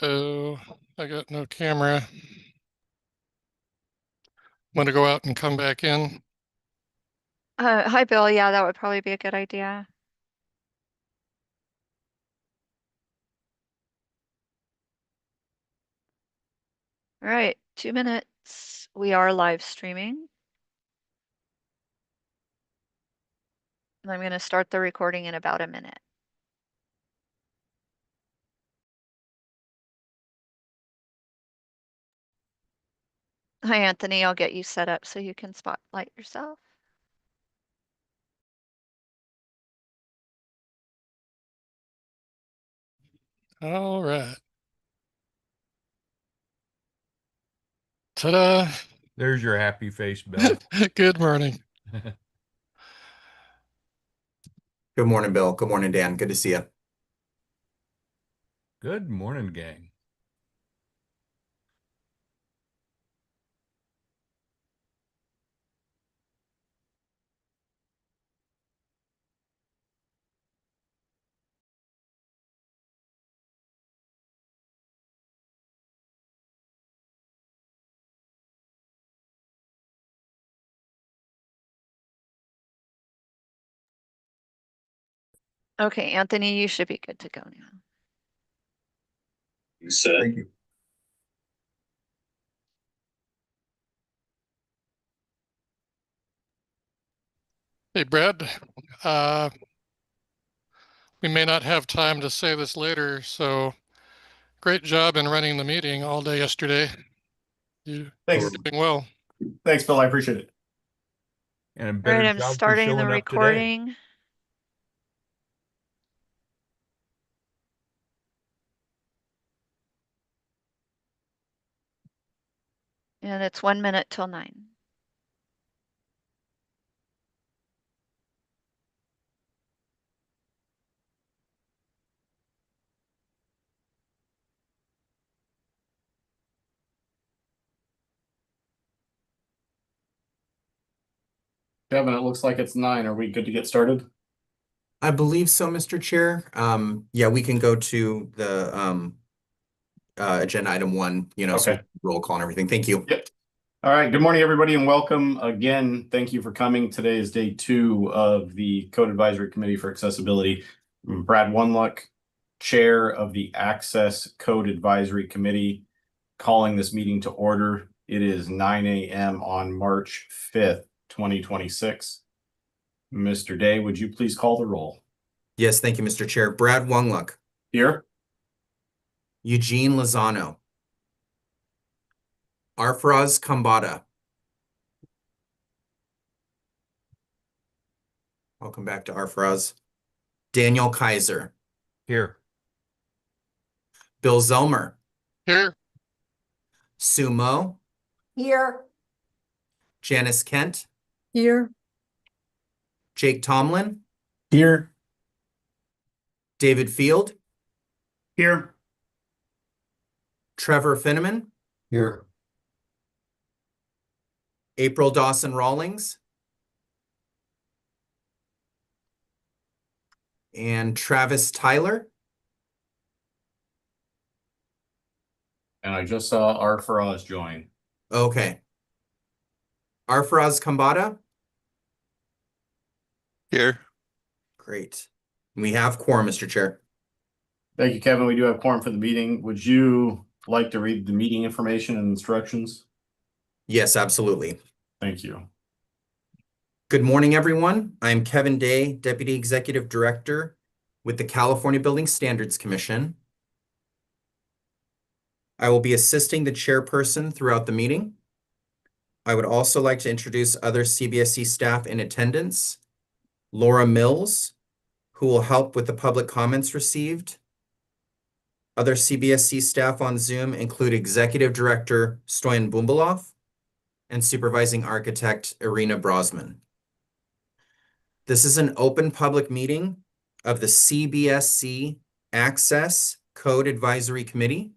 Oh, I got no camera. Want to go out and come back in? Hi, Bill. Yeah, that would probably be a good idea. All right, 2 minutes. We are live streaming. And I'm going to start the recording in about a minute. Hi, Anthony. I'll get you set up so you can spotlight yourself. All right. Ta-da. There's your happy face, Bill. Good morning. Good morning, Bill. Good morning, Dan. Good to see you. Good morning, gang. Okay, Anthony, you should be good to go now. You said. Thank you. Hey, Brad. We may not have time to say this later, so great job in running the meeting all day yesterday. You Thanks. were doing well. Thanks, Bill. I appreciate it. And a All right, better I'm job for starting the showing up today. recording. And it's 1 minute till 9. Kevin, it looks like it's 9. Are we good to get started? I believe so, Mr. Chair. Yeah, we can go to the agenda item 1, so Okay. roll call and everything. Thank you. Yep. All right. Good morning, everybody, and welcome again. Thank you for coming. Today is day 2 of the Code Advisory Committee for Accessibility. I'm Brad Oneluck, Chair of the Access Code Advisory Committee, calling this meeting to order. It is 9 a.m. on March 5th, 2026. Mr. Day, would you please call the roll? Yes, thank you, Mr. Chair. Brad Wungluck, Here. Eugene Lozano, Arfraz Kambata. Welcome back to Arfraz. Daniel Kaiser, Here. Bill Zelmer, Here. Sue Mo, Here. Janice Kent, Here. Jake Tomlin, Here. David Field, Here. Trevor Finneman, Here. April Dawson Rawlings, and Travis Tyler. And I just saw Arfaraz join. Okay. Arfraz Kambata. Here. Great. We have quorum, Mr. Chair. Thank you, Kevin. We do have quorum for the meeting. Would you like to read the meeting information and instructions? Yes, absolutely. Thank you. Good morning, everyone. I'm Kevin Day, Deputy Executive Director with the California Building Standards Commission. I will be assisting the chairperson throughout the meeting. I would also like to introduce other CBSC staff in attendance. Laura Mills, who will help with the public comments received. Other CBSC staff on Zoom include Executive Director Stoyan Bumbalov and Supervising Architect Irina Brosman. This is an open public meeting of the CBSC Access Code Advisory Committee.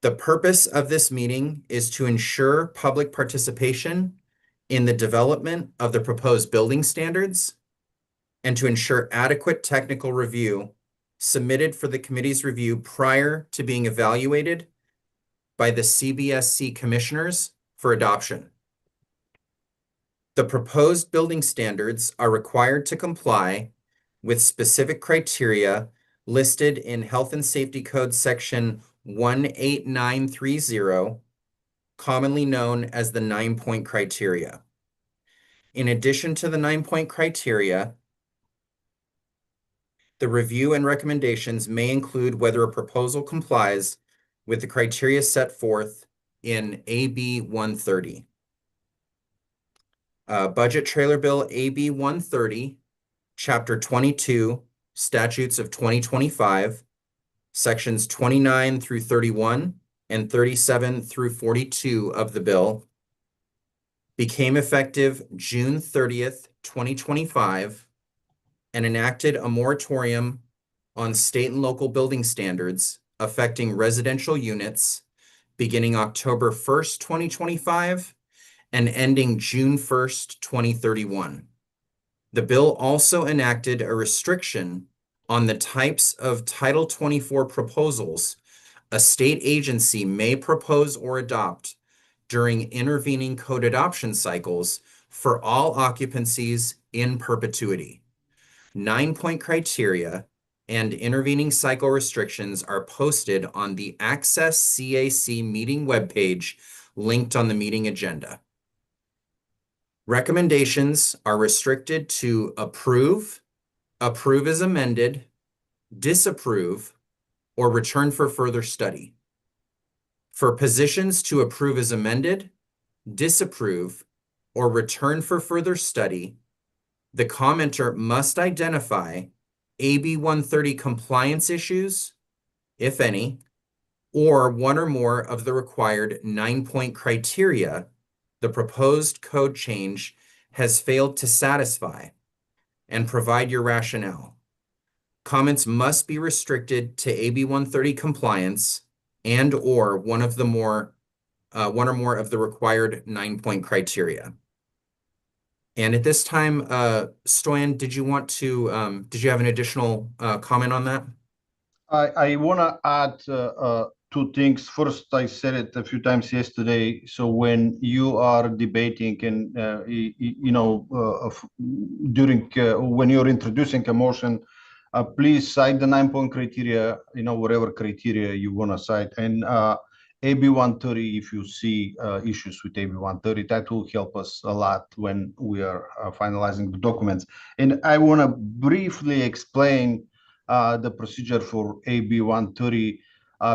The purpose of this meeting is to ensure public participation in the development of the proposed building standards and to ensure adequate technical review submitted for the committee's review prior to being evaluated by the CBSC commissioners for adoption. The proposed building standards are required to comply with specific criteria listed in Health and Safety Code Section 18930, commonly known as the 9-point criteria. In addition to the 9-point criteria, the review and recommendations may include whether a proposal complies with the criteria set forth in AB 130. Budget Trailer Bill AB 130, Chapter 22, Statutes of 2025, Sections 29 through 31 and 37 through 42 of the bill became effective June 30th, 2025, and enacted a moratorium on state and local building standards affecting residential units beginning October 1st, 2025 and ending June 1st, 2031. The bill also enacted a restriction on the types of Title 24 proposals a state agency may propose or adopt during intervening code adoption cycles for all occupancies in perpetuity. 9-point criteria and intervening cycle restrictions are posted on the Access CAC meeting webpage linked on the meeting agenda. Recommendations are restricted to approve, approve as amended, disapprove, or return for further study. For positions to approve as amended, disapprove, or return for further study, the commenter must identify AB 130 compliance issues, if any, or one or more of the required 9-point criteria the proposed code change has failed to satisfy, and provide your rationale. Comments must be restricted to AB 130 compliance and or one or more of the required 9-point criteria. And at this time, Stoyan, did you have an additional comment on that? I want to add two things. First, I said it a few times yesterday. So when you are debating and, during when you're introducing a motion, please cite the 9-point criteria, whatever criteria you want to cite. And AB 130, if you see issues with AB 130, that will help us a lot when we are finalizing the documents. And I want to briefly explain the procedure for AB 130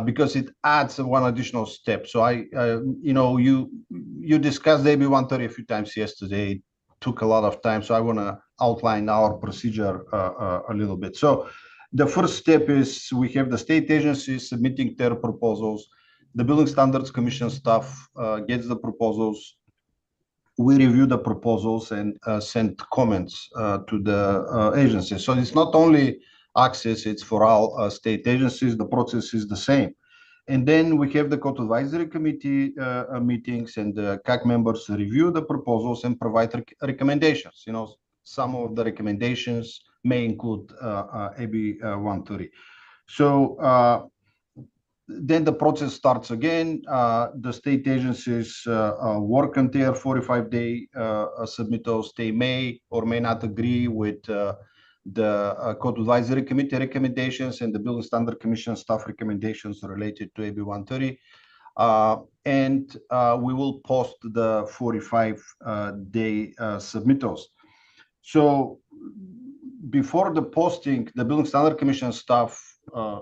because it adds one additional step. So you discussed AB 130 a few times yesterday. It took a lot of time, so I want to outline our procedure a little bit. So the first step is we have the state agencies submitting their proposals. The Building Standards Commission staff gets the proposals. We review the proposals and send comments to the agencies. So it's not only access, it's for all state agencies. The process is the same. And then we have the Code Advisory Committee meetings, and the CAC members review the proposals and provide recommendations. Some of the recommendations may include AB 130. So then the process starts again. The state agencies work on their 45-day submittals. They may or may not agree with the Code Advisory Committee recommendations and the Building Standard Commission staff recommendations related to AB 130. And we will post the 45-day submittals. So before the posting, the Building Standard Commission staff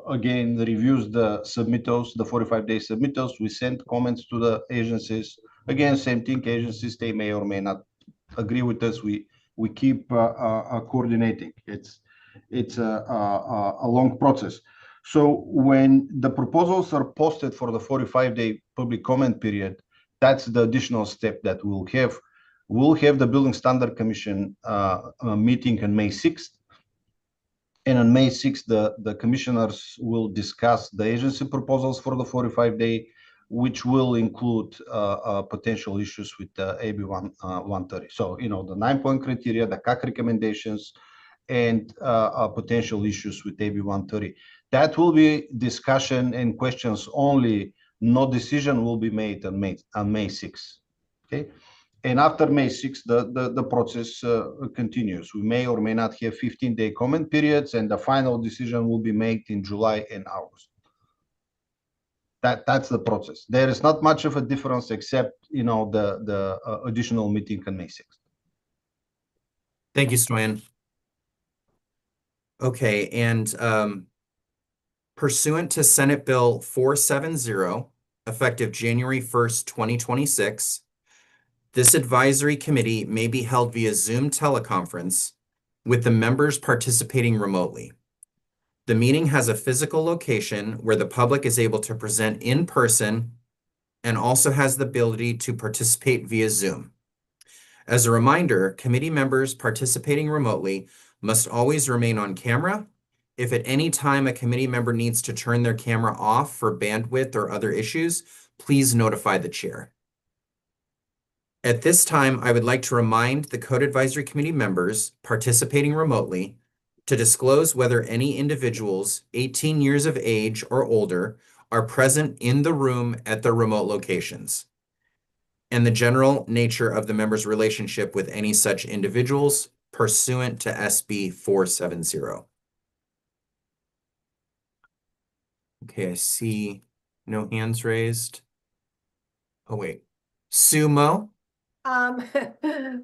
again reviews the submittals, the 45-day submittals. We send comments to the agencies. Again, same thing, agencies, they may or may not agree with us. We keep coordinating. It's a long process. So when the proposals are posted for the 45-day public comment period, that's the additional step that we'll have. We'll have the Building Standard Commission meeting on May 6th. And on May 6th, the commissioners will discuss the agency proposals for the 45-day, which will include potential issues with the AB 130. So, the 9-point criteria, the CAC recommendations, and potential issues with AB 130. That will be discussion and questions only. No decision will be made on May 6th. Okay. And after May 6th, the process continues. We may or may not have 15-day comment periods, and the final decision will be made in July and August. That's the process. There is not much of a difference except, the additional meeting on May 6th. Thank you, Stoyan. Okay, and pursuant to Senate Bill 470, effective January 1st, 2026, this advisory committee may be held via Zoom teleconference with the members participating remotely. The meeting has a physical location where the public is able to present in person and also has the ability to participate via Zoom. As a reminder, committee members participating remotely must always remain on camera. If at any time a committee member needs to turn their camera off for bandwidth or other issues, please notify the chair. At this time, I would like to remind the Code Advisory Committee members participating remotely to disclose whether any individuals 18 years of age or older are present in the room at their remote locations, and the general nature of the members' relationship with any such individuals pursuant to SB 470. Okay, I see no hands raised. Oh, wait. Sumo?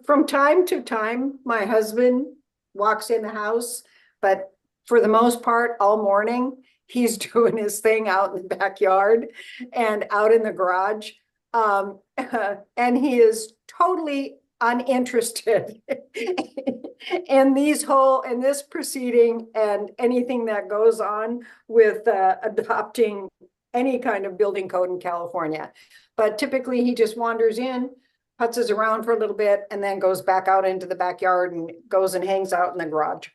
From time to time, my husband walks in the house, but for the most part, all morning, he's doing his thing out in the backyard and out in the garage. And he is totally uninterested in this proceeding and anything that goes on with adopting any kind of building code in California. But typically he just wanders in, putzes around for a little bit, and then goes back out into the backyard and goes and hangs out in the garage.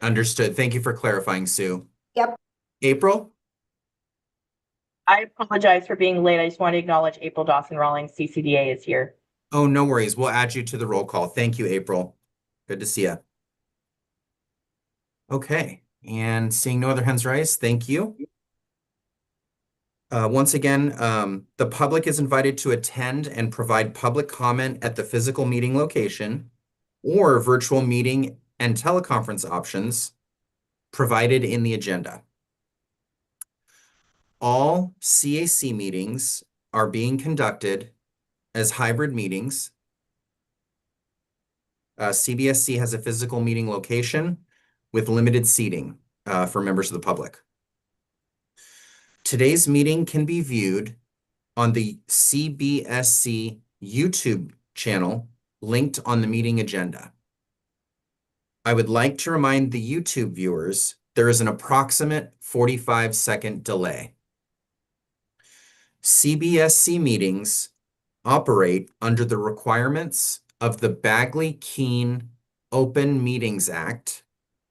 Understood. Thank you for clarifying, Sue. Yep. April? I apologize for being late. I just want to acknowledge April Dawson-Rawlings, CCDA, is here. Oh, no worries. We'll add you to the roll call. Thank you, April. Good to see you. Okay, and seeing no other hands raised, thank you. Once again, the public is invited to attend and provide public comment at the physical meeting location or virtual meeting and teleconference options provided in the agenda. All CAC meetings are being conducted as hybrid meetings. CBSC has a physical meeting location with limited seating for members of the public. Today's meeting can be viewed on the CBSC YouTube channel linked on the meeting agenda. I would like to remind the YouTube viewers there is an approximate 45-second delay. CBSC meetings operate under the requirements of the Bagley-Keene Open Meetings Act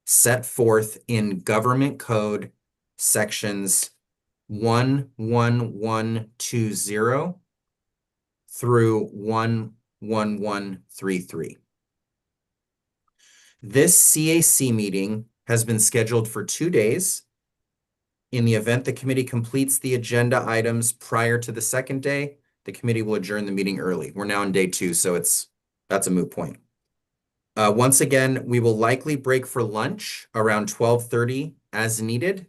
set forth in Government Code sections 11120 through 11133. This CAC meeting has been scheduled for 2 days. In the event the committee completes the agenda items prior to the second day, the committee will adjourn the meeting early. We're now on day 2, so that's a moot point. Once again, we will likely break for lunch around 12:30 as needed.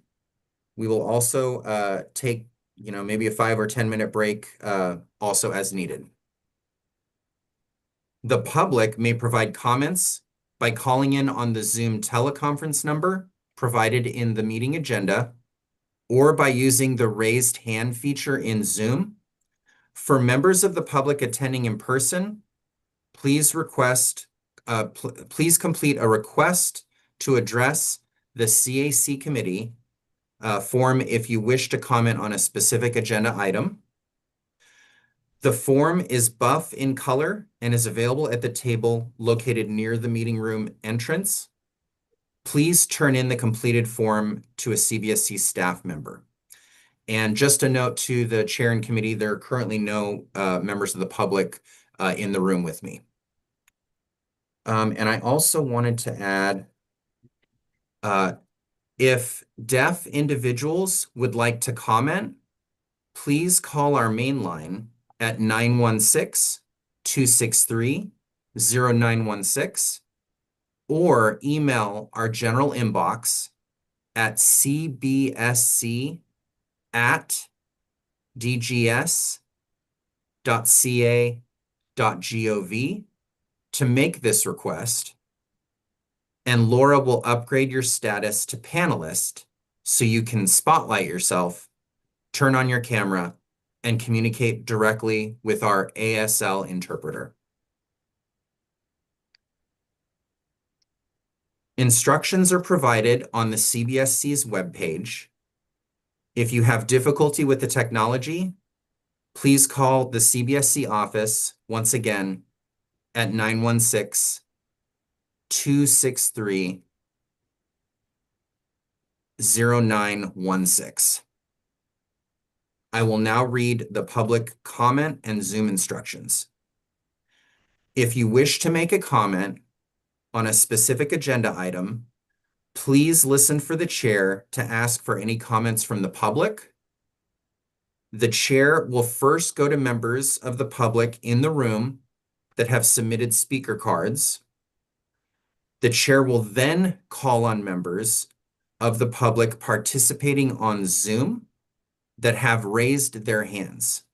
We will also take, maybe a 5 or 10 minute break also as needed. The public may provide comments by calling in on the Zoom teleconference number provided in the meeting agenda or by using the raised hand feature in Zoom. For members of the public attending in person, please complete a request to address the CAC committee form if you wish to comment on a specific agenda item. The form is buff in color and is available at the table located near the meeting room entrance. Please turn in the completed form to a CBSC staff member. And just a note to the chair and committee, there are currently no members of the public in the room with me. And I also wanted to add If deaf individuals would like to comment, please call our main line at 916-263-0916 or email our general inbox at cbsc@dgs.ca.gov to make this request, and Laura will upgrade your status to panelist so you can spotlight yourself, turn on your camera, and communicate directly with our ASL interpreter. Instructions are provided on the CBSC's webpage. If you have difficulty with the technology, please call the CBSC office once again at 916-263-0916. I will now read the public comment and Zoom instructions. If you wish to make a comment on a specific agenda item, please listen for the chair to ask for any comments from the public. The chair will first go to members of the public in the room that have submitted speaker cards. The chair will then call on members of the public participating on Zoom that have raised their hands.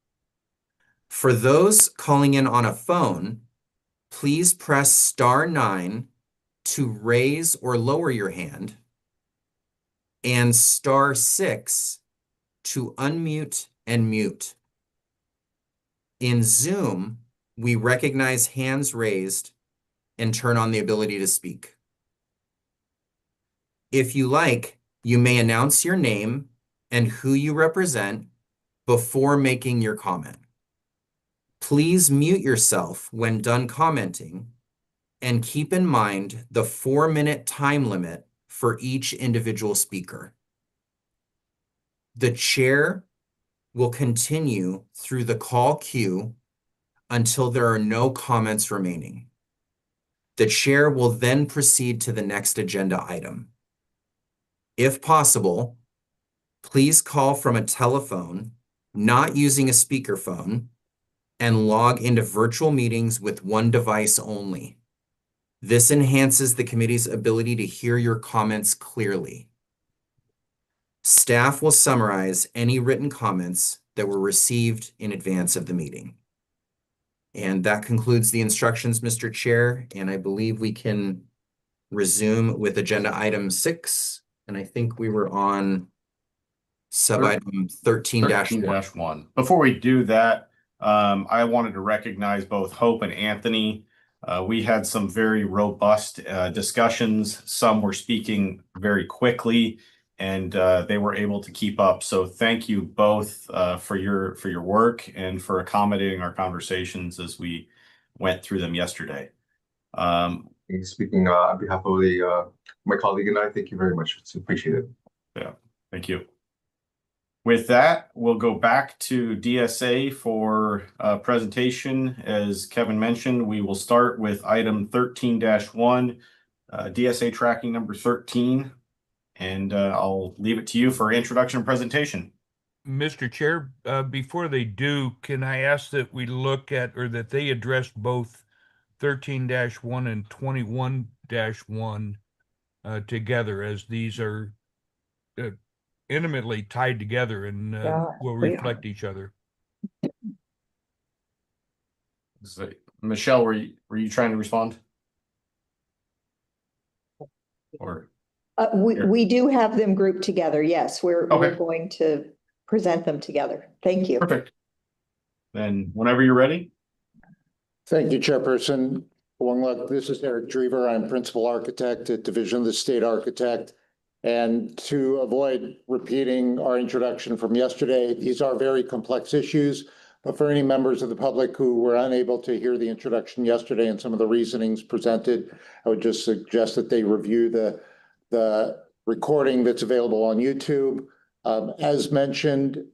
For those calling in on a phone, please press *9 to raise or lower your hand and *6 to unmute and mute. In Zoom, we recognize hands raised and turn on the ability to speak. If you like, you may announce your name and who you represent before making your comment. Please mute yourself when done commenting, and keep in mind the 4-minute time limit for each individual speaker. The chair will continue through the call queue until there are no comments remaining. The chair will then proceed to the next agenda item. If possible, please call from a telephone not using a speakerphone and log into virtual meetings with one device only. This enhances the committee's ability to hear your comments clearly. Staff will summarize any written comments that were received in advance of the meeting. And that concludes the instructions, Mr. Chair, and I believe we can resume with agenda item 6. And I think we were on sub-item 13-1. 13-1. Before we do that, I wanted to recognize both Hope and Anthony. We had some very robust discussions. Some were speaking very quickly, and they were able to keep up. So thank you both for your work and for accommodating our conversations as we went through them yesterday. Speaking on behalf of my colleague and I, thank you very much. It's appreciated. Yeah, thank you. With that, we'll go back to DSA for presentation. As Kevin mentioned, we will start with item 13-1, DSA tracking number 13. And I'll leave it to you for introduction and presentation. Mr. Chair, before they do, can I ask that we look at, or that they address both 13-1 and 21-1 together, as these are intimately tied together and will reflect each other. So, Michelle, were you trying to respond? Or we do have them grouped together. Yes, we're going to present them together. Thank you. Perfect. Then whenever you're ready. Thank you, Chairperson. Look, this is Eric Drever. I'm Principal Architect at Division of the State Architect. And to avoid repeating our introduction from yesterday, these are very complex issues. But for any members of the public who were unable to hear the introduction yesterday and some of the reasonings presented, I would just suggest that they review the recording that's available on YouTube. As mentioned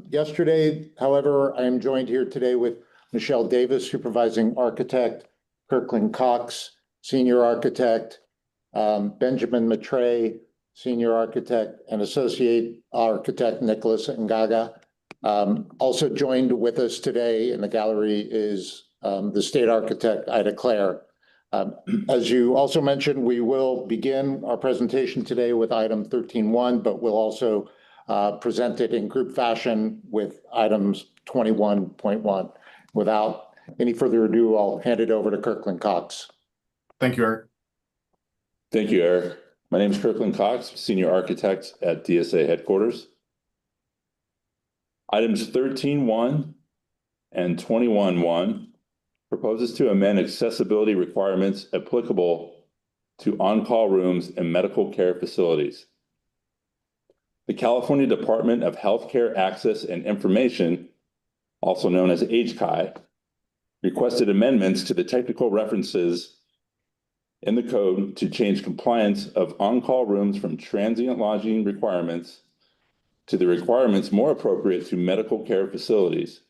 yesterday, however, I am joined here today with Michelle Davis, Supervising Architect, Kirkland Cox, Senior Architect, Benjamin Matrey, Senior Architect, and Associate Architect Nicholas Ngaga. Also joined with us today in the gallery is the State Architect Ida Claire. As you also mentioned, we will begin our presentation today with item 13.1, but we'll also present it in group fashion with items 21.1. Without any further ado, I'll hand it over to Kirkland Cox. Thank you, Eric. Thank you, Eric. My name is Kirkland Cox, Senior Architect at DSA Headquarters. Items 13.1 and 21.1 proposes to amend accessibility requirements applicable to on-call rooms and medical care facilities. The California Department of Healthcare Access and Information, also known as HCI, requested amendments to the technical references in the code to change compliance of on-call rooms from transient lodging requirements to the requirements more appropriate to medical care facilities.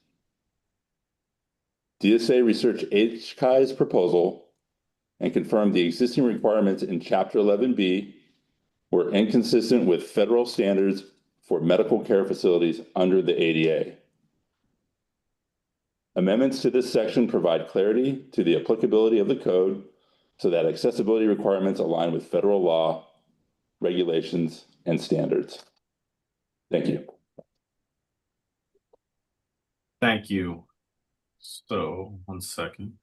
DSA researched HCI's proposal and confirmed the existing requirements in Chapter 11B were inconsistent with federal standards for medical care facilities under the ADA. Amendments to this section provide clarity to the applicability of the code so that accessibility requirements align with federal law, regulations, and standards. Thank you. Thank you. So, 1 second.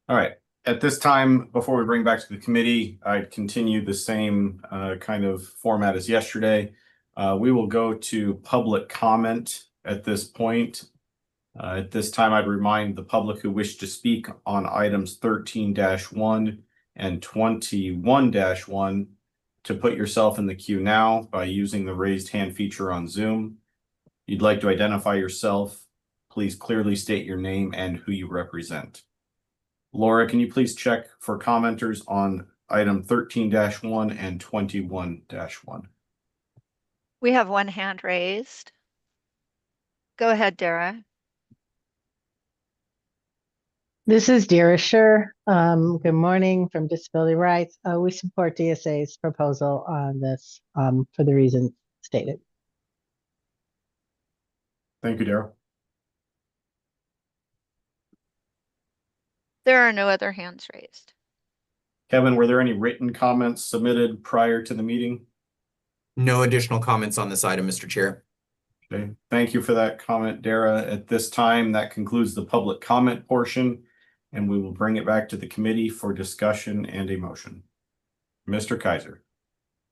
All right. At this time, before we bring back to the committee, I'd continue the same kind of format as yesterday. We will go to public comment at this point. At this time, I'd remind the public who wish to speak on items 13-1 and 21-1 to put yourself in the queue now by using the raised hand feature on Zoom. If you'd like to identify yourself, please clearly state your name and who you represent. Laura, can you please check for commenters on item 13-1 and 21-1? We have one hand raised. Go ahead, Dara. This is Dara Scher. Good morning from Disability Rights. We support DSA's proposal on this for the reasons stated. Thank you, Dara. There are no other hands raised. Kevin, were there any written comments submitted prior to the meeting? No additional comments on this item, Mr. Chair. Okay, thank you for that comment, Dara. At this time, that concludes the public comment portion, and we will bring it back to the committee for discussion and a motion. Mr. Kaiser.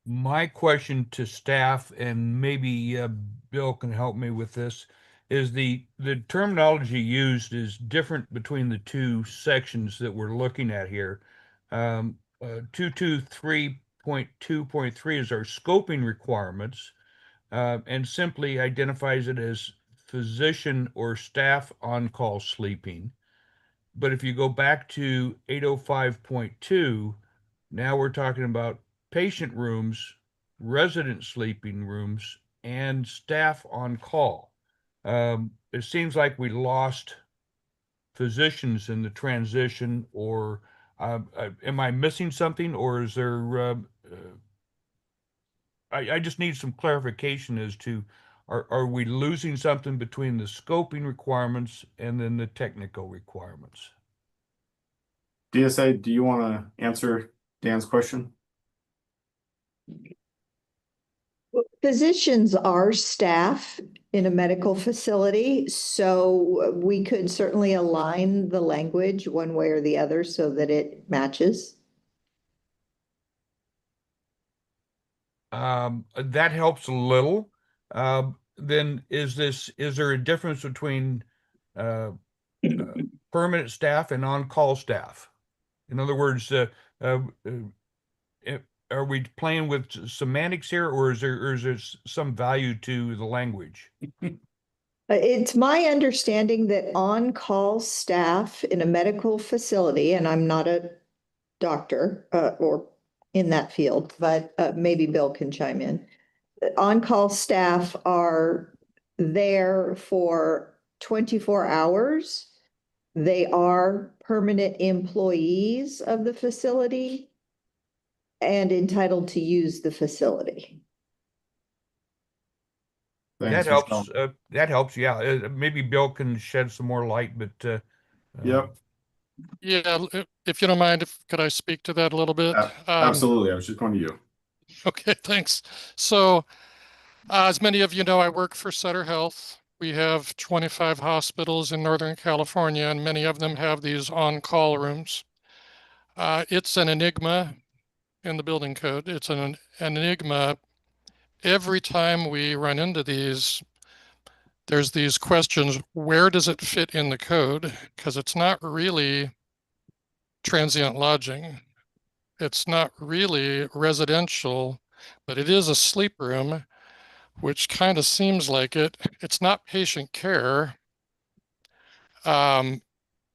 My question to staff, and maybe Bill can help me with this, is the terminology used is different between the two sections that we're looking at here. 223.2.3 is our scoping requirements, and simply identifies it as physician or staff on-call sleeping. But if you go back to 805.2, now we're talking about patient rooms, resident sleeping rooms, and staff on call. It seems like we lost physicians in the transition, or am I missing something, or is there, I just need some clarification as to, are we losing something between the scoping requirements and then the technical requirements? DSA, do you want to answer Dan's question? Physicians are staff in a medical facility, so we could certainly align the language one way or the other so that it matches. That helps a little. Then is there a difference between permanent staff and on-call staff? In other words, are we playing with semantics here, or is there some value to the language? It's my understanding that on-call staff in a medical facility, and I'm not a doctor or in that field, but maybe Bill can chime in. On-call staff are there for 24 hours. They are permanent employees of the facility. and entitled to use the facility. Thanks, That helps. Michelle. That helps. Yeah. Maybe Bill can shed some more light, but Yep, Yeah, if you don't mind, could I speak to that a little bit? absolutely. I was just going to you. Okay, thanks. So, as many of you know, I work for Sutter Health. We have 25 hospitals in Northern California, and many of them have these on-call rooms. It's an enigma in the building code. It's an enigma. Every time we run into these, there's these questions, where does it fit in the code? Because it's not really transient lodging. It's not really residential, but it is a sleep room, which kind of seems like it. It's not patient care.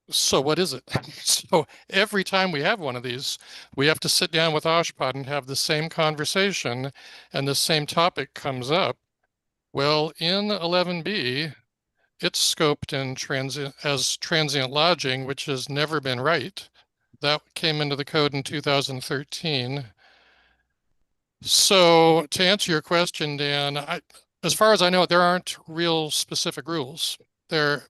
So what is it? So every time we have one of these, we have to sit down with Oshpod and have the same conversation, and the same topic comes up. Well, in 11B, it's scoped in transient lodging, which has never been right. That came into the code in 2013. So to answer your question, Dan, as far as I know, there aren't real specific rules. The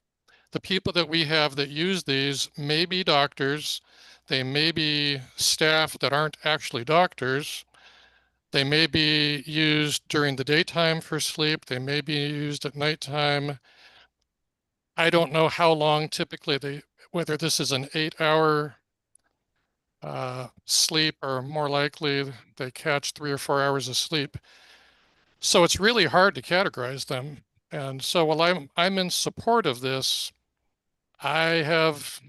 people that we have that use these may be doctors. They may be staff that aren't actually doctors. They may be used during the daytime for sleep. They may be used at nighttime. I don't know how long typically whether this is an 8-hour sleep or more likely they catch 3 or 4 hours of sleep. So it's really hard to categorize them. And so while I'm in support of this, I have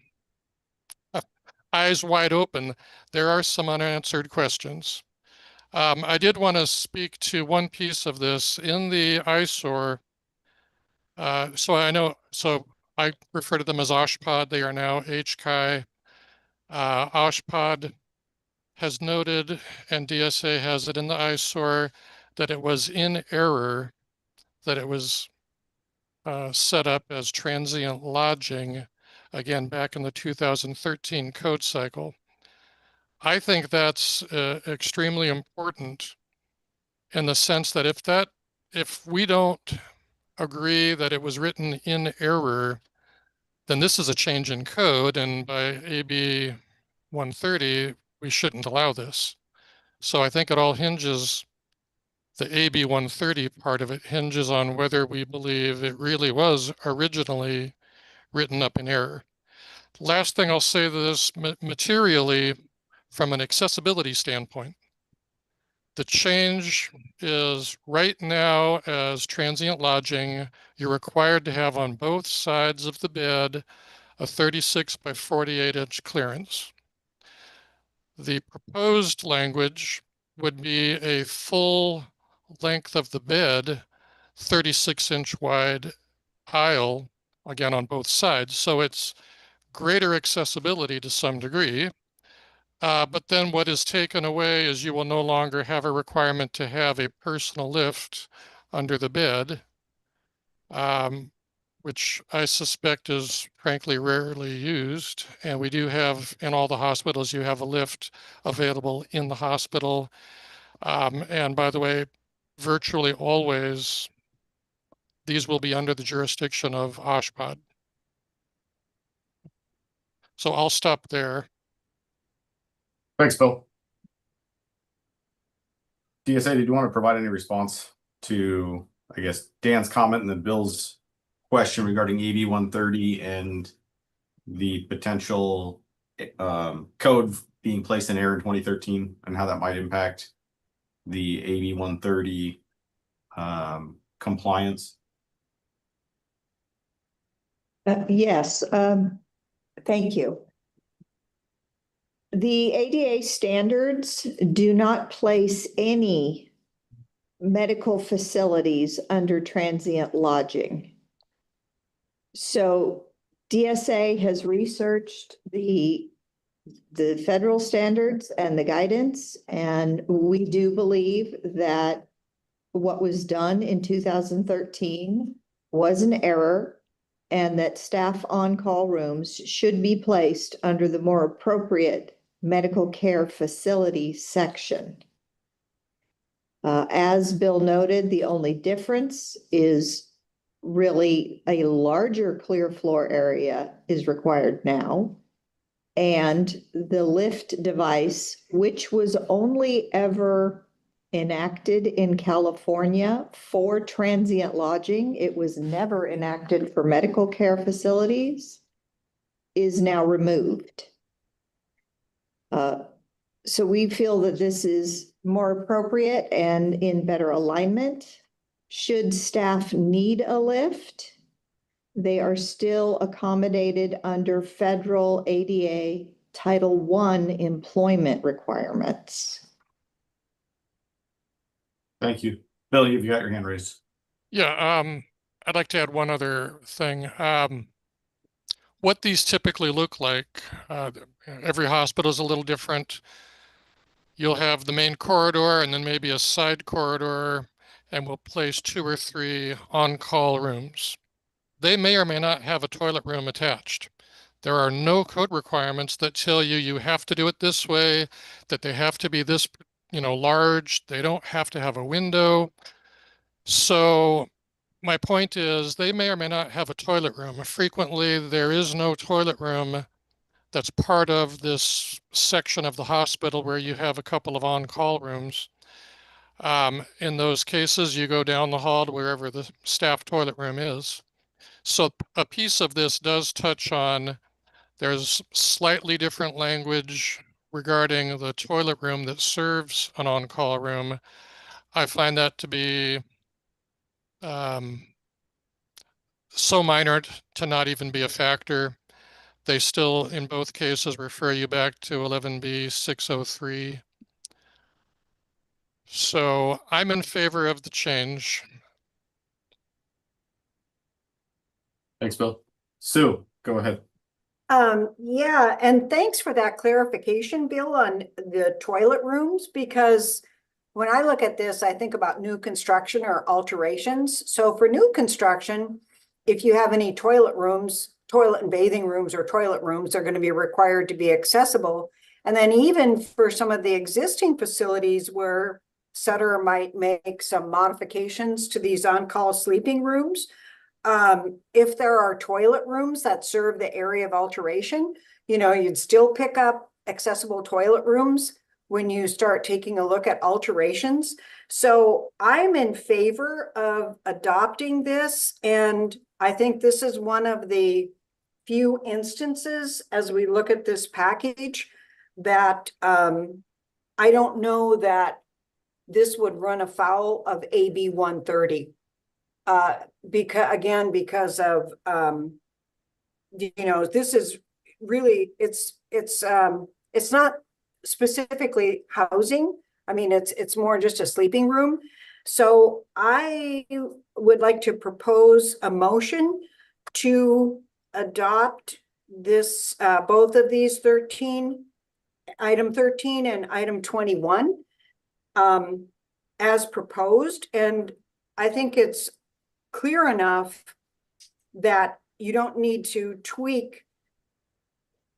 eyes wide open. There are some unanswered questions. I did want to speak to one piece of this in the eyesore. So I refer to them as OSHPOD. They are now HCI. OSHPOD has noted, and DSA has it in the eyesore, that it was in error, that it was set up as transient lodging, again, back in the 2013 code cycle. I think that's extremely important in the sense that if we don't agree that it was written in error, then this is a change in code, and by AB 130, we shouldn't allow this. So I think it all hinges, the AB 130 part of it hinges on whether we believe it really was originally written up in error. Last thing I'll say to this materially, from an accessibility standpoint, the change is right now as transient lodging, you're required to have on both sides of the bed a 36 by 48 inch clearance. The proposed language would be a full length of the bed, 36-inch wide aisle, again on both sides. So it's greater accessibility to some degree. But then what is taken away is you will no longer have a requirement to have a personal lift under the bed, which I suspect is frankly rarely used. And we do have, in all the hospitals, you have a lift available in the hospital. And by the way, virtually always, these will be under the jurisdiction of OSHPOD. So I'll stop there. Thanks, Bill. DSA, did you want to provide any response to, I guess, Dan's comment and then Bill's question regarding AB 130 and the potential code being placed in error in 2013 and how that might impact the AB 130 compliance? Yes, thank you. The ADA standards do not place any medical facilities under transient lodging. So DSA has researched the federal standards and the guidance, and we do believe that what was done in 2013 was an error, and that staff on-call rooms should be placed under the more appropriate medical care facility section. As Bill noted, the only difference is really a larger clear floor area is required now. And the lift device, which was only ever enacted in California for transient lodging, it was never enacted for medical care facilities, is now removed. So we feel that this is more appropriate and in better alignment. Should staff need a lift, they are still accommodated under federal ADA Title I employment requirements. Thank you. Bill, you've got your hand raised. Yeah, I'd like to add one other thing. What these typically look like, every hospital is a little different. You'll have the main corridor and then maybe a side corridor, and we'll place 2 or 3 on-call rooms. They may or may not have a toilet room attached. There are no code requirements that tell you you have to do it this way, that they have to be this, large. They don't have to have a window. So my point is they may or may not have a toilet room. Frequently, there is no toilet room that's part of this section of the hospital where you have a couple of on-call rooms. In those cases, you go down the hall to wherever the staff toilet room is. So a piece of this does touch on, there's slightly different language regarding the toilet room that serves an on-call room. I find that to be so minor to not even be a factor. They still, in both cases, refer you back to 11B 603. So I'm in favor of the change. Thanks, Bill. Sue, go ahead. Yeah, and thanks for that clarification, Bill, on the toilet rooms, because when I look at this, I think about new construction or alterations. So for new construction, if you have any toilet rooms, toilet and bathing rooms or toilet rooms, they're going to be required to be accessible. And then even for some of the existing facilities where Sutter might make some modifications to these on-call sleeping rooms, if there are toilet rooms that serve the area of alteration, you'd still pick up accessible toilet rooms when you start taking a look at alterations. So I'm in favor of adopting this. And I think this is one of the few instances as we look at this package that I don't know that this would run afoul of AB 130. Because of, this is really, it's not specifically housing. I mean, it's more just a sleeping room. So I would like to propose a motion to adopt this, both of these item 13 and item 21, as proposed. And I think it's clear enough that you don't need to tweak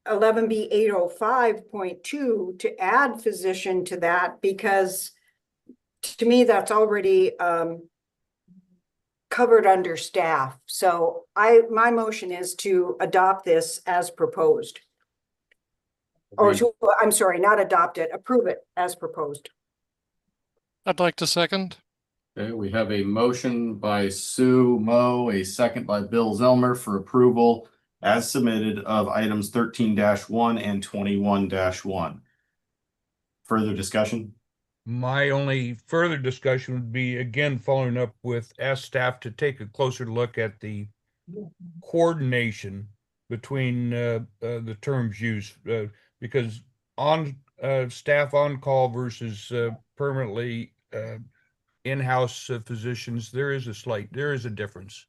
11B 805.2 to add physician to that, because to me that's already covered under staff. So my motion is to adopt this as proposed. Or I'm sorry, not adopt it, approve it as proposed. I'd like to second. Okay, we have a motion by Sue Moe, a second by Bill Zelmer for approval as submitted of items 13-1 and 21-1. Further discussion? My only further discussion would be, again, following up with ask staff to take a closer look at the coordination between the terms used, because on staff on call versus permanently in-house physicians, there is a difference,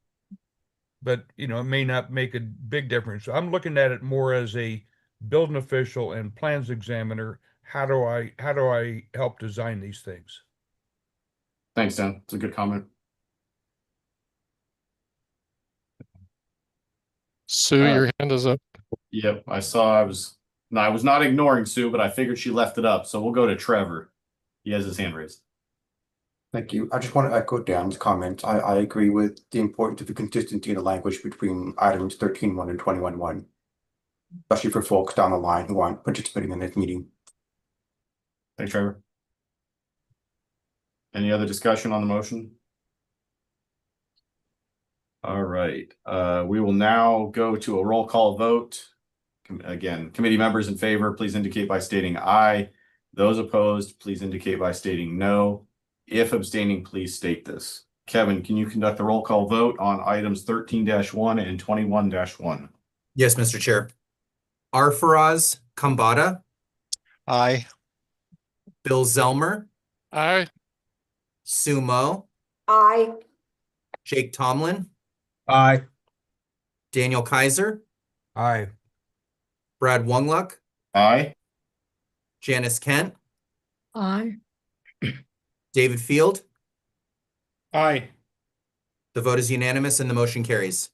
but it may not make a big difference. I'm looking at it more as a building official and plans examiner. How do I help design these things? Thanks, Dan. It's a good comment. Sue, your hand is up. Yep, I saw. I was No, I was not ignoring Sue, but I figured she left it up. So we'll go to Trevor. He has his hand raised. Thank you. I just want to echo Dan's comment. I agree with the importance of the consistency in the language between items 13.1 and 21.1, especially for folks down the line who aren't participating in this meeting. Thanks, Trevor. Any other discussion on the motion? All right, we will now go to a roll call vote. Again, committee members in favor, please indicate by stating aye. Those opposed, please indicate by stating no. If abstaining, please state this. Kevin, can you conduct the roll call vote on items 13-1 and 21-1? Yes, Mr. Chair. Arfaraz Kambata, Aye. Bill Zelmer, Aye. Sue Mo, Aye. Jake Tomlin, Aye. Daniel Kaiser, Aye. Brad Wongluck, Aye. Janice Kent, Aye. David Field. Aye. The vote is unanimous and the motion carries.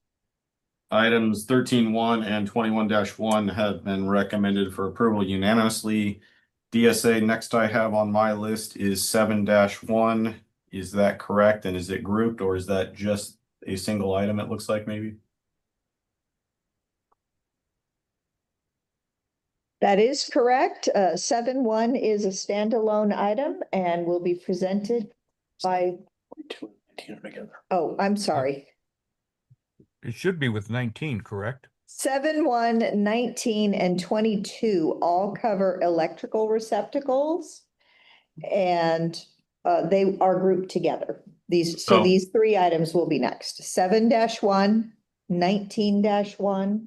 Items 13.1 and 21-1 have been recommended for approval unanimously. DSA next I have on my list is 7-1. Is that correct? And is it grouped, or is that just a single item, it looks like maybe? That is correct. 7.1 is a standalone item and will be presented by, oh, I'm sorry. It should be with 19, correct? 7.1, 19, and 22 all cover electrical receptacles. And they are grouped together. So these three items will be next. 7-1, 19-1,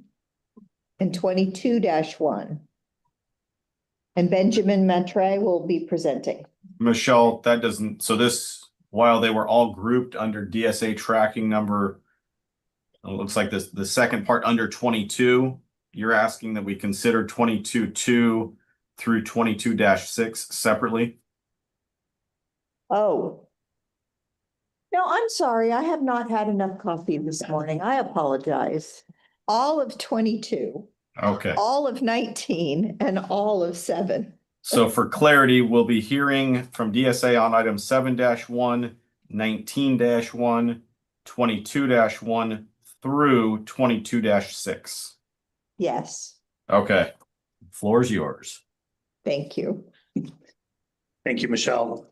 and 22-1. And Benjamin Matre will be presenting. Michelle, that doesn't, so this, while they were all grouped under DSA tracking number, it looks like this, the second part under 22, you're asking that we consider 22.2 through 22-6 separately? Oh. No, I'm sorry. I have not had enough coffee this morning. I apologize. All of 22. Okay. All of 19 and all of 7. So for clarity, we'll be hearing from DSA on items 7-1, 19-1, 22-1 through 22-6. Yes, Okay. Floor is yours. thank you. Thank you, Michelle.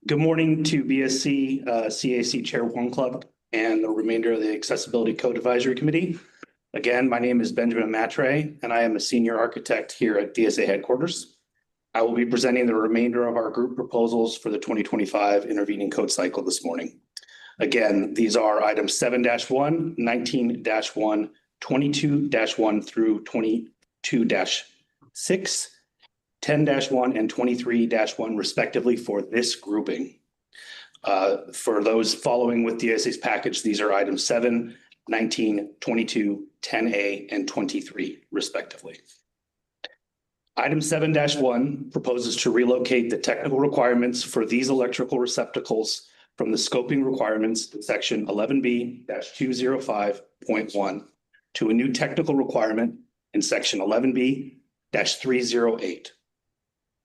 Good morning to BSC, CAC Chair One Club, and the remainder of the Accessibility Code Advisory Committee. Again, my name is Benjamin Matre, and I am a senior architect here at DSA headquarters. I will be presenting the remainder of our group proposals for the 2025 intervening code cycle this morning. Again, these are items 7-1, 19-1, 22-1 through 22-6, 10-1 and 23-1 respectively for this grouping. For those following with DSA's package, these are items 7, 19, 22, 10A, and 23 respectively. Item 7-1 proposes to relocate the technical requirements for these electrical receptacles from the scoping requirements in section 11B-205.1 to a new technical requirement in section 11B-308.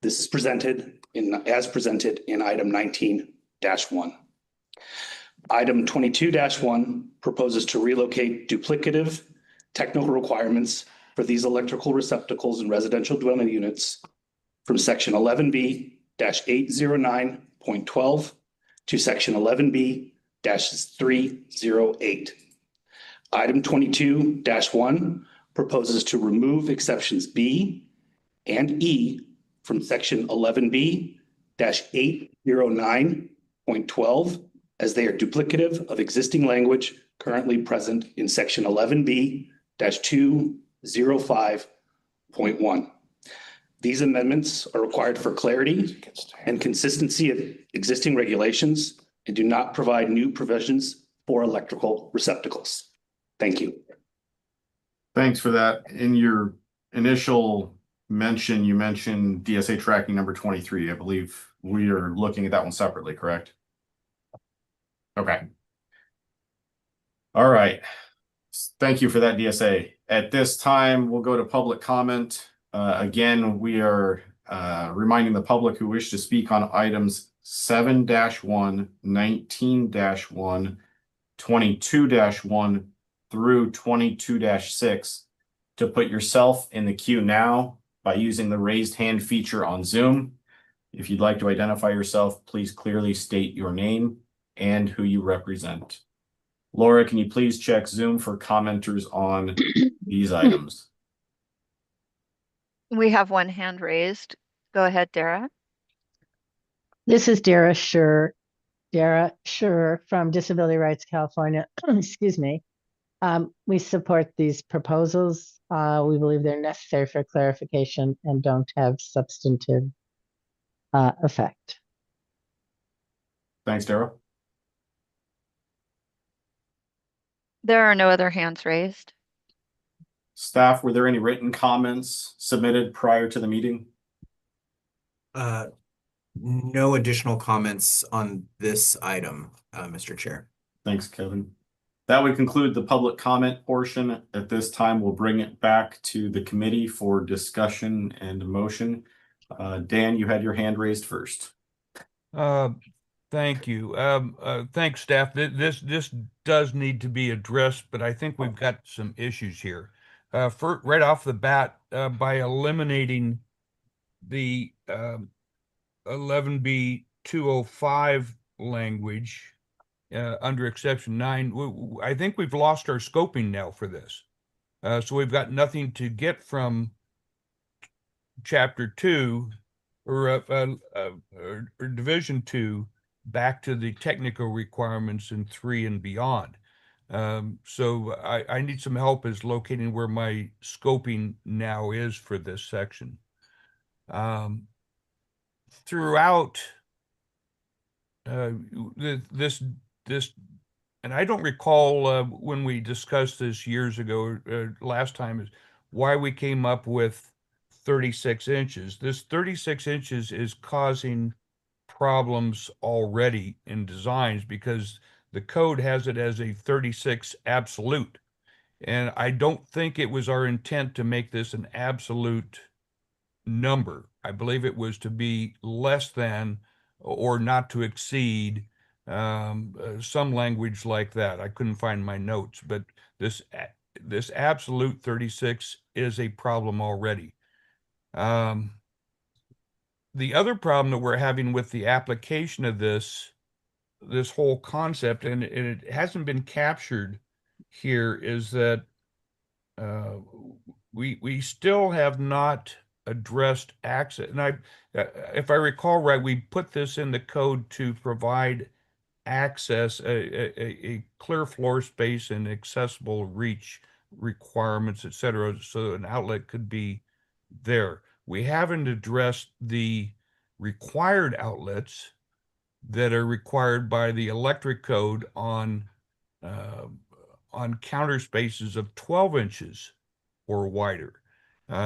This is presented as presented in item 19-1. Item 22-1 proposes to relocate duplicative technical requirements for these electrical receptacles in residential dwelling units from section 11B-809.12 to section 11B-308. Item 22-1 proposes to remove exceptions B and E from section 11B-809.12 as they are duplicative of existing language currently present in section 11B-205.1. These amendments are required for clarity and consistency of existing regulations and do not provide new provisions for electrical receptacles. Thank you. Thanks for that. In your initial mention, you mentioned DSA tracking number 23. I believe we are looking at that one separately, correct? Okay. All right. Thank you for that, DSA. At this time, we'll go to public comment. Again, we are reminding the public who wish to speak on items 7-1, 19-1, 22-1 through 22-6 to put yourself in the queue now by using the raised hand feature on Zoom. If you'd like to identify yourself, please clearly state your name and who you represent. Laura, can you please check Zoom for commenters on these items? We have one hand raised. Go ahead, Dara. This is Dara Sure from Disability Rights California. Excuse me. We support these proposals. We believe they're necessary for clarification and don't have substantive effect. Thanks, Dara. There are no other hands raised. Staff, were there any written comments submitted prior to the meeting? No additional comments on this item, Mr. Chair. Thanks, Kevin. That would conclude the public comment portion. At this time, we'll bring it back to the committee for discussion and motion. Dan, you had your hand raised first. Thank you. Thanks, staff. This does need to be addressed, but I think we've got some issues here. Right off the bat, by eliminating the 11B 205 language under exception 9, I think we've lost our scoping now for this. So we've got nothing to get from chapter 2 or division 2 back to the technical requirements in 3 and beyond. So I need some help as locating where my scoping now is for this section. Throughout this, and I don't recall when we discussed this years ago, last time, is why we came up with 36 inches. This 36 inches is causing problems already in designs because the code has it as a 36 absolute. And I don't think it was our intent to make this an absolute number. I believe it was to be less than or not to exceed some language like that. I couldn't find my notes, but this absolute 36 is a problem already. The other problem that we're having with the application of this whole concept, and it hasn't been captured here, is that we still have not addressed access. And if I recall right, we put this in the code to provide access, a clear floor space and accessible reach requirements, etc., so an outlet could be there. We haven't addressed the required outlets that are required by the electric code on counter spaces of 12 inches or wider.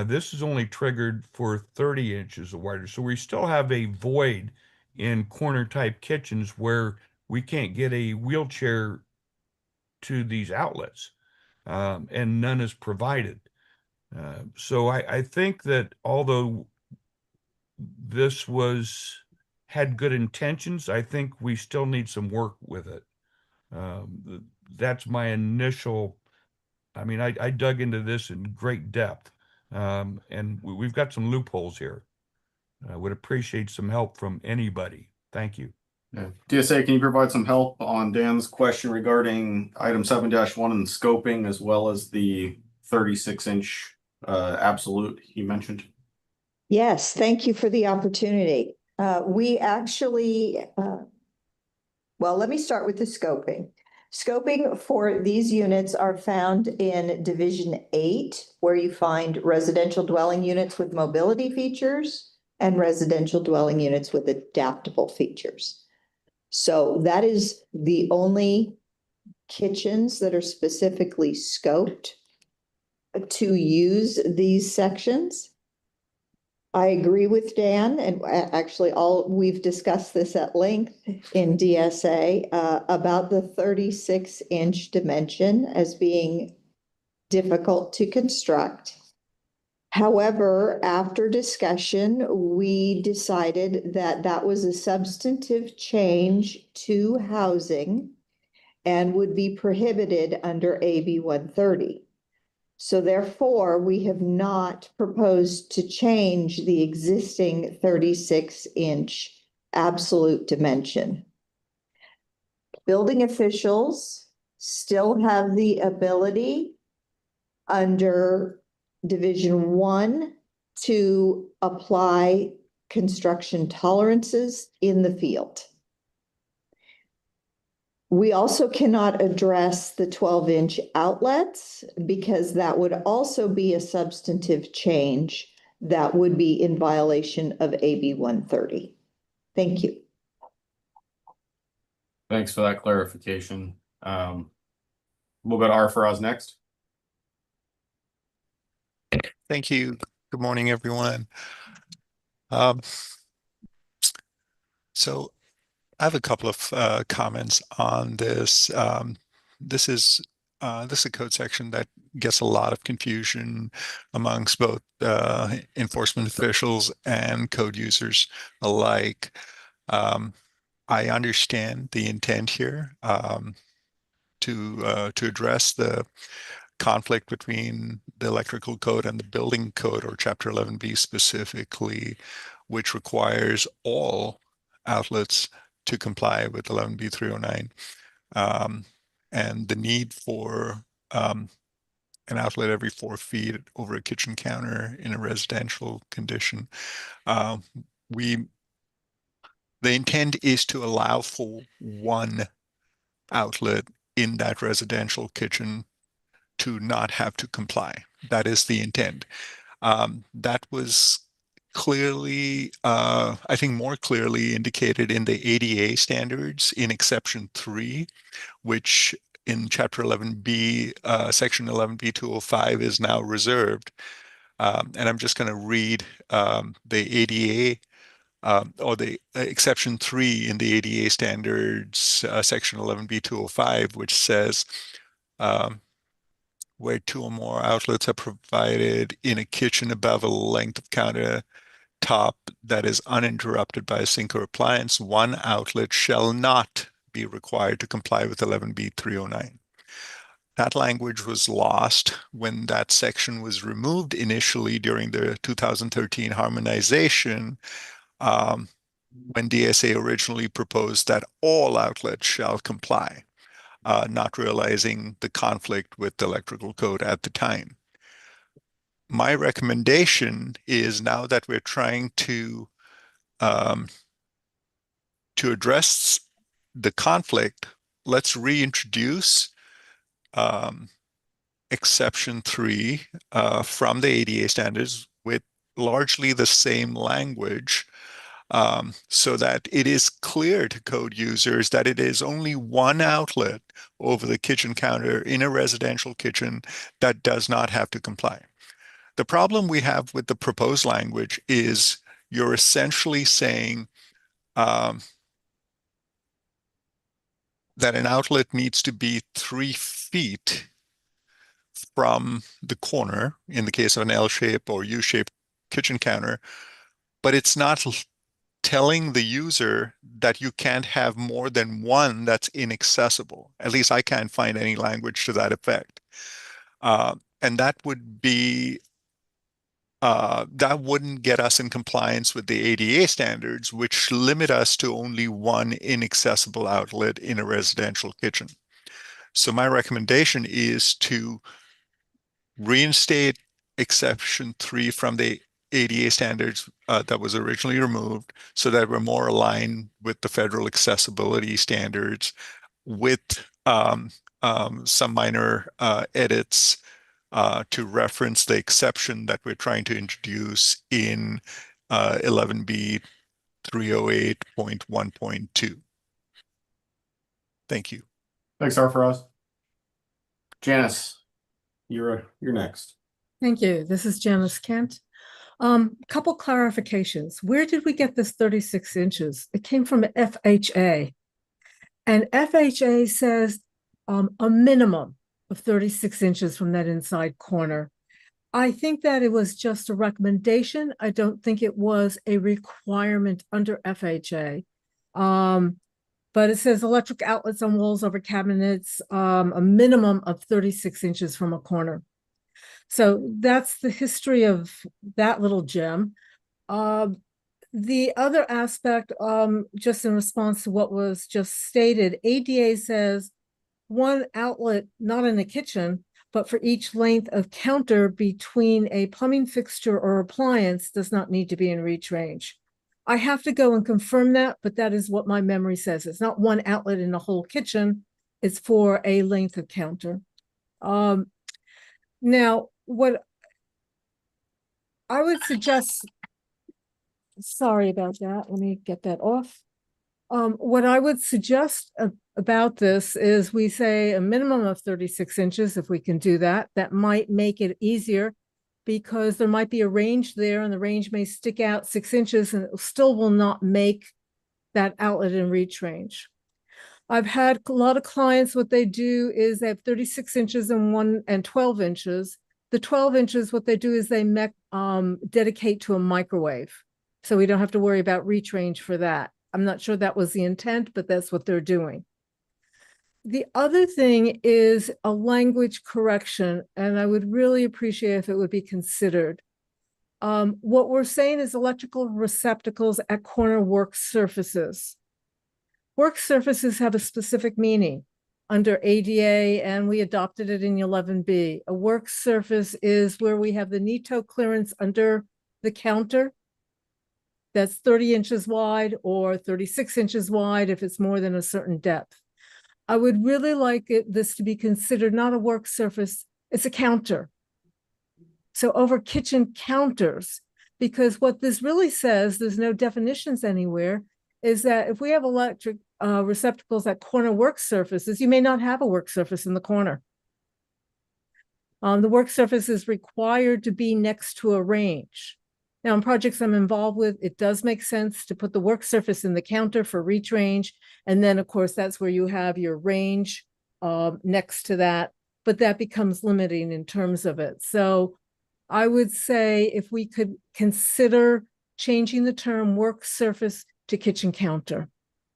This is only triggered for 30 inches or wider. So we still have a void in corner type kitchens where we can't get a wheelchair to these outlets, and none is provided. So I think that although this had good intentions, I think we still need some work with it. That's my initial, I mean, I dug into this in great depth, and we've got some loopholes here. I would appreciate some help from anybody. Thank you. Yeah. DSA, can you provide some help on Dan's question regarding item 7-1 and scoping, as well as the 36-inch absolute he mentioned? Yes, thank you for the opportunity. We actually, well, let me start with the scoping. Scoping for these units are found in Division 8, where you find residential dwelling units with mobility features and residential dwelling units with adaptable features. So that is the only kitchens that are specifically scoped to use these sections. I agree with Dan, and actually we've discussed this at length in DSA about the 36-inch dimension as being difficult to construct. However, after discussion, we decided that that was a substantive change to housing and would be prohibited under AB 130. So therefore, we have not proposed to change the existing 36-inch absolute dimension. Building officials still have the ability under Division 1 to apply construction tolerances in the field. We also cannot address the 12-inch outlets because that would also be a substantive change that would be in violation of AB 130. Thank you. Thanks for that clarification. We'll go to Arfaraz next. Thank you. Good morning, everyone. So I have a couple of comments on this. This is a code section that gets a lot of confusion amongst both enforcement officials and code users alike. I understand the intent here to address the conflict between the electrical code and the building code, or Chapter 11B specifically, which requires all outlets to comply with 11B 309, and the need for an outlet every 4 feet over a kitchen counter in a residential condition. The intent is to allow for one outlet in that residential kitchen to not have to comply. That is the intent. That was clearly, I think more clearly indicated in the ADA standards in exception 3, which in Chapter 11B, Section 11B 205 is now reserved. And I'm just going to read the ADA or the exception 3 in the ADA standards, Section 11B 205, which says, where 2 or more outlets are provided in a kitchen above a length of countertop that is uninterrupted by a sink or appliance, 1 outlet shall not be required to comply with 11B 309. That language was lost when that section was removed initially during the 2013 harmonization, when DSA originally proposed that all outlets shall comply. Not realizing the conflict with the electrical code at the time. My recommendation is, now that we're trying to address the conflict, let's reintroduce exception 3 from the ADA standards with largely the same language, so that it is clear to code users that it is only 1 outlet over the kitchen counter in a residential kitchen that does not have to comply. The problem we have with the proposed language is you're essentially saying that an outlet needs to be 3 feet from the corner in the case of an L-shaped or U-shaped kitchen counter, but it's not telling the user that you can't have more than 1 that's inaccessible. At least I can't find any language to that effect. And that would be, that wouldn't get us in compliance with the ADA standards, which limit us to only 1 inaccessible outlet in a residential kitchen. So my recommendation is to reinstate exception 3 from the ADA standards that was originally removed, so that we're more aligned with the federal accessibility standards, with some minor edits to reference the exception that we're trying to introduce in 11B 308.1.2. Thank you. Thanks, Arfaraz. Janice, you're next. Thank you. This is Janice Kent. Couple clarifications. Where did we get this 36 inches? It came from FHA. And FHA says a minimum of 36 inches from that inside corner. I think that it was just a recommendation. I don't think it was a requirement under FHA. But it says electric outlets on walls over cabinets, a minimum of 36 inches from a corner. So that's the history of that little gem. The other aspect, just in response to what was just stated, ADA says one outlet, not in the kitchen, but for each length of counter between a plumbing fixture or appliance does not need to be in reach range. I have to go and confirm that, but that is what my memory says. It's not one outlet in the whole kitchen. It's for a length of counter. Now, what I would suggest, sorry about that. Let me get that off. What I would suggest about this is we say a minimum of 36 inches, if we can do that. That might make it easier because there might be a range there and the range may stick out 6 inches and it still will not make that outlet in reach range. I've had a lot of clients, what they do is they have 36 inches and 12 inches. The 12 inches, what they do is they dedicate to a microwave. So we don't have to worry about reach range for that. I'm not sure that was the intent, but that's what they're doing. The other thing is a language correction, and I would really appreciate if it would be considered. What we're saying is electrical receptacles at corner work surfaces. Work surfaces have a specific meaning under ADA, and we adopted it in 11B. A work surface is where we have the NITO clearance under the counter that's 30 inches wide or 36 inches wide if it's more than a certain depth. I would really like this to be considered not a work surface, it's a counter. So over kitchen counters, because what this really says, there's no definitions anywhere, is that if we have electric receptacles at corner work surfaces, you may not have a work surface in the corner. The work surface is required to be next to a range. Now, in projects I'm involved with, it does make sense to put the work surface in the counter for reach range. And then, of course, that's where you have your range next to that. But that becomes limiting in terms of it. So I would say if we could consider changing the term work surface to kitchen counter,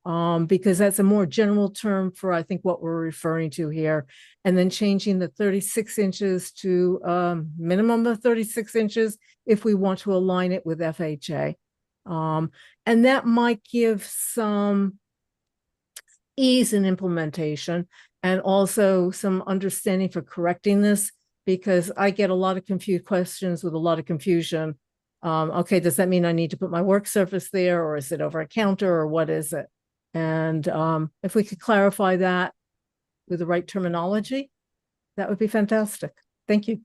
because that's a more general term for, I think, what we're referring to here. And then changing the 36 inches to minimum of 36 inches if we want to align it with FHA. And that might give some ease in implementation and also some understanding for correcting this, because I get a lot of confused questions with a lot of confusion. Okay, does that mean I need to put my work surface there, or is it over a counter, or what is it? And if we could clarify that with the right terminology, that would be fantastic. Thank you.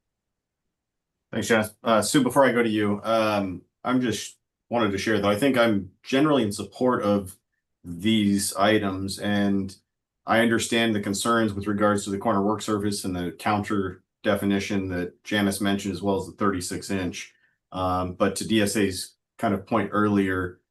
Thanks, Janice. Sue, before I go to you, I'm just wanted to share that I think I'm generally in support of these items, and I understand the concerns with regards to the corner work surface and the counter definition that Janice mentioned, as well as the 36 inch. But to DSA's kind of point earlier,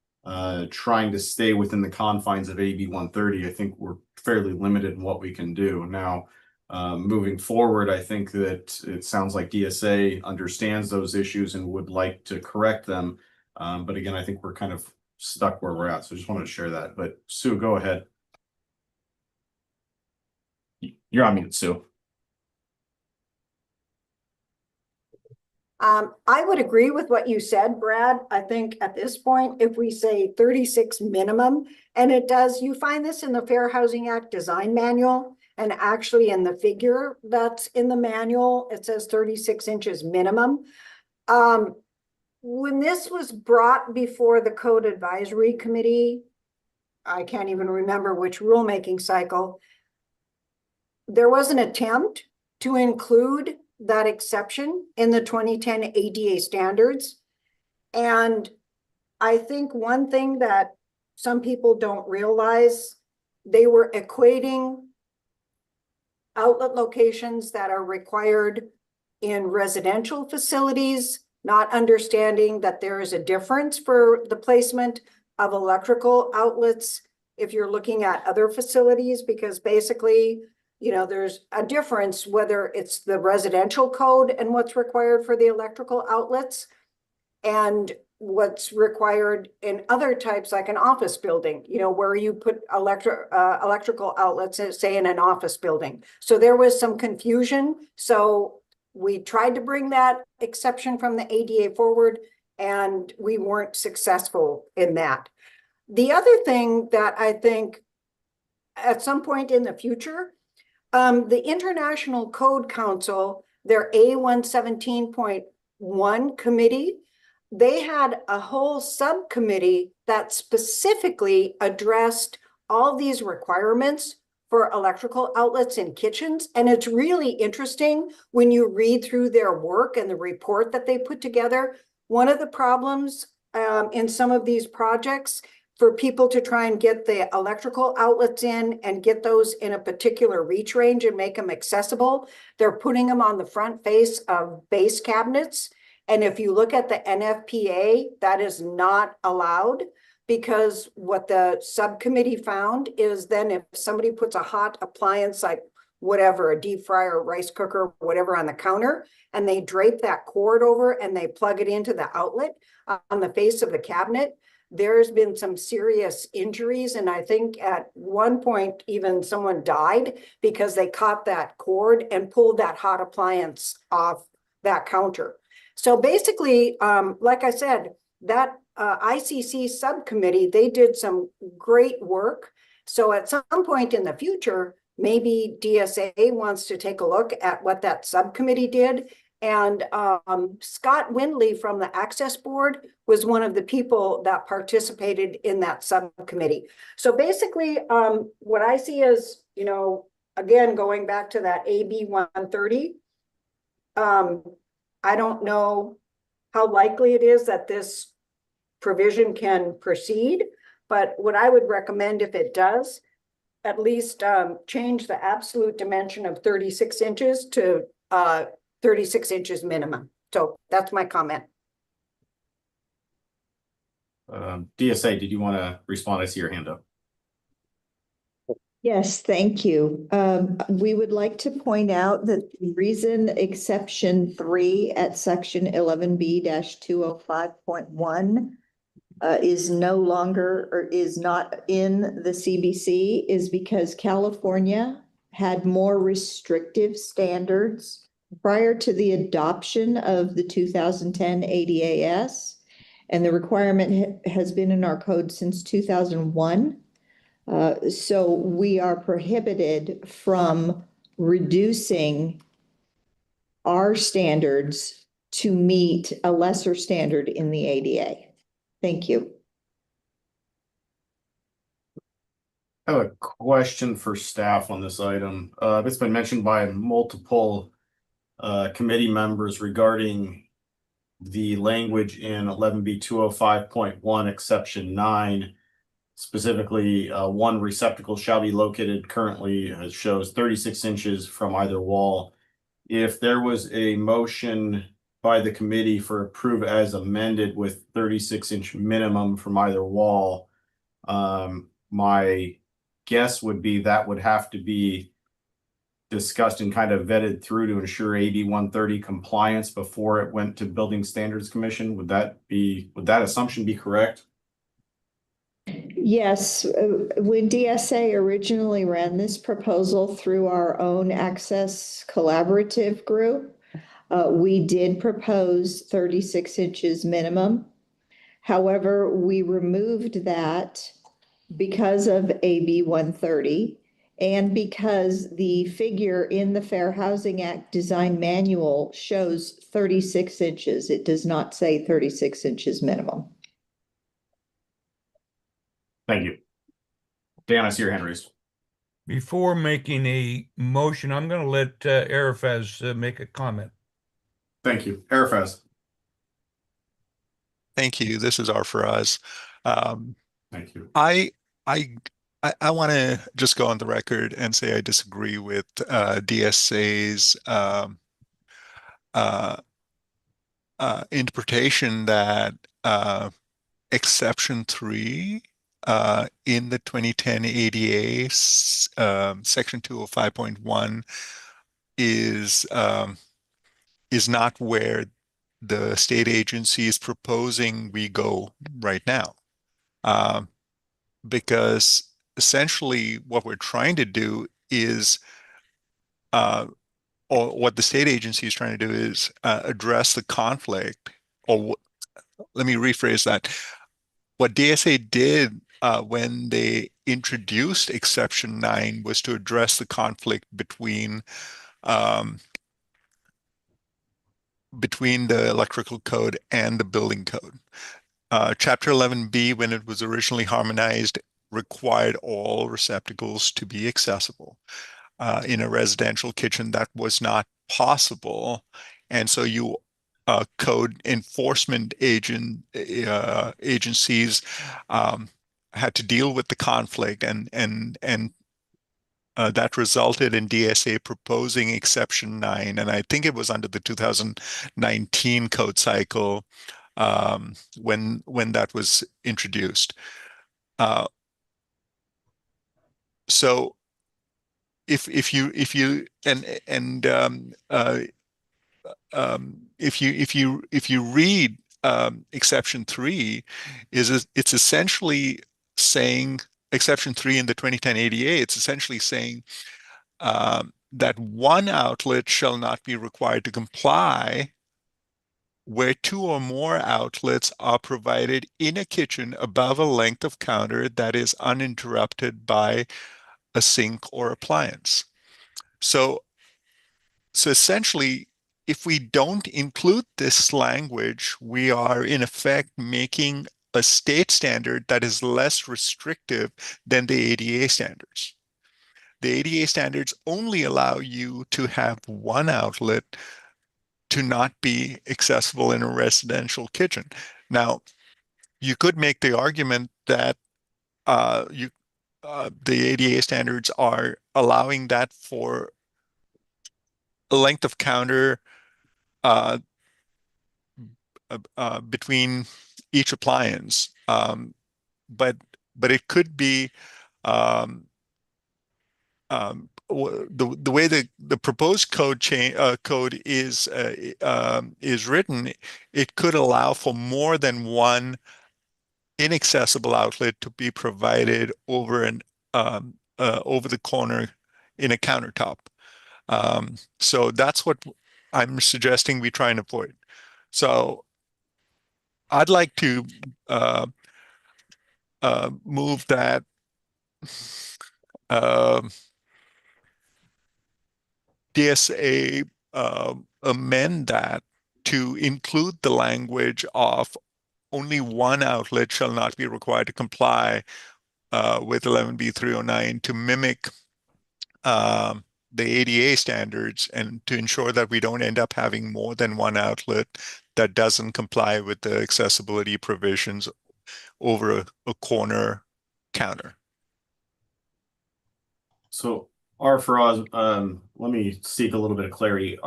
trying to stay within the confines of AB 130, I think we're fairly limited in what we can do. Now, moving forward, I think that it sounds like DSA understands those issues and would like to correct them. But again, I think we're kind of stuck where we're at. So I just wanted to share that. But Sue, go ahead. You're on mute, Sue. I would agree with what you said, Brad. I think at this point, if we say 36 minimum, and it does, you find this in the Fair Housing Act design manual, and actually in the figure that's in the manual, it says 36 inches minimum. When this was brought before the Code Advisory Committee, I can't even remember which rulemaking cycle, there was an attempt to include that exception in the 2010 ADA standards. And I think one thing that some people don't realize, they were equating outlet locations that are required in residential facilities, not understanding that there is a difference for the placement of electrical outlets if you're looking at other facilities, because basically you know, there's a difference whether it's the residential code and what's required for the electrical outlets and what's required in other types, like an office building, you know, where you put electrical outlets, say in an office building. So there was some confusion. So we tried to bring that exception from the ADA forward, and we weren't successful in that. The other thing that I think at some point in the future, the International Code Council, their A117.1 committee, they had a whole subcommittee that specifically addressed all these requirements for electrical outlets in kitchens. And it's really interesting when you read through their work and the report that they put together. One of the problems in some of these projects for people to try and get the electrical outlets in and get those in a particular reach range and make them accessible, they're putting them on the front face of base cabinets. And if you look at the NFPA, that is not allowed, because what the subcommittee found is then if somebody puts a hot appliance like whatever, a deep fryer, rice cooker, whatever on the counter, and they drape that cord over and they plug it into the outlet on the face of the cabinet, there's been some serious injuries. And I think at one point, even someone died because they caught that cord and pulled that hot appliance off that counter. So basically, like I said, that ICC subcommittee, they did some great work. So at some point in the future, maybe DSA wants to take a look at what that subcommittee did. And Scott Windley from the Access Board was one of the people that participated in that subcommittee. So basically, what I see is, you know, again, going back to that AB 130, I don't know how likely it is that this provision can proceed, but what I would recommend, if it does, at least change the absolute dimension of 36 inches to 36 inches minimum. So that's my comment. DSA, did you want to respond? I see your hand up. Yes, thank you. We would like to point out that the reason exception 3 at section 11B-205.1 is no longer or is not in the CBC is because California had more restrictive standards prior to the adoption of the 2010 ADAS, and the requirement has been in our code since 2001. So we are prohibited from reducing our standards to meet a lesser standard in the ADA. Thank you. I have a question for staff on this item. It's been mentioned by multiple committee members regarding the language in 11B205.1 exception 9. Specifically, one receptacle shall be located currently, as shows 36 inches from either wall. If there was a motion by the committee for approve as amended with 36-inch minimum from either wall, my guess would be that would have to be discussed and kind of vetted through to ensure AB 130 compliance before it went to Building Standards Commission. Would that assumption be correct? Yes, when DSA originally ran this proposal through our own Access Collaborative group, we did propose 36 inches minimum. However, we removed that because of AB 130 and because the figure in the Fair Housing Act Design Manual shows 36 inches. It does not say 36 inches minimum. Thank you. Dan, I see your hand raised. Before making a motion, I'm going to let Arifaz make a comment. Thank you. Arifaz. Thank you. This is Arfaraz. Thank you. I want to just go on the record and say I disagree with DSA's interpretation that exception 3 in the 2010 ADA, section 205.1 is not where the state agency is proposing we go right now. Because essentially what we're trying to do is, or what the state agency is trying to do is address the conflict, or let me rephrase that. What DSA did when they introduced exception 9 was to address the conflict between the electrical code and the building code. Chapter 11B, when it was originally harmonized, required all receptacles to be accessible. In a residential kitchen, that was not possible. And so code enforcement agencies had to deal with the conflict, and that resulted in DSA proposing exception 9, and I think it was under the 2019 code cycle when that was introduced. So if you read exception 3, it's essentially saying, exception 3 in the 2010 ADA, it's essentially saying that one outlet shall not be required to comply where 2 or more outlets are provided in a kitchen above a length of counter that is uninterrupted by a sink or appliance. So essentially, if we don't include this language, we are in effect making a state standard that is less restrictive than the ADA standards. The ADA standards only allow you to have one outlet to not be accessible in a residential kitchen. Now, you could make the argument that the ADA standards are allowing that for a length of counter between each appliance, but it could be the way the proposed code is written. It could allow for more than one inaccessible outlet to be provided over the corner in a countertop. So that's what I'm suggesting we try and avoid. So I'd like to move that DSA amend that to include the language of only one outlet shall not be required to comply with 11B309 to mimic the ADA standards, and to ensure that we don't end up having more than one outlet that doesn't comply with the accessibility provisions over a corner counter. So, Faraz, let me seek a little bit of clarity.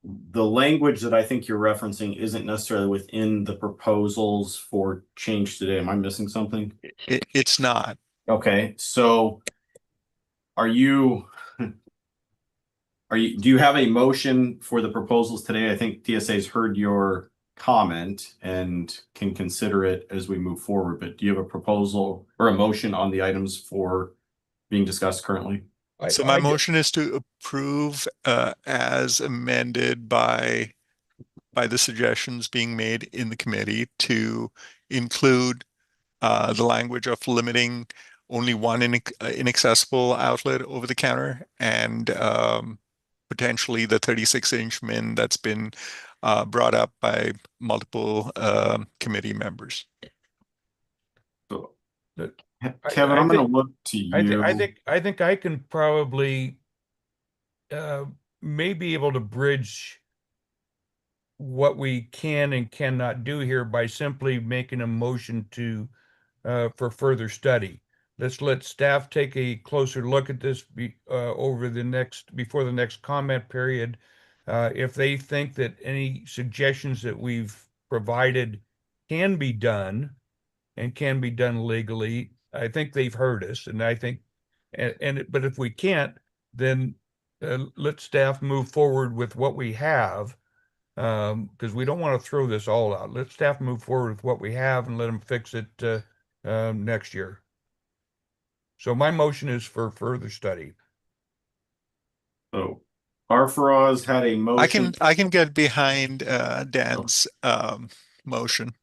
The language that I think you're referencing isn't necessarily within the proposals for change today. Am I missing something? It's not. Okay, so do you have a motion for the proposals today? I think TSA's heard your comment and can consider it as we move forward, but do you have a proposal or a motion on the items for being discussed currently? So my motion is to approve as amended by the suggestions being made in the committee, to include the language of limiting only one inaccessible outlet over the counter, and potentially the 36-inch min that's been brought up by multiple committee members. So, Kevin, I'm going to look to you. I think I can probably may be able to bridge what we can and cannot do here by simply making a motion to for further study. Let's let staff take a closer look at this before the next comment period. If they think that any suggestions that we've provided can be done, and can be done legally. I think they've heard us, and I think, but if we can't, then let staff move forward with what we have, because we don't want to throw this all out. Let staff move forward with what we have and let them fix it next year. So my motion is for further study. So Arfaraz had a motion. I can get behind Dan's motion.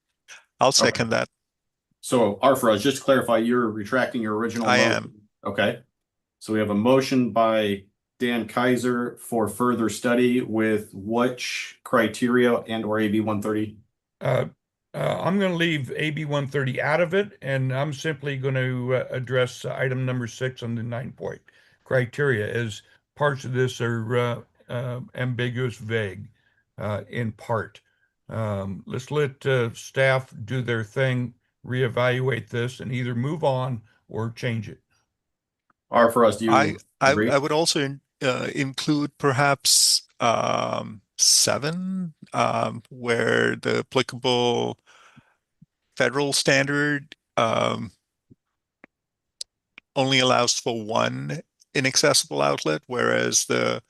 I'll second that. So Arfaraz, just to clarify, you're retracting your original I motion? am. Okay. So we have a motion by Dan Kaiser for further study with which criteria and or AB 130? I'm going to leave AB 130 out of it, and I'm simply going to address item number 6 on the 9-point criteria, as parts of this are ambiguous, vague in part. Let's let staff do their thing, reevaluate this, and either move on or change it. Arfaraz, do you agree? I would also include perhaps 7, where the applicable federal standard only allows for one inaccessible outlet, whereas the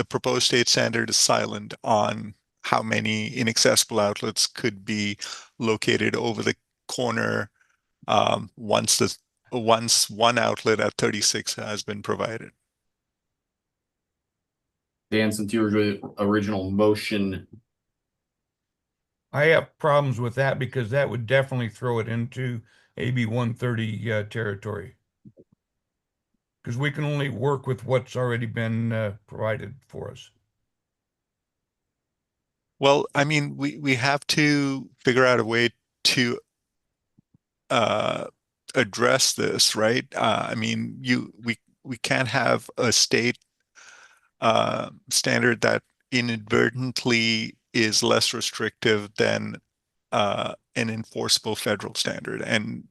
proposed state standard is silent on how many inaccessible outlets could be located over the corner once one outlet at 36 has been provided. Dan, since your original motion, I have problems with that because that would definitely throw it into AB 130 territory. Because we can only work with what's already been provided for us. Well, I mean, we have to figure out a way to address this, right? I mean, we can't have a state standard that inadvertently is less restrictive than an enforceable federal standard. And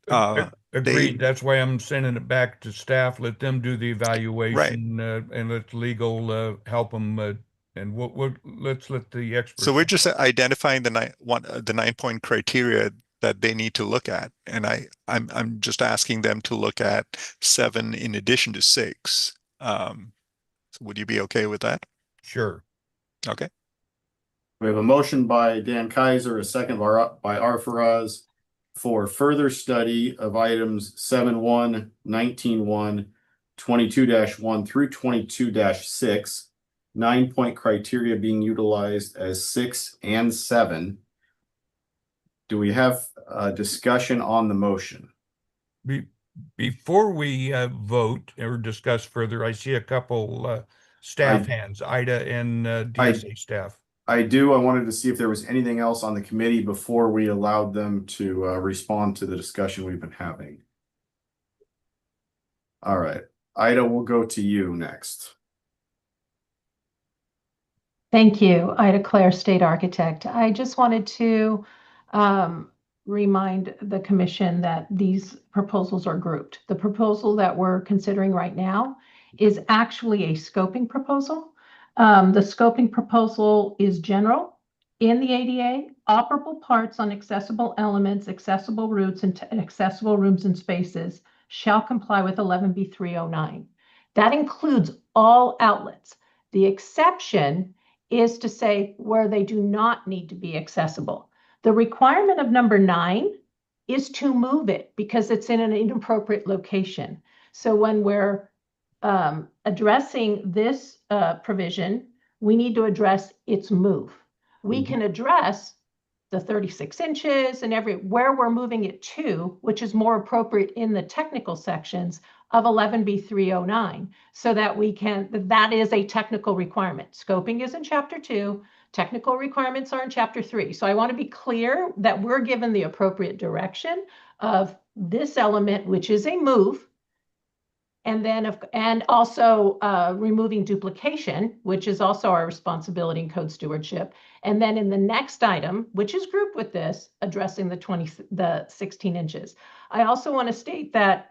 agreed. That's why I'm sending it back to staff. Let them do the evaluation, and let legal help them. And let's let the experts. So we're just identifying the 9-point criteria that they need to look at, and I'm just asking them to look at 7 in addition to 6. So would you be okay with that? Sure. Okay. We have a motion by Dan Kaiser, a second by Arfaraz for further study of items 7.1, 19.1, 22-1 through 22-6, 9-point criteria being utilized as 6 and 7. Do we have a discussion on the motion? Before we vote or discuss further, I see a couple staff hands, IDA and DSA staff. I do. I wanted to see if there was anything else on the committee before we allowed them to respond to the discussion we've been having. All right. Ida, we'll go to you next. Thank you. Ida Claire, State Architect. I just wanted to remind the commission that these proposals are grouped. The proposal that we're considering right now is actually a scoping proposal. The scoping proposal is general in the ADA, operable parts on accessible elements, accessible routes, and accessible rooms and spaces shall comply with 11B309. That includes all outlets. The exception is to say where they do not need to be accessible. The requirement of number 9 is to move it because it's in an inappropriate location. So when we're addressing this provision, we need to address its move. We can address the 36 inches and where we're moving it to, which is more appropriate in the technical sections of 11B309, so that that is a technical requirement. Scoping is in Chapter 2, technical requirements are in Chapter 3. So I want to be clear that we're given the appropriate direction of this element, which is a move, and also removing duplication, which is also our responsibility in code stewardship. And then in the next item, which is grouped with this, addressing the 16 inches. I also want to state that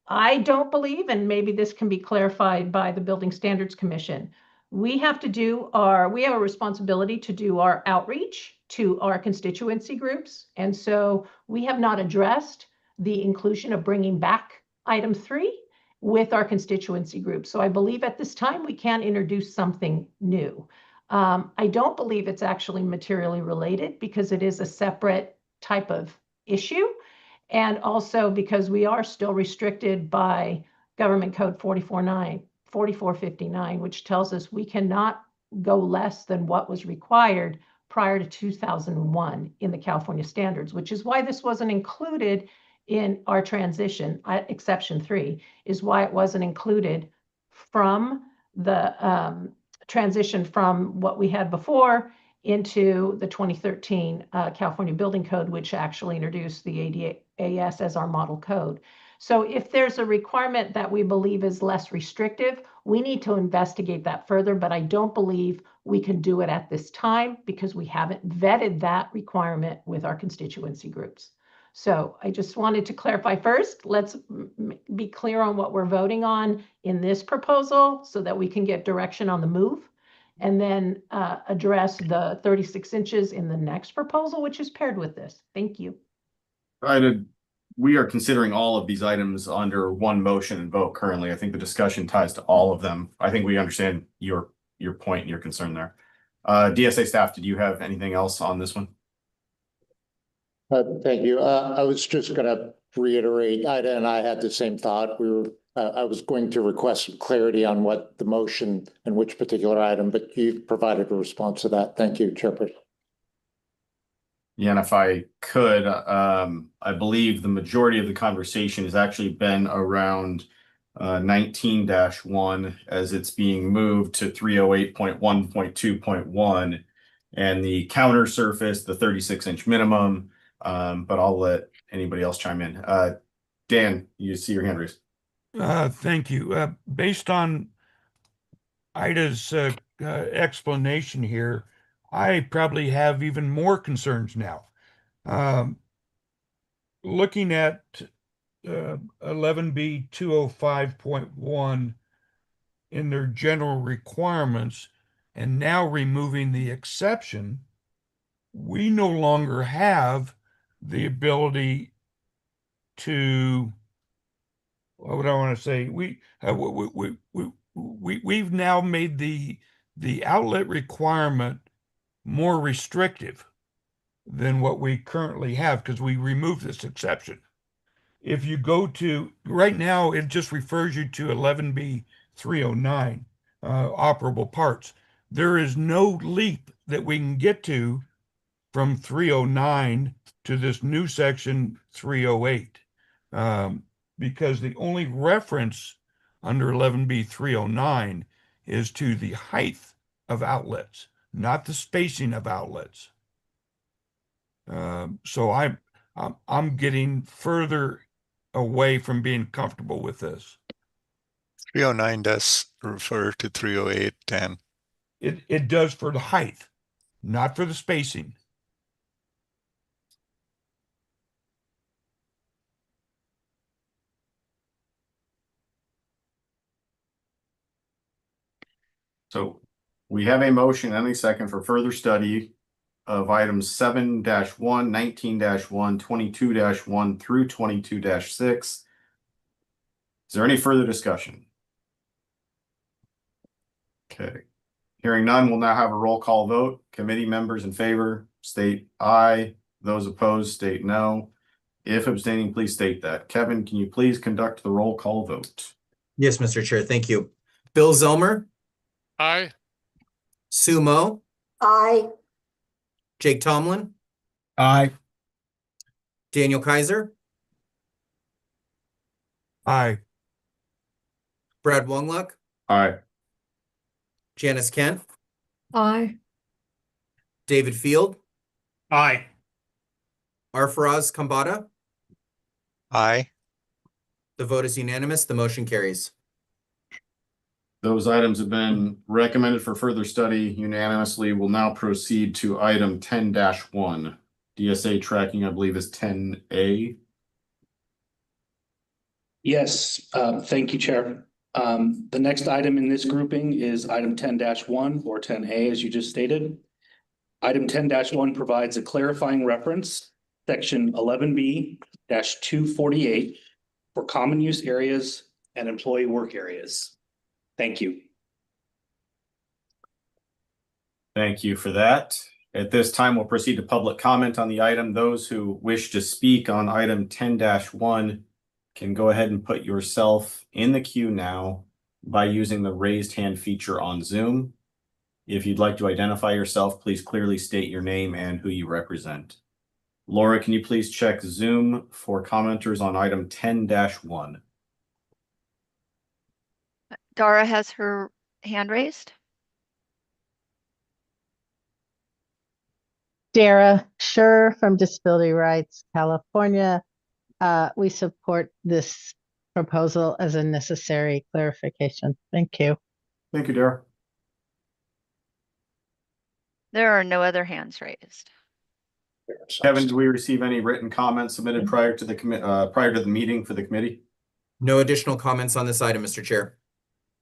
I don't believe, and maybe this can be clarified by the Building Standards Commission, we have a responsibility to do our outreach to our constituency groups. And so we have not addressed the inclusion of bringing back item 3 with our constituency groups. So I believe at this time we can introduce something new. I don't believe it's actually materially related because it is a separate type of issue. And also because we are still restricted by Government Code 4459, which tells us we cannot go less than what was required prior to 2001 in the California standards, which is why this wasn't included in our transition. Exception 3 is why it wasn't included from the transition from what we had before into the 2013 California Building Code, which actually introduced the ADAS as our model code. So if there's a requirement that we believe is less restrictive, we need to investigate that further, but I don't believe we can do it at this time because we haven't vetted that requirement with our constituency groups. So I just wanted to clarify first, let's be clear on what we're voting on in this proposal so that we can get direction on the move, and then address the 36 inches in the next proposal, which is paired with this. Thank you. We are considering all of these items under one motion and vote currently. I think the discussion ties to all of them. I think we understand your point and your concern there. DSA staff, did you have anything else on this one? Thank you. I was just going to reiterate, Ida and I had the same thought. I was going to request some clarity on what the motion and which particular item, but you provided a response to that. Thank you, Chairperson. Yeah, and if I could, I believe the majority of the conversation has actually been around 19-1 as it's being moved to 308.1.2.1 and the counter surface, the 36-inch minimum. But I'll let anybody else chime in. Dan, you see your hand raised. Thank you. Based on Ida's explanation here, I probably have even more concerns now. Looking at 11B 205.1 in their general requirements and now removing the exception, we no longer have the ability to, what would I want to say? We've now made the outlet requirement more restrictive than what we currently have because we removed this exception. If you go to, right now, it just refers you to 11B 309, operable parts. There is no leap that we can get to from 309 to this new section 308, because the only reference under 11B 309 is to the height of outlets, not the spacing of outlets. So I'm getting further away from being comfortable with this. 309 does refer to 308, and it does for the height, not for the spacing. So we have a motion and a second for further study of items 7-1, 19-1, 22-1 through 22-6. Is there any further discussion? Okay. Hearing none, we'll now have a roll call vote. Committee members in favor, state aye. Those opposed, state no. If abstaining, please state that. Kevin, can you please conduct the roll call vote? Yes, Mr. Chair, thank you. Bill Zellmer, Aye. Sue Mo, Aye. Jake Tomlin, Aye. Daniel Kaiser, Aye. Brad Wongluck, Aye. Janice Kent, Aye. David Field, Aye. Arfaraz Kambata. aye. The vote is unanimous. The motion carries. Those items have been recommended for further study unanimously. We'll now proceed to item 10-1. DSA tracking, I believe, is 10A. Yes, thank you, Chair. The next item in this grouping is item 10-1 or 10A, as you just stated. Item 10-1 provides a clarifying reference, section 11B-248 for common use areas and employee work areas. Thank you. Thank you for that. At this time, we'll proceed to public comment on the item. Those who wish to speak on item 10-1 can go ahead and put yourself in the queue now by using the raised hand feature on Zoom. If you'd like to identify yourself, please clearly state your name and who you represent. Laura, can you please check Zoom for commenters on item 10-1? Dara has her hand raised. Dara Sure from Disability Rights California. We support this proposal as a necessary clarification. Thank you. Thank you, Dara. There are no other hands raised. Kevin, do we receive any written comments submitted prior to the meeting for the committee? No additional comments on this item, Mr. Chair.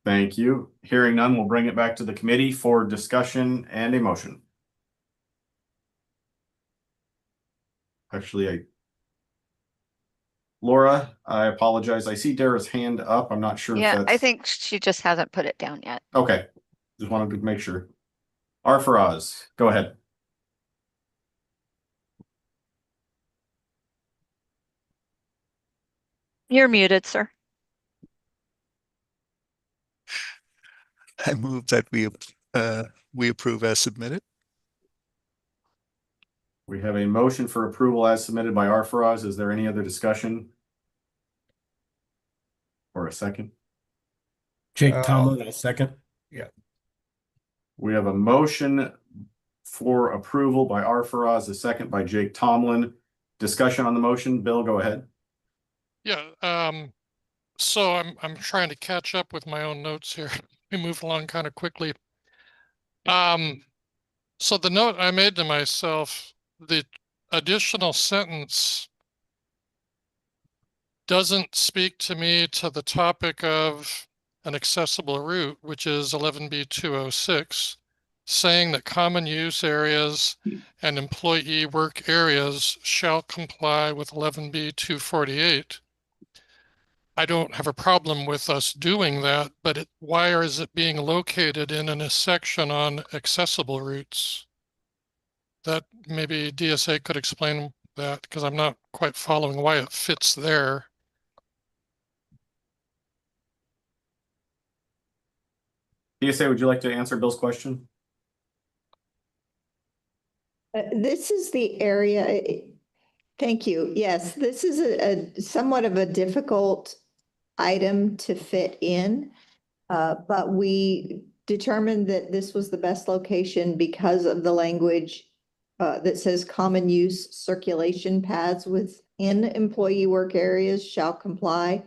Thank you. Hearing none, we'll bring it back to the committee for discussion and a motion. Actually, Laura, I apologize. I see Dara's hand up. I'm not sure if Yeah, that's... I think she just hasn't put it down yet. Okay. Just wanted to make sure. R for Oz, go ahead. You're muted, sir. I move that we approve as submitted. We have a motion for approval as submitted by R for Oz. Is there any other discussion? Or a second? Jake Tomlin, a second. Yeah. We have a motion for approval by R for Oz, a second by Jake Tomlin. Discussion on the motion. Bill, go ahead. Yeah, so I'm trying to catch up with my own notes here. We move along kind of quickly. So the note I made to myself, the additional sentence doesn't speak to me to the topic of an accessible route, which is 11B206, saying that common use areas and employee work areas shall comply with 11B248. I don't have a problem with us doing that, but why is it being located in a section on accessible routes? That maybe DSA could explain that, because I'm not quite following why it fits there. DSA, would you like to answer Bill's question? This is the area. Thank you. Yes, this is a somewhat of a difficult item to fit in, but we determined that this was the best location because of the language that says common use circulation paths within employee work areas shall comply.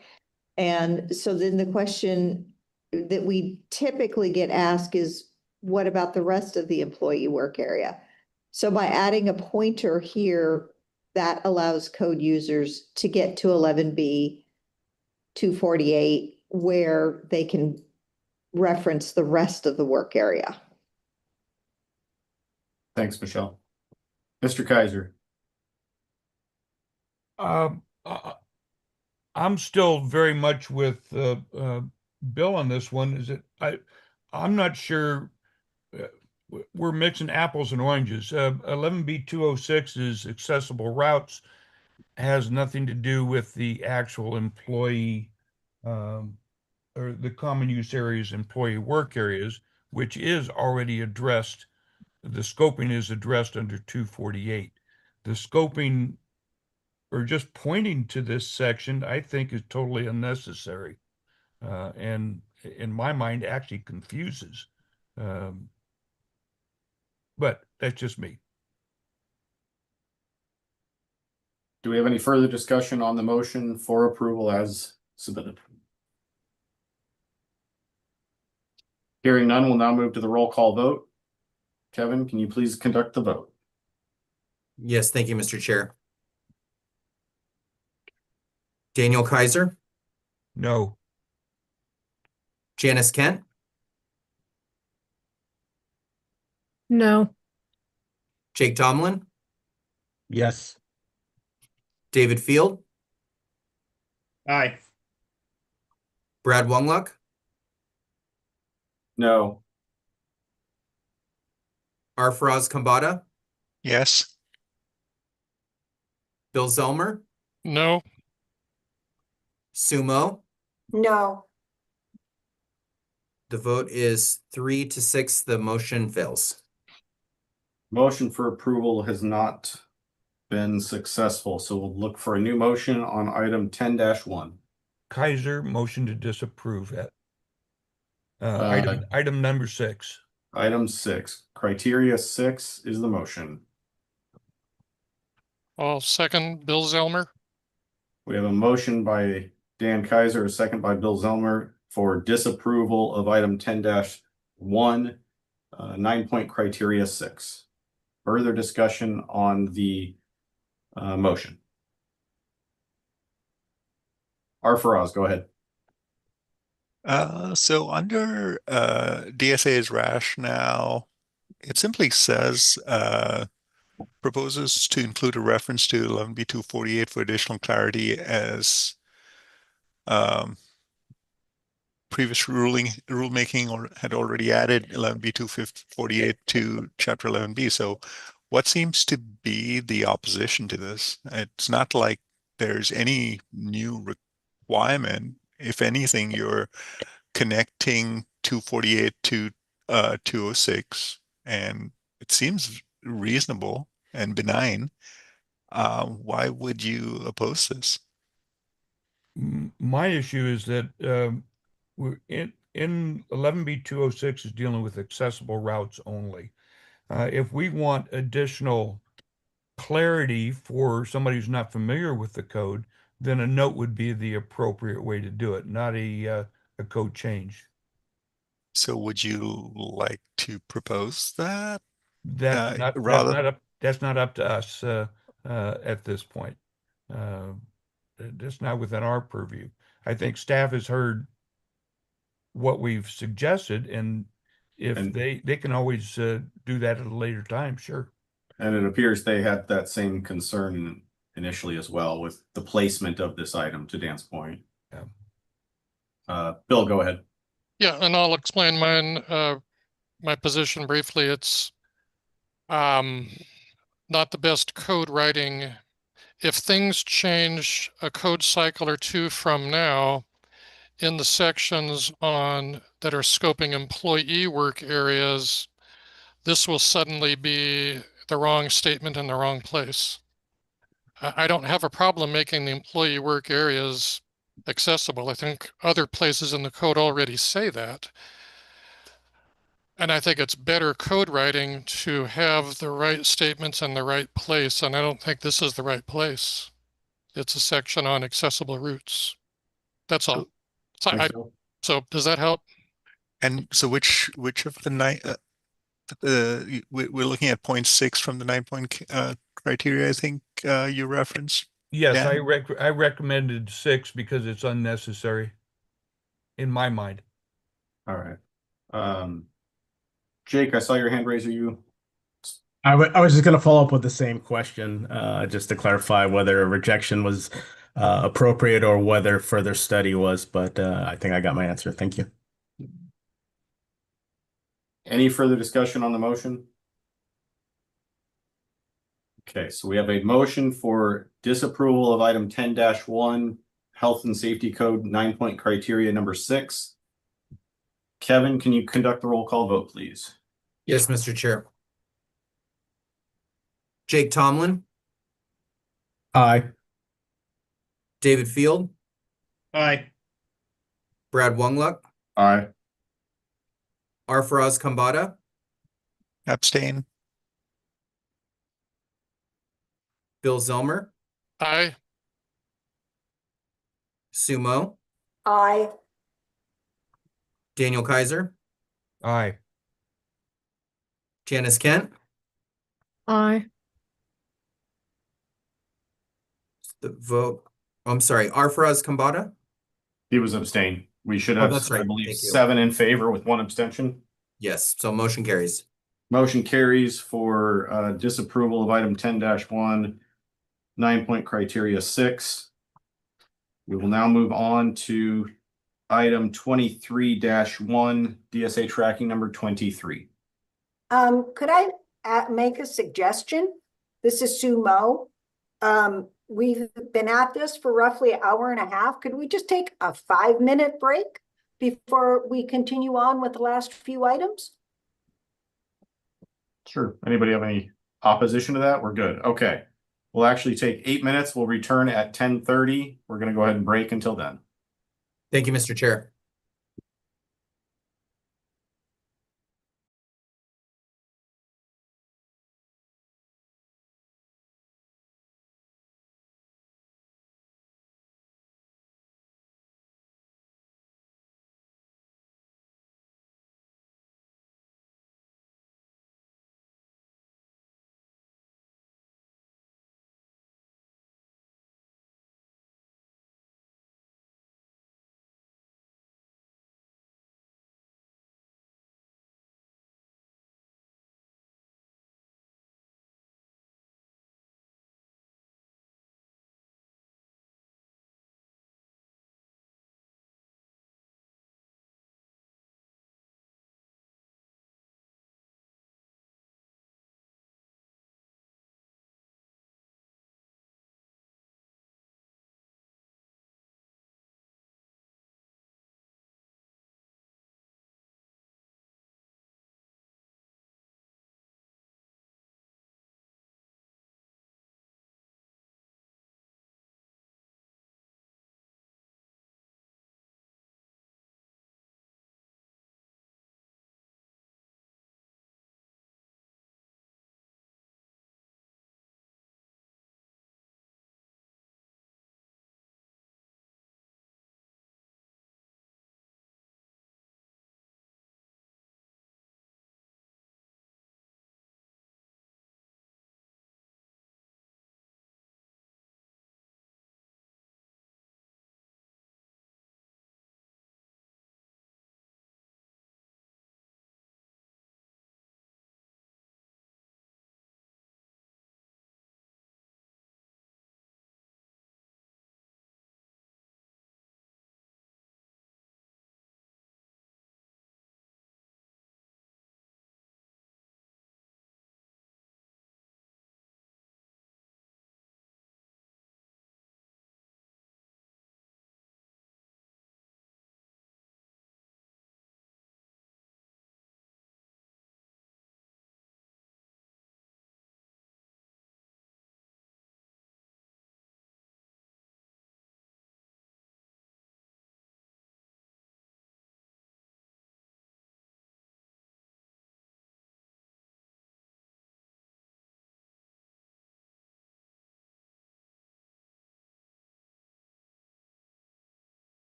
And so then the question that we typically get asked is, what about the rest of the employee work area? So by adding a pointer here, that allows code users to get to 11B 248, where they can reference the rest of the work area. Thanks, Michelle. Mr. Kaiser. I'm still very much with Bill on this one. Is it? I'm not sure. We're mixing apples and oranges. 11B206 is accessible routes, has nothing to do with the actual employee or the common use areas, employee work areas, which is already addressed. The scoping is addressed under 248. The scoping, or just pointing to this section, I think is totally unnecessary. And in my mind, actually confuses. But that's just me. Do we have any further discussion on the motion for approval as submitted? Hearing none, we'll now move to the roll call vote. Kevin, can you please conduct the vote? Yes, thank you, Mr. Chair. Daniel Kaiser, No. Janice Kent, No. Jake Tomlin, Yes. David Field, Aye. Brad Wongluck, No. Arfaraz Kambata, Yes. Bill Zelmer, No. Sumo. No. The vote is 3-6. The motion fails. Motion for approval has not been successful, so we'll look for a new motion on item 10-1. Kaiser, motion to disapprove it. Item number 6. Item 6, criteria 6 is the motion. I'll second Bill Zelmer. We have a motion by Dan Kaiser, a second by Bill Zelmer for disapproval of item 10-1, 9-point criteria 6. Further discussion on the motion. Arfaraz, go ahead. So under DSA's rationale, it simply says proposes to include a reference to 11B248 for additional clarity as previous rulemaking had already added 11B248 to Chapter 11B. So what seems to be the opposition to this? It's not like there's any new requirement. If anything, you're connecting 248 to 206, and it seems reasonable and benign. Why would you oppose this? My issue is that we're in 11B206 is dealing with accessible routes only. If we want additional clarity for somebody who's not familiar with the code, then a note would be the appropriate way to do it, not a code change. So would you like to propose that? That's not up to us at this point. That's not within our purview. I think staff has heard what we've suggested, and if they can always do that at a later time, sure. And it appears they had that same concern initially as well with the placement of this item, to Dan's point. Yeah. Bill, go ahead. Yeah, and I'll explain my position briefly. It's not the best code writing. If things change a code cycle or two from now in the sections that are scoping employee work areas, this will suddenly be the wrong statement in the wrong place. I don't have a problem making the employee work areas accessible. I think other places in the code already say that. And I think it's better code writing to have the right statements in the right place. And I don't think this is the right place. It's a section on accessible routes. That's all. So does that help? And so which of the nine, we're looking at 0.6 from the 9-point criteria, I think you referenced. Yes, Dan? I recommended 6 because it's unnecessary in my mind. All right. Jake, I saw your hand raise. Are you? I was just going to follow up with the same question, just to clarify whether a rejection was appropriate or whether further study was, but I think I got my answer. Thank you. Any further discussion on the motion? Okay, so we have a motion for disapproval of item 10-1, Health and Safety Code 9-point criteria number 6. Kevin, can you conduct the roll call vote, please? Yes, Mr. Chair. Jake Tomlin, Aye. David Field, Aye. Brad Wongluck, Aye. Arfaraz Kambata, Abstain. Bill Zelmer, Aye. Sumo, Aye. Daniel Kaiser, Aye. Janice Kent, Aye. the vote. I'm sorry, Arfaraz Kambata. He was abstained. We should Oh, have, that's right. I believe, Thank you. 7 in favor with 1 abstention. Yes, so motion carries. Motion carries for disapproval of item 10-1, 9-point criteria 6. We will now move on to item 23-1, DSA tracking number 23. Could I make a suggestion? This is Sue Mo. We've been at this for roughly an hour and a half. Could we just take a 5-minute break before we continue on with the last few items? Sure. Anybody have any opposition to that? We're good. Okay. We'll actually take 8 minutes. We'll return at 10:30. We're going to go ahead and break until then. Thank you, Mr. Chair.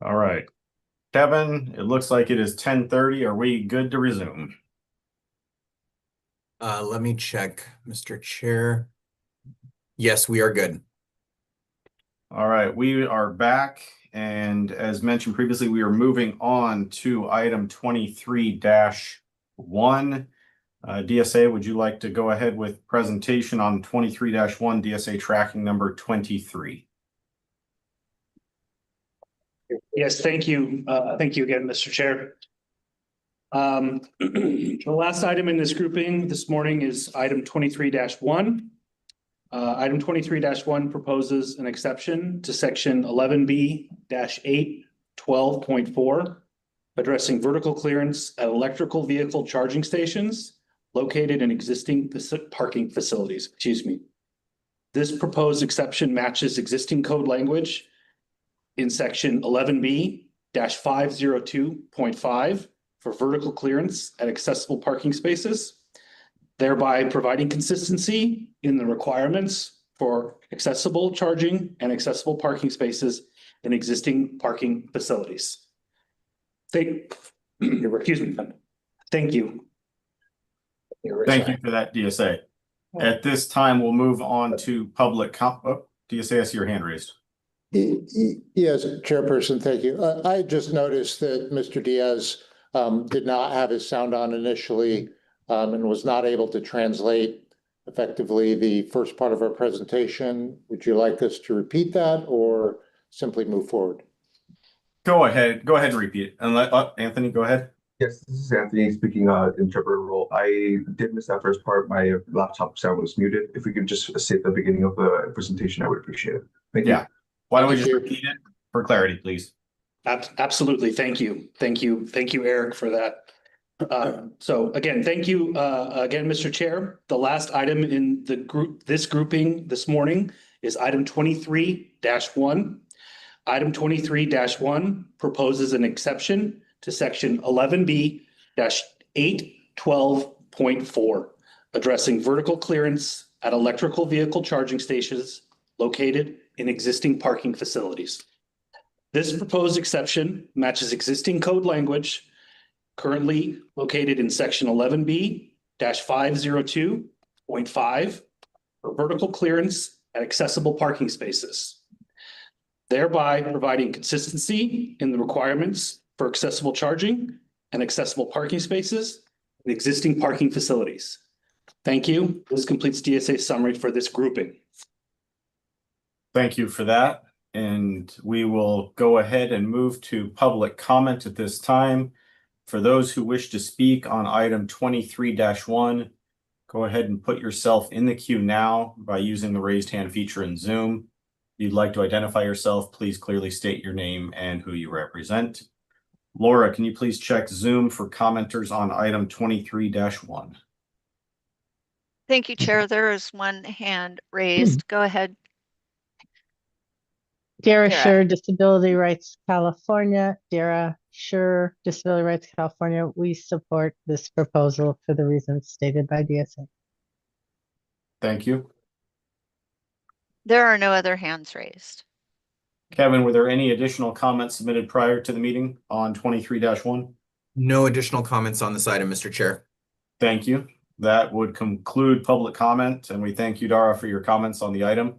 All right. Kevin, it looks like it is 10:30. Are we good to resume? Let me check, Mr. Chair. Yes, we are good. All right, we are back. And as mentioned previously, we are moving on to item 23-1. DSA, would you like to go ahead with presentation on 23-1 DSA tracking number 23? Yes, thank you. Thank you again, Mr. Chair. The last item in this grouping this morning is item 23-1. Item 23-1 proposes an exception to section 11B-8-12.4, addressing vertical clearance at electrical vehicle charging stations located in existing parking facilities. Excuse me. This proposed exception matches existing code language in section 11B-502.5 for vertical clearance at accessible parking spaces, thereby providing consistency in the requirements for accessible charging and accessible parking spaces in existing parking facilities. Excuse me. Thank you. Thank you for that, DSA. At this time, we'll move on to public DSA, I see your hand raised. Yes, Chairperson, thank you. I just noticed that Mr. Diaz did not have his sound on initially and was not able to translate effectively the first part of our presentation. Would you like us to repeat that or simply move forward? Go ahead and repeat it. And let Anthony go ahead. Yes, this is Anthony speaking interpreter role. I did miss that first part. My laptop sound was muted. If we could just say at the beginning of the presentation, I would appreciate it. Thank you. Why don't we just repeat it for clarity, please? Absolutely. Thank you. Thank you. Thank you, Eric, for that. So again, thank you again, Mr. Chair. The last item in the grouping this morning is item 23-1. Item 23-1 proposes an exception to section 11B-812.4, addressing vertical clearance at electrical vehicle charging stations located in existing parking facilities. This proposed exception matches existing code language currently located in section 11B-502.5 for vertical clearance at accessible parking spaces, thereby providing consistency in the requirements for accessible charging and accessible parking spaces in existing parking facilities. Thank you. This completes DSA's summary for this grouping. Thank you for that. And we will go ahead and move to public comment at this time. For those who wish to speak on item 23-1, go ahead and put yourself in the queue now by using the raised hand feature in Zoom. If you'd like to identify yourself, please clearly state your name and who you represent. Laura, can you please check Zoom for commenters on item 23-1? Thank you, Chair. There is one hand raised. Go ahead. Dara Sure, Disability Rights California. Dara Sure, Disability Rights California. We support this proposal for the reasons stated by DSA. Thank you. There are no other hands raised. Kevin, were there any additional comments submitted prior to the meeting on 23-1? No additional comments on this item, Mr. Chair. Thank you. That would conclude public comment, and we thank you, Dara, for your comments on the item.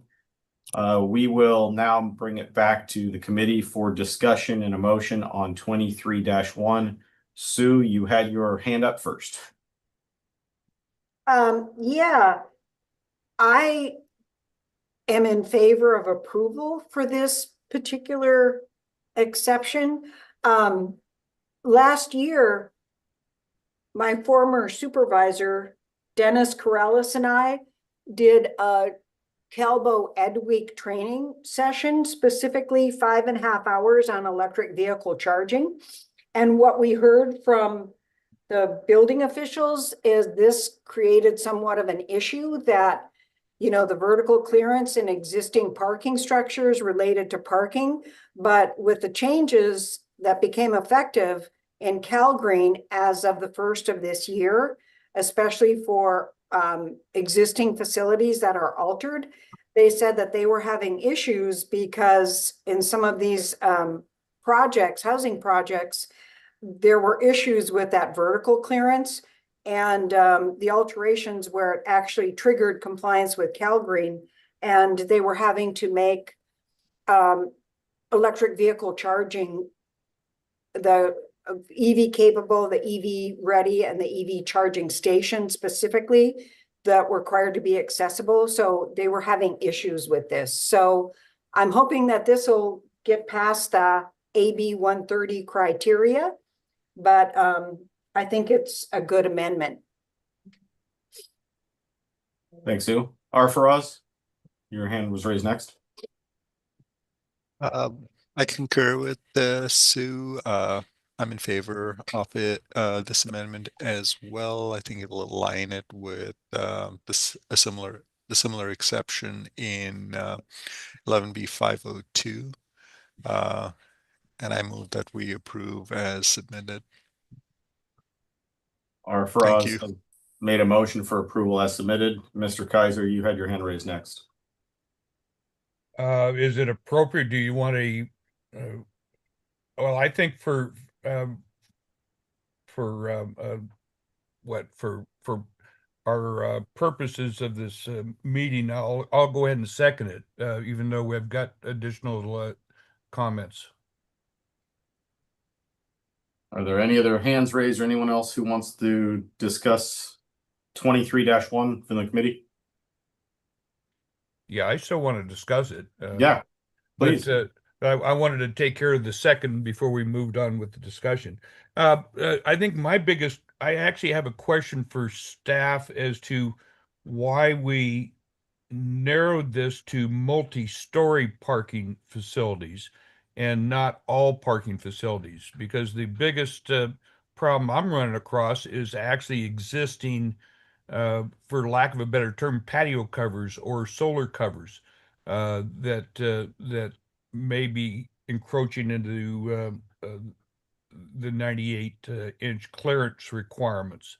We will now bring it back to the committee for discussion and a motion on 23-1. Sue, you had your hand up first. Yeah, I am in favor of approval for this particular exception. Last year, my former supervisor, Dennis Corrales, and I did a Calbo Ed Week training session, specifically 5.5 hours on electric vehicle charging. And what we heard from the building officials is this created somewhat of an issue that, you know, the vertical clearance in existing parking structures related to parking, but with the changes that became effective in CalGreen as of the 1st of this year, especially for existing facilities that are altered, they said that they were having issues because in some of these projects, housing projects, there were issues with that vertical clearance and the alterations where it actually triggered compliance with CalGreen, and they were having to make electric vehicle charging, the EV capable, the EV ready, and the EV charging station specifically that were required to be accessible. So they were having issues with this. So I'm hoping that this will get past the AB 130 criteria, but I think it's a good amendment. Thanks, Sue. Arfaraz, your hand was raised next. I concur with Sue. I'm in favor of it, this amendment as well. I think it'll align it with the similar exception in 11B 502. And I move that we approve as submitted. Arfaraz has made a motion for approval as submitted. Mr. Kaiser, you had your hand raised next. Is it appropriate? Do you want a, well, I think for our purposes of this meeting, I'll go ahead and second it, even though we've got additional comments. Are there any other hands raised or anyone else who wants to discuss 23-1 from the committee? Yeah, I still want to discuss it. Yeah, please. But I wanted to take care of the second before we moved on with the discussion. I think I actually have a question for staff as to why we narrowed this to multi-story parking facilities and not all parking facilities, because the biggest problem I'm running across is actually existing, for lack of a better term, patio covers or solar covers that may be encroaching into the 98-inch clearance requirements.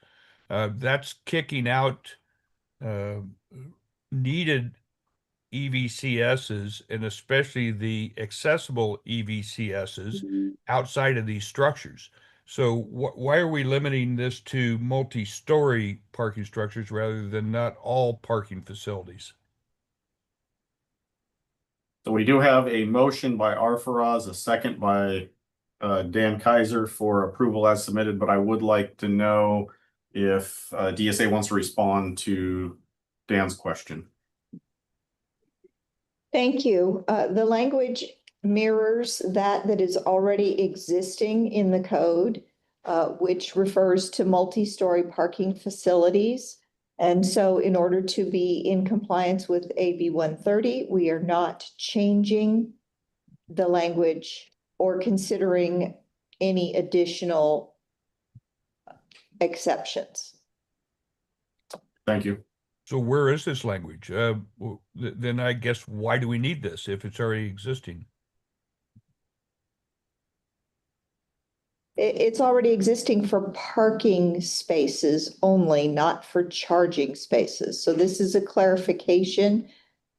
That's kicking out needed EVCSs, and especially the accessible EVCSs outside of these structures. So why are we limiting this to multi-story parking structures rather than not all parking facilities? So we do have a motion by Arfaraz, a second by Dan Kaiser for approval as submitted, but I would like to know if DSA wants to respond to Dan's question. Thank you. The language mirrors that is already existing in the code, which refers to multi-story parking facilities. And so in order to be in compliance with AB 130, we are not changing the language or considering any additional exceptions. Thank you. So where is this language? Then I guess, why do we need this if it's already existing? It's already existing for parking spaces only, not for charging spaces. So this is a clarification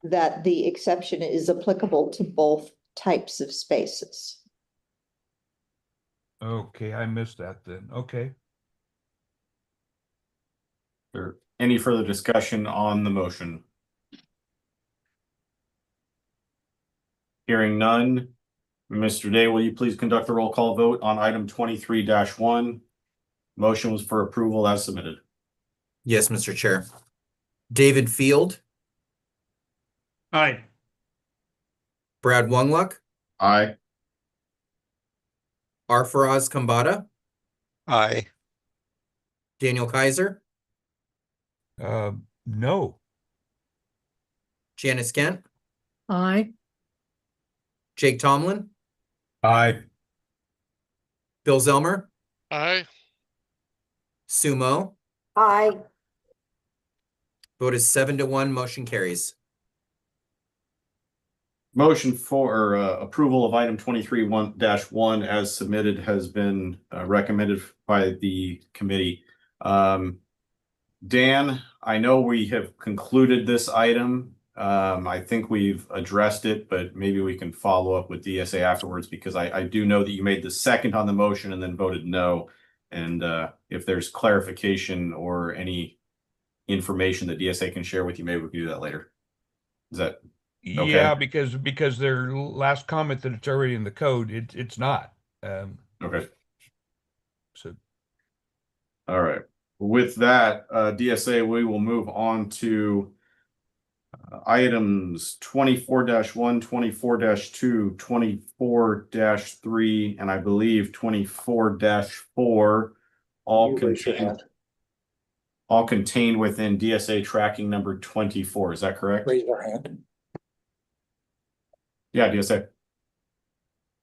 that the exception is applicable to both types of spaces. Okay, I missed that then. Okay. There any further discussion on the motion? Hearing none. Mr. Day, will you please conduct the roll call vote on item 23-1? Motion was for approval as submitted. Yes, Mr. Chair. David Field. Aye. Brad Wongluck. Aye. Arfaraz Kambata. Aye. Daniel Kaiser. No. Janice Kent. Aye. Jake Tomlin. Aye. Bill Zelmer. Aye. Sumo. Aye. Vote is 7-1. Motion carries. Motion for approval of item 23-1 as submitted has been recommended by the committee. Dan, I know we have concluded this item. I think we've addressed it, but maybe we can follow up with DSA afterwards, because I do know that you made the second on the motion and then voted no. And if there's clarification or any information that DSA can share with you, maybe we can do that later. Is that okay? Yeah, because their last comment that it's already in the code, it's not. Okay. So All right. With that, DSA, we will move on to items 24-1, 24-2, 24-3, and I believe 24-4, all contained within DSA tracking number 24. Is that correct? Raise your hand. Yeah, DSA.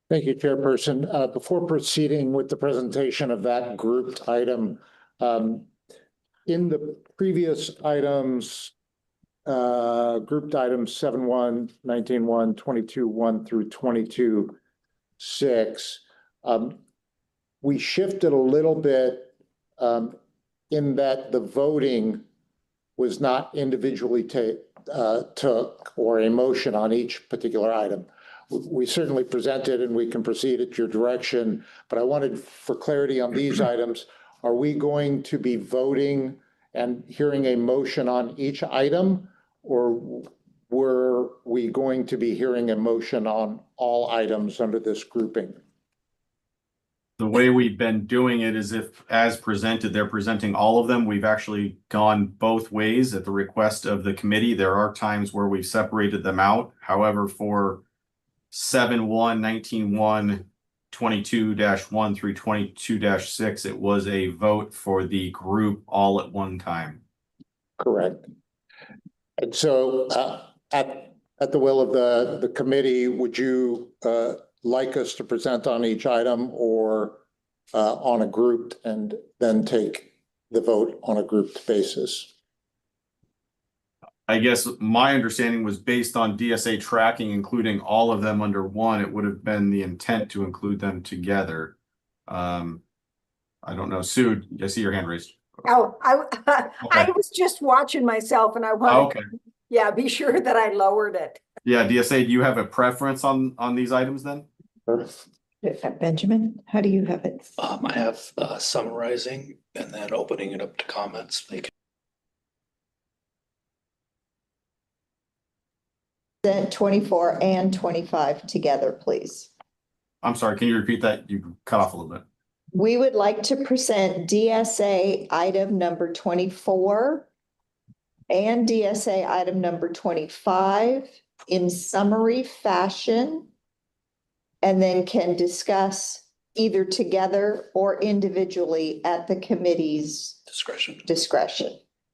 Thank you, Chairperson. Before proceeding with the presentation of that grouped item, in the previous items, grouped items 7-1, 19-1, 22-1 through 22-6, we shifted a little bit in that the voting was not individually took or a motion on each particular item. We certainly presented and we can proceed at your direction, but I wanted for clarity on these items. Are we going to be voting and hearing a motion on each item, or were we going to be hearing a motion on all items under this grouping? The way we've been doing it is, if as presented, they're presenting all of them. We've actually gone both ways at the request of the committee. There are times where we've separated them out. However, for 7-1, 19-1, 22-1 through 22-6, it was a vote for the group all at one time. Correct. And so at the will of the committee, would you like us to present on each item or on a grouped and then take the vote on a grouped basis? I guess my understanding was based on DSA tracking, including all of them under one. It would have been the intent to include them together. I don't know. Sue, I see your hand raised. Oh, I was just watching myself and I wanted to, yeah, be sure that I lowered it. Yeah, DSA, do you have a preference on these items then? Benjamin, how do you have it? I have summarizing and then opening it up to comments. Then 24 and 25 together, please. I'm sorry, can you repeat that? You cut off a little bit. We would like to present DSA item number 24 and DSA item number 25 in summary fashion, and then can discuss either together or individually at the committee's discretion.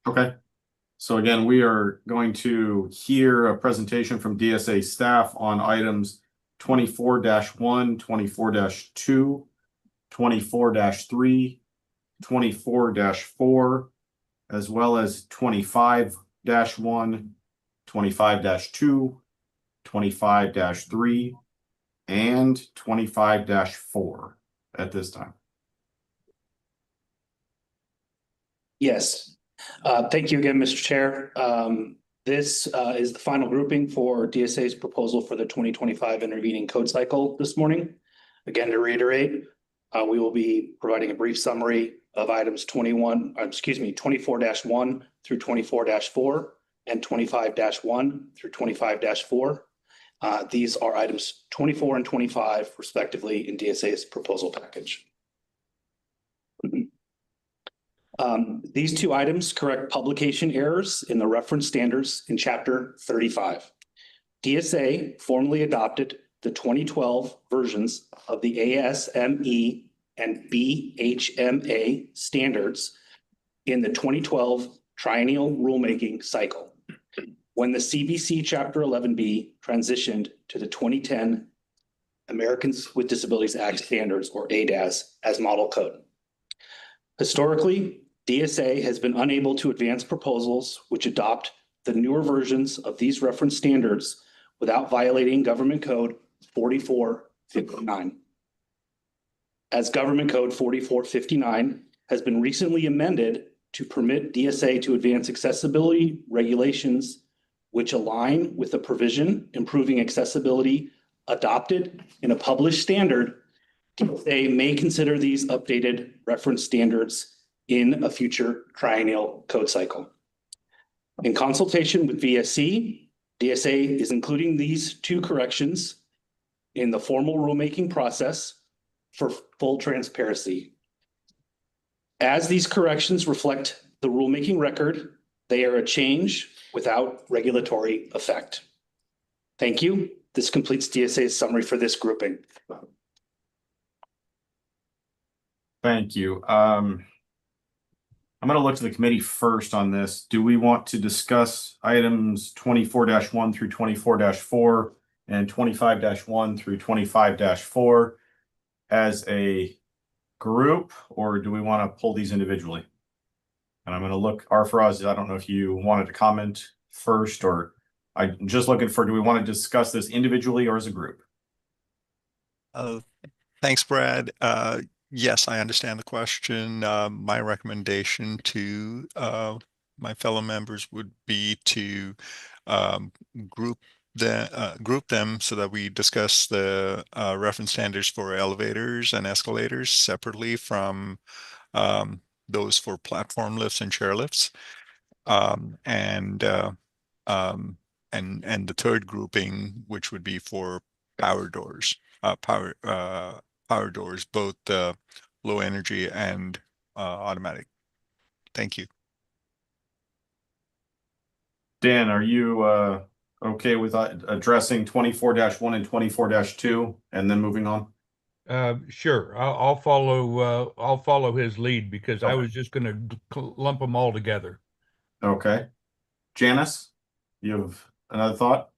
Okay. So again, we are going to hear a presentation from DSA staff on items 24-1, 24-2, 24-3, 24-4, as well as 25-1, 25-2, 25-3, and 25-4 at this time. Yes. Thank you again, Mr. Chair. This is the final grouping for DSA's proposal for the 2025 intervening code cycle this morning. Again, to reiterate, we will be providing a brief summary of items 24-1 through 24-4 and 25-1 through 25-4. These are items 24 and 25 respectively in DSA's proposal package. These two items correct publication errors in the reference standards in Chapter 35. DSA formally adopted the 2012 versions of the ASME and BHMA standards in the 2012 triennial rulemaking cycle, when the CBC Chapter 11B transitioned to the 2010 Americans with Disabilities Act standards, or ADAS, as model code. Historically, DSA has been unable to advance proposals which adopt the newer versions of these reference standards without violating Government Code 4459. As Government Code 4459 has been recently amended to permit DSA to advance accessibility regulations which align with the provision improving accessibility adopted in a published standard, DSA may consider these updated reference standards in a future triennial code cycle. In consultation with VSC, DSA is including these 2 corrections in the formal rulemaking process for full transparency. As these corrections reflect the rulemaking record, they are a change without regulatory effect. Thank you. This completes DSA's summary for this grouping. Thank you. I'm going to look to the committee first on this. Do we want to discuss items 24-1 through 24-4 and 25-1 through 25-4 as a group, or do we want to pull these individually? And I'm going to look, Arfaraz, I don't know if you wanted to comment first, or I'm just looking for, do we want to discuss this individually or as a group? Thanks, Brad. Yes, I understand the question. My recommendation to my fellow members would be to group them so that we discuss the reference standards for elevators and escalators separately from those for platform lifts and chair lifts. And the third grouping, which would be for power doors, power doors, both low energy and automatic. Thank you. Dan, are you okay with addressing 24-1 and 24-2 and then moving on? Sure. I'll follow his lead because I was just going to lump them all together. Okay. Janice, you have another thought?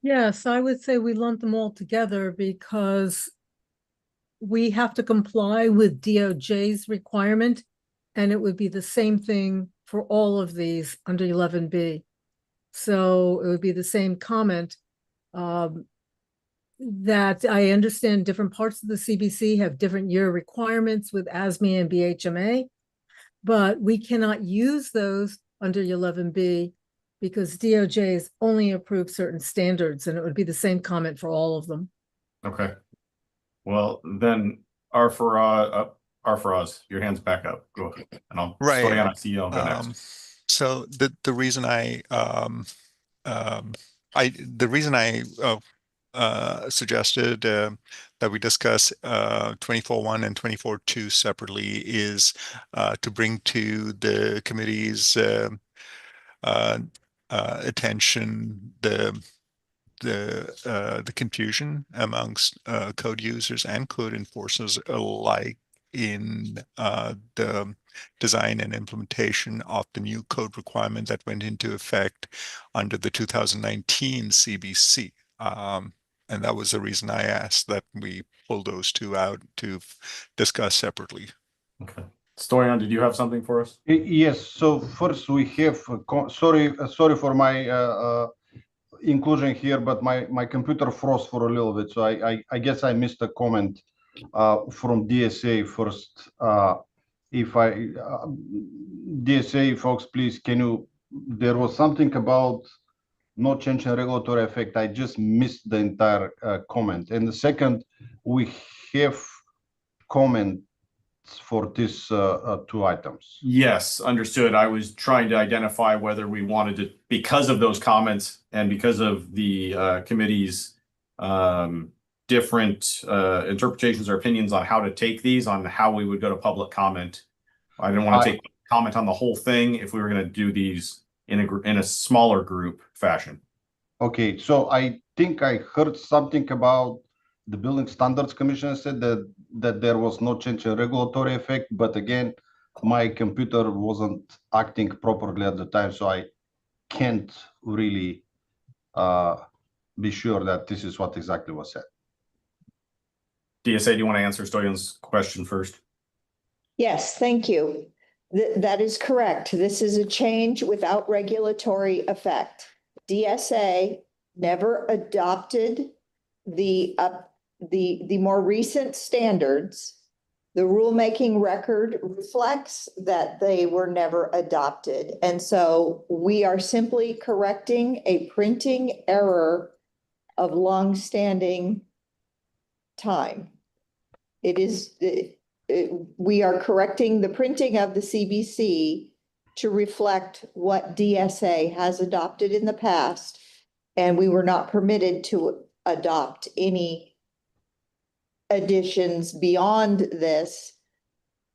Yes, I would say we lump them all together because we have to comply with DOJ's requirement, and it would be the same thing for all of these under 11B. So it would be the same comment that I understand different parts of the CBC have different year requirements with ASME and BHMA, but we cannot use those under 11B because DOJ has only approved certain standards, and it would be the same comment for all of them. Okay. Well, then Arfaraz, your hand's back up. Go ahead. And I'll Stoyan, I see you. I'll go next. So the reason I suggested that we discuss 24-1 and 24-2 separately is to bring to the committee's attention the confusion amongst code users and code enforcers alike in the design and implementation of the new code requirement that went into effect under the 2019 CBC. And that was the reason I asked that we pull those 2 out to discuss separately. Okay. Stoyan, did you have something for us? Yes. So first we have, sorry for my inclusion here, but my computer froze for a little bit. So I guess I missed a comment from DSA first. If DSA folks, please, there was something about no change in regulatory effect. I just missed the entire comment. And the second, we have comments for these 2 items. Yes, understood. I was trying to identify whether we wanted to, because of those comments and because of the committee's different interpretations or opinions on how to take these, on how we would go to public comment. I didn't want to take comment on the whole thing if we were going to do these in a smaller group fashion. Okay, so I think I heard something about the Building Standards Commission said that there was no change in regulatory effect, but again, my computer wasn't acting properly at the time, so I can't really be sure that this is what exactly was said. DSA, do you want to answer Stoyan's question first? Yes, thank you. That is correct. This is a change without regulatory effect. DSA never adopted the more recent standards The rulemaking record reflects that they were never adopted. And so we are simply correcting a printing error of longstanding time. It is, we are correcting the printing of the CBC to reflect what DSA has adopted in the past, and we were not permitted to adopt any additions beyond this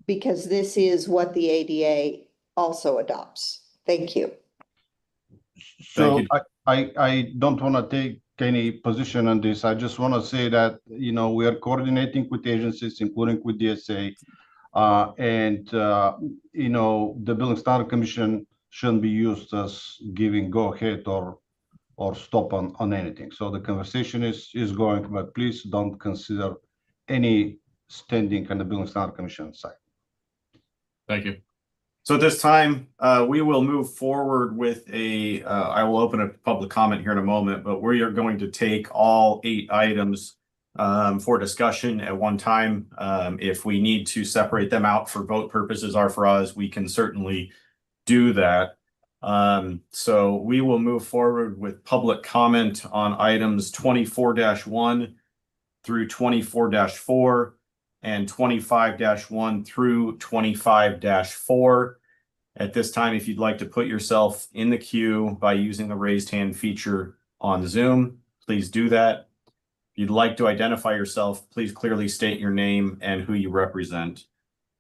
because this is what the ADA also adopts. Thank you. So I don't want to take any position on this. I just want to say that, you know, we are coordinating with agencies, including with DSA. You know, the Building Standard Commission shouldn't be used as giving go ahead or stop on anything. So the conversation is going, but please don't consider any standing on the Building Standard Commission side. Thank you. So at this time, we will move forward with I will open a public comment here in a moment, but we are going to take all 8 items for discussion at one time. If we need to separate them out for vote purposes or for us, we can certainly do that. So we will move forward with public comment on items 24-1 through 24-4 and 25-1 through 25-4. At this time, if you'd like to put yourself in the queue by using the raised hand feature on Zoom, please do that. If you'd like to identify yourself, please clearly state your name and who you represent.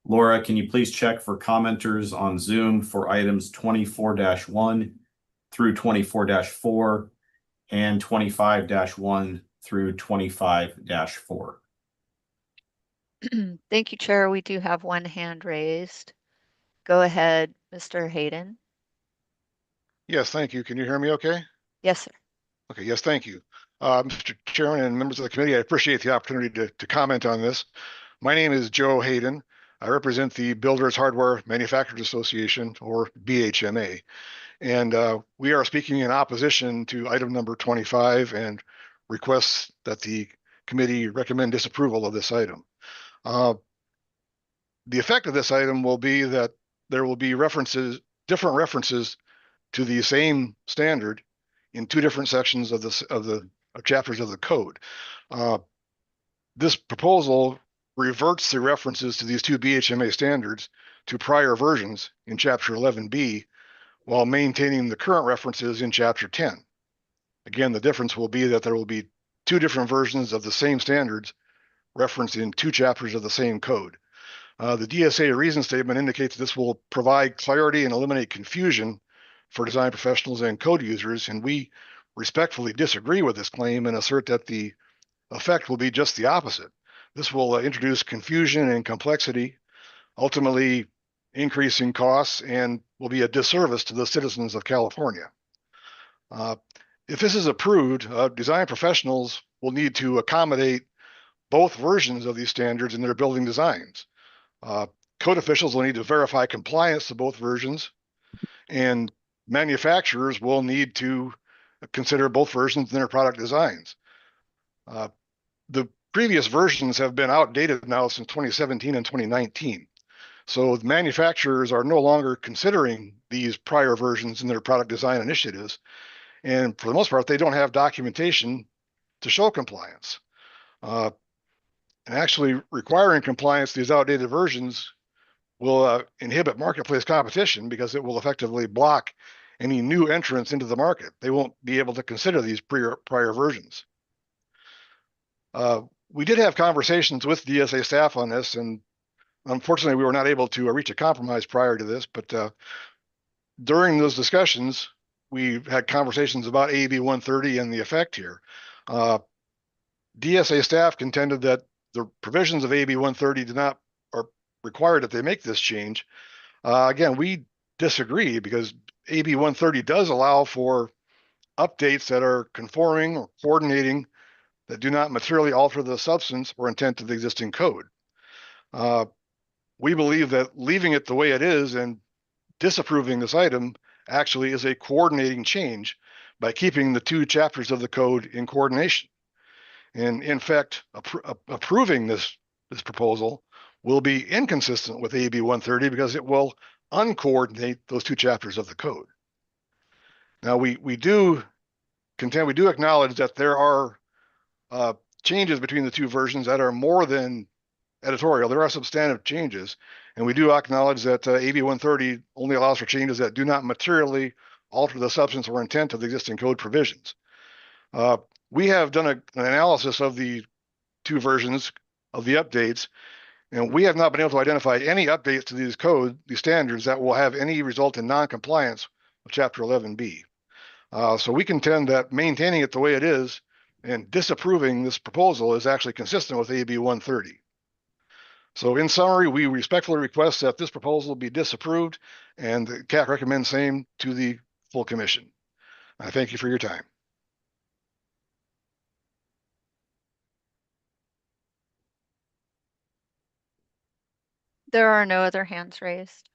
Laura, can you please check for commenters on Zoom for items 24-1 through 24-4 and 25-1 through 25-4? Thank you, Chair. We do have one hand raised. Go ahead, Mr. Hayden. Yes, thank you. Can you hear me okay? Yes, sir. Okay, yes, thank you. Mr. Chairman and members of the committee, I appreciate the opportunity to comment on this. My name is Joe Hayden. I represent the Builders Hardware Manufacturers Association, or BHMA. And we are speaking in opposition to item number 25 and requests that the committee recommend disapproval of this item. The effect of this item will be that there will be different references to the same standard in 2 different sections of the chapters of the code. This proposal reverts the references to these 2 BHMA standards to prior versions in Chapter 11B while maintaining the current references in Chapter 10. Again, the difference will be that there will be 2 different versions of the same standards referenced in 2 chapters of the same code. The DSA reason statement indicates this will provide clarity and eliminate confusion for design professionals and code users, and we respectfully disagree with this claim and assert that the effect will be just the opposite. This will introduce confusion and complexity, ultimately increasing costs, and will be a disservice to the citizens of California. If this is approved, design professionals will need to accommodate both versions of these standards in their building designs. Code officials will need to verify compliance to both versions, and manufacturers will need to consider both versions in their product designs. The previous versions have been outdated now since 2017 and 2019. So manufacturers are no longer considering these prior versions in their product design initiatives. And for the most part, they don't have documentation to show compliance. And actually requiring compliance to these outdated versions will inhibit marketplace competition because it will effectively block any new entrants into the market. They won't be able to consider these prior versions. We did have conversations with DSA staff on this, and unfortunately, we were not able to reach a compromise prior to this, but during those discussions, we had conversations about AB 130 and the effect here. DSA staff contended that the provisions of AB 130 are required that they make this change. Again, we disagree because AB 130 does allow for updates that are conforming or coordinating that do not materially alter the substance or intent of the existing code. We believe that leaving it the way it is and disapproving this item actually is a coordinating change by keeping the 2 chapters of the code in coordination. And in fact, approving this proposal will be inconsistent with AB 130 because it will uncoordinate those two chapters of the code. Now, we do acknowledge that there are changes between the two versions that are more than editorial. There are substantive changes, and we do acknowledge that AB 130 only allows for changes that do not materially alter the substance or intent of the existing code provisions. We have done an analysis of the two versions of the updates, and we have not been able to identify any updates to these standards that will have any result in non-compliance with Chapter 11B. So we contend that maintaining it the way it is and disapproving this proposal is actually consistent with AB 130. So in summary, we respectfully request that this proposal be disapproved, and the CAC recommends same to the full commission. I thank you for your time. There are no other hands raised.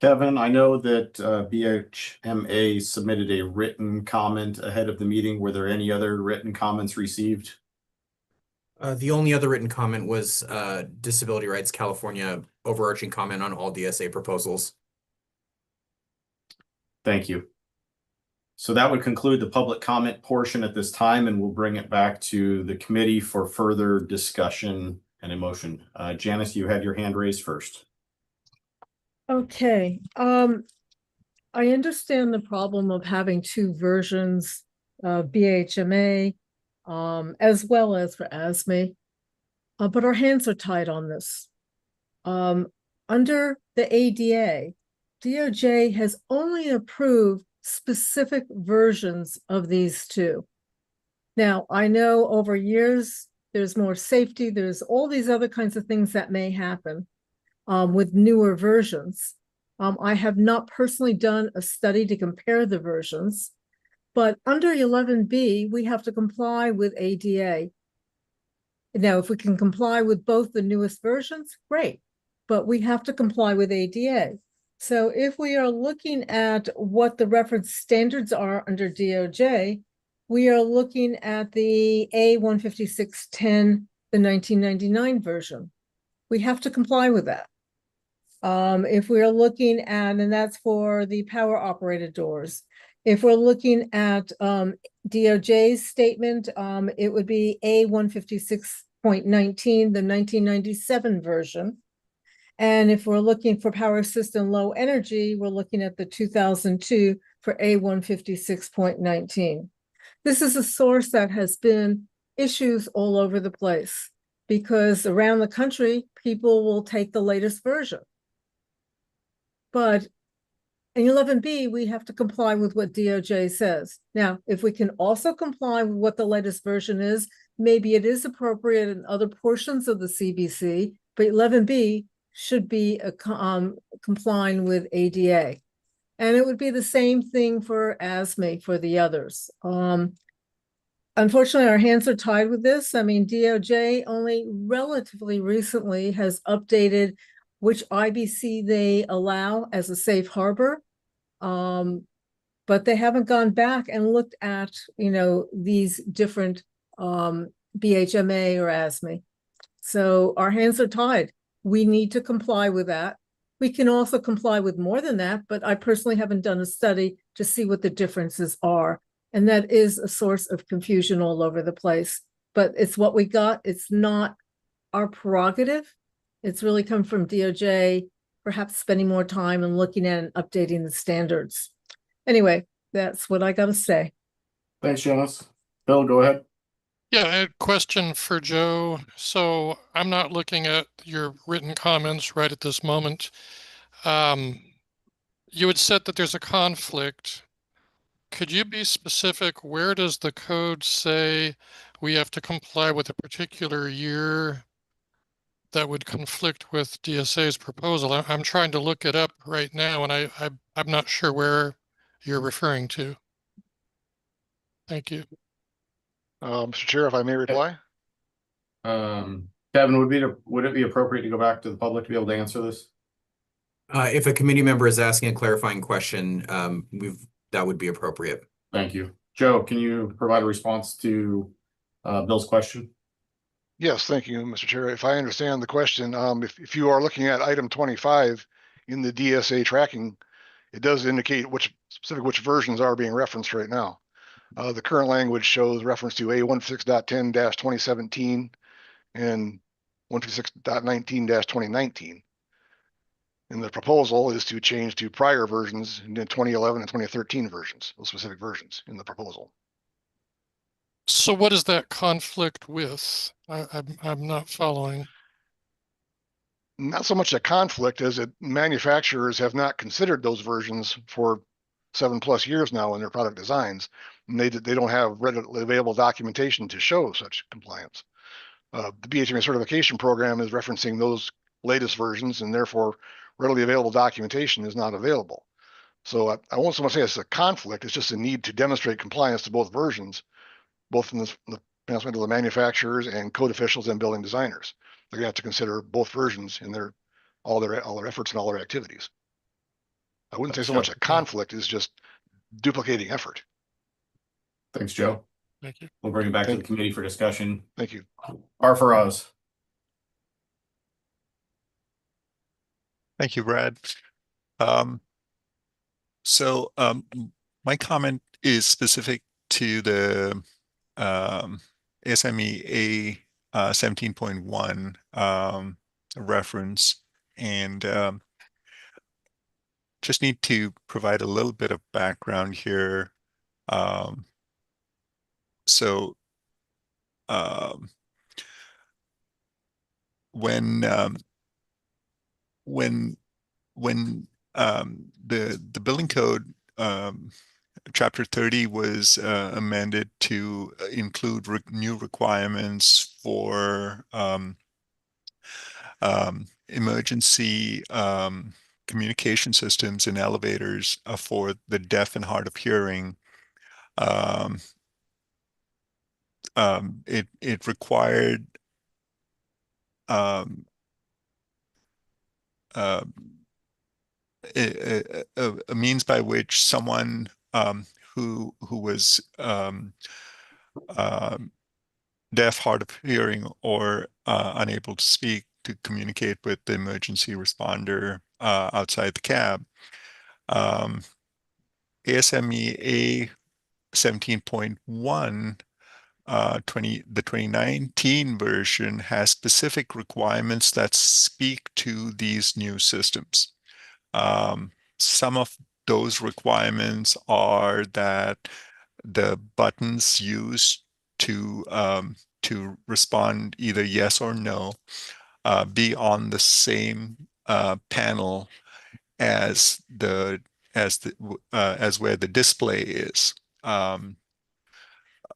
Kevin, I know that BHMA submitted a written comment ahead of the meeting. Were there any other written comments received? The only other written comment was Disability Rights California overarching comment on all DSA proposals. Thank you. So that would conclude the public comment portion at this time, and we'll bring it back to the committee for further discussion and a motion. Janice, you had your hand raised first. Okay, I understand the problem of having two versions of BHMA, as well as for ASME, but our hands are tied on this. Under the ADA, DOJ has only approved specific versions of these two. Now, I know over years, there's more safety, there's all these other kinds of things that may happen with newer versions. I have not personally done a study to compare the versions, but under 11B, we have to comply with ADA. Now, if we can comply with both the newest versions, great, but we have to comply with ADA. So if we are looking at what the reference standards are under DOJ, we are looking at the A15610, the 1999 version. We have to comply with that. If we're looking at, and that's for the power operated doors. If we're looking at DOJ's statement, it would be A156.19, the 1997 version. And if we're looking for power system low energy, we're looking at the 2002 for A156.19. This is a source that has been issues all over the place because around the country, people will take the latest version. But in 11B, we have to comply with what DOJ says. Now, if we can also comply with what the latest version is, maybe it is appropriate in other portions of the CBC, but 11B should be complying with ADA. And it would be the same thing for ASME for the others. Unfortunately, our hands are tied with this. I mean, DOJ only relatively recently has updated which IBC they allow as a safe harbor. But they haven't gone back and looked at, these different BHMA or ASME. So our hands are tied. We need to comply with that. We can also comply with more than that, but I personally haven't done a study to see what the differences are. And that is a source of confusion all over the place. But it's what we got. It's not our prerogative. It's really come from DOJ, perhaps spending more time and looking at and updating the standards. Anyway, that's what I got to say. Thanks, Janice. Bill, go ahead. Yeah, I had a question for Joe. So I'm not looking at your written comments right at this moment. You had said that there's a conflict. Could you be specific? Where does the code say we have to comply with a particular year that would conflict with DSA's proposal? I'm trying to look it up right now, and I'm not sure where you're referring to. Thank you. Mr. Chair, if I may reply. Kevin, would it be appropriate to go back to the public to be able to answer this? If a committee member is asking a clarifying question, that would be appropriate. Thank you. Joe, can you provide a response to Bill's question? Yes, thank you, Mr. Chair. If I understand the question, if you are looking at item 25 in the DSA tracking, it does indicate which versions are being referenced right now. The current language shows reference to A16.10-2017 and 156.19-2019. And the proposal is to change to prior versions in the 2011 and 2013 versions, those specific versions in the proposal. So what is that conflict with? I'm not following. Not so much a conflict as that manufacturers have not considered those versions for 7+ years now in their product designs, and they don't have readily available documentation to show such compliance. The BHMA certification program is referencing those latest versions, and therefore readily available documentation is not available. So I won't so much say it's a conflict, it's just a need to demonstrate compliance to both versions, both in the announcement of the manufacturers and code officials and building designers. They're gonna have to consider both versions in all their efforts and all their activities. I wouldn't say so much a conflict is just duplicating effort. Thanks, Joe. Thank you. We'll bring it back to the committee for discussion. Thank you. R for Oz. Thank you, Brad. So my comment is specific to the SME A 17.1 reference, and just need to provide a little bit of background here. So when the building code chapter 30 was amended to include new requirements for emergency communication systems in elevators for the deaf and hard of hearing. It required a means by which someone who was deaf, hard of hearing, or unable to speak to communicate with the emergency responder outside the cab. ASME A 17.1, the 2019 version has specific requirements that speak to these new systems. Some of those requirements are that the buttons used to respond either yes or no be on the same panel as where the display is.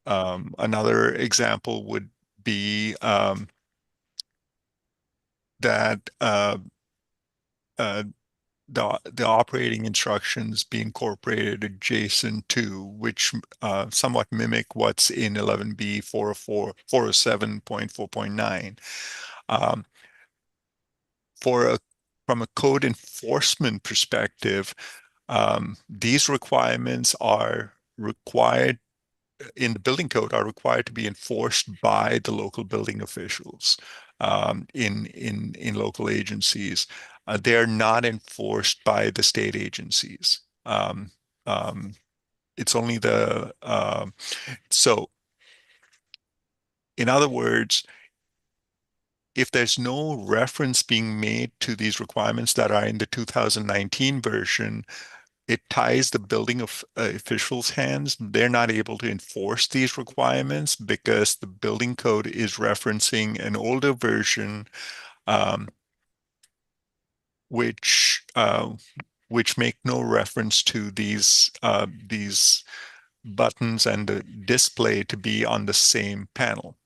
Another example would be that the operating instructions be incorporated adjacent to, which somewhat mimic what's in 11B 407.4.9. From a code enforcement perspective, these requirements are required in the building code are required to be enforced by the local building officials in local agencies. They're not enforced by the state agencies. It's only so in other words, if there's no reference being made to these requirements that are in the 2019 version, it ties the building officials' hands. They're not able to enforce these requirements because the building code is referencing an older version, which make no reference to these buttons and the display to be on the same panel.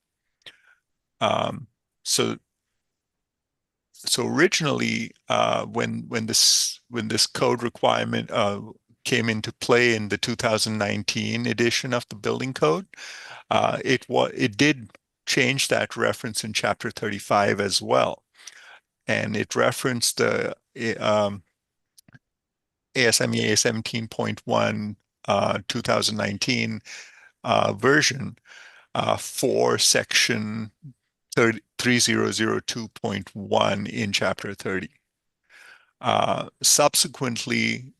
So originally, when this code requirement came into play in the 2019 edition of the building code, it did change that reference in chapter 35 as well, and it referenced the ASME A 17.1 2019 version for section 3002.1 in Chapter 30. Subsequently,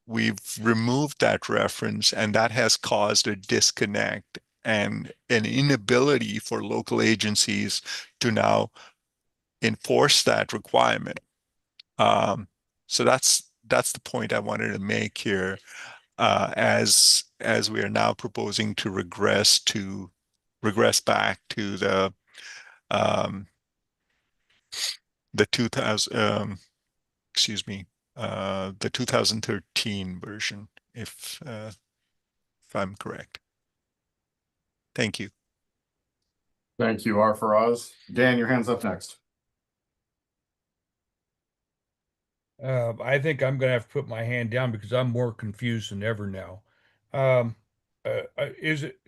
we've removed that reference, and that has caused a disconnect and an inability for local agencies to now enforce that requirement. So that's the point I wanted to make here, as we are now proposing to regress back to the 2000 the 2013 version, if I'm correct. Thank you. Thank you, R. Faraz. Dan, your hand's up next. I think I'm gonna have to put my hand down because I'm more confused than ever now. Is it?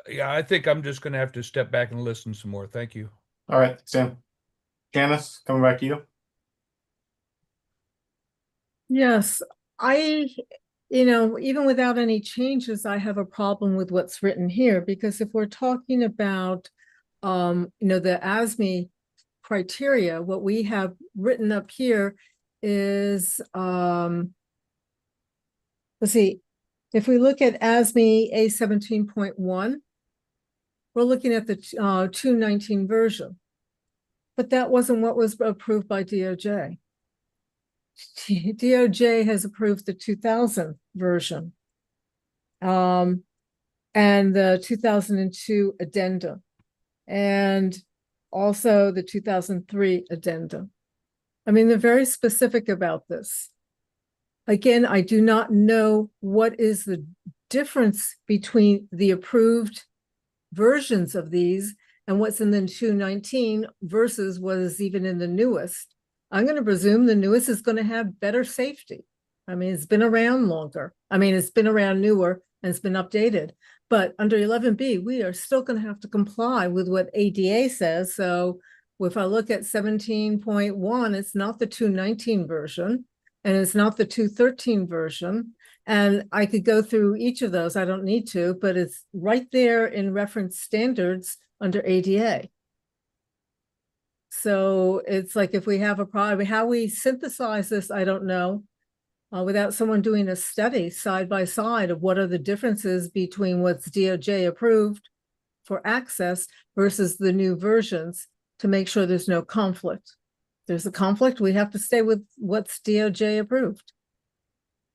Yeah, I think I'm just gonna have to step back and listen some more. Thank you. All right, Sam. Janice, coming back to you. Yes, even without any changes, I have a problem with what's written here, because if we're talking about, the ASME criteria, what we have written up here is, let's see, if we look at ASME A17.1, we're looking at the 219 version, but that wasn't what was approved by DOJ. DOJ has approved the 2000 version, and the 2002 addendum, and also the 2003 addendum. I mean, they're very specific about this. Again, I do not know what is the difference between the approved versions of these and what's in the 219 versus what is even in the newest. I'm going to presume the newest is going to have better safety. I mean, it's been around longer. I mean, it's been around newer and it's been updated. But under 11B, we are still going to have to comply with what ADA says. So if I look at 17.1, it's not the 219 version, and it's not the 213 version. And I could go through each of those. I don't need to, but it's right there in reference standards under ADA. So it's like, if we have a problem, how we synthesize this, I don't know, without someone doing a study side by side of what are the differences between what's DOJ approved for access versus the new versions, to make sure there's no conflict. If there's a conflict, we have to stay with what's DOJ approved.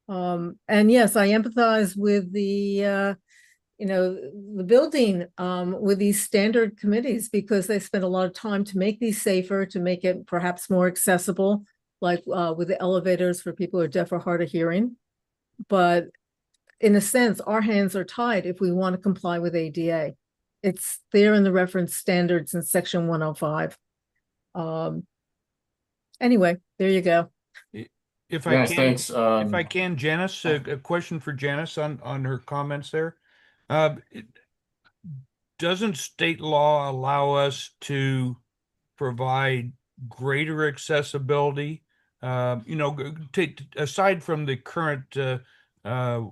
And yes, I empathize with the building with these standard committees, because they spend a lot of time to make these safer, to make it perhaps more accessible, like with the elevators for people who are deaf or hard of hearing. But in a sense, our hands are tied if we want to comply with ADA. It's there in the reference standards in section 105. Anyway, there you go. If Yes, I can, thanks. if I can, Janice, a question for Janice on her comments there. Doesn't state law allow us to provide greater accessibility? Take aside from the current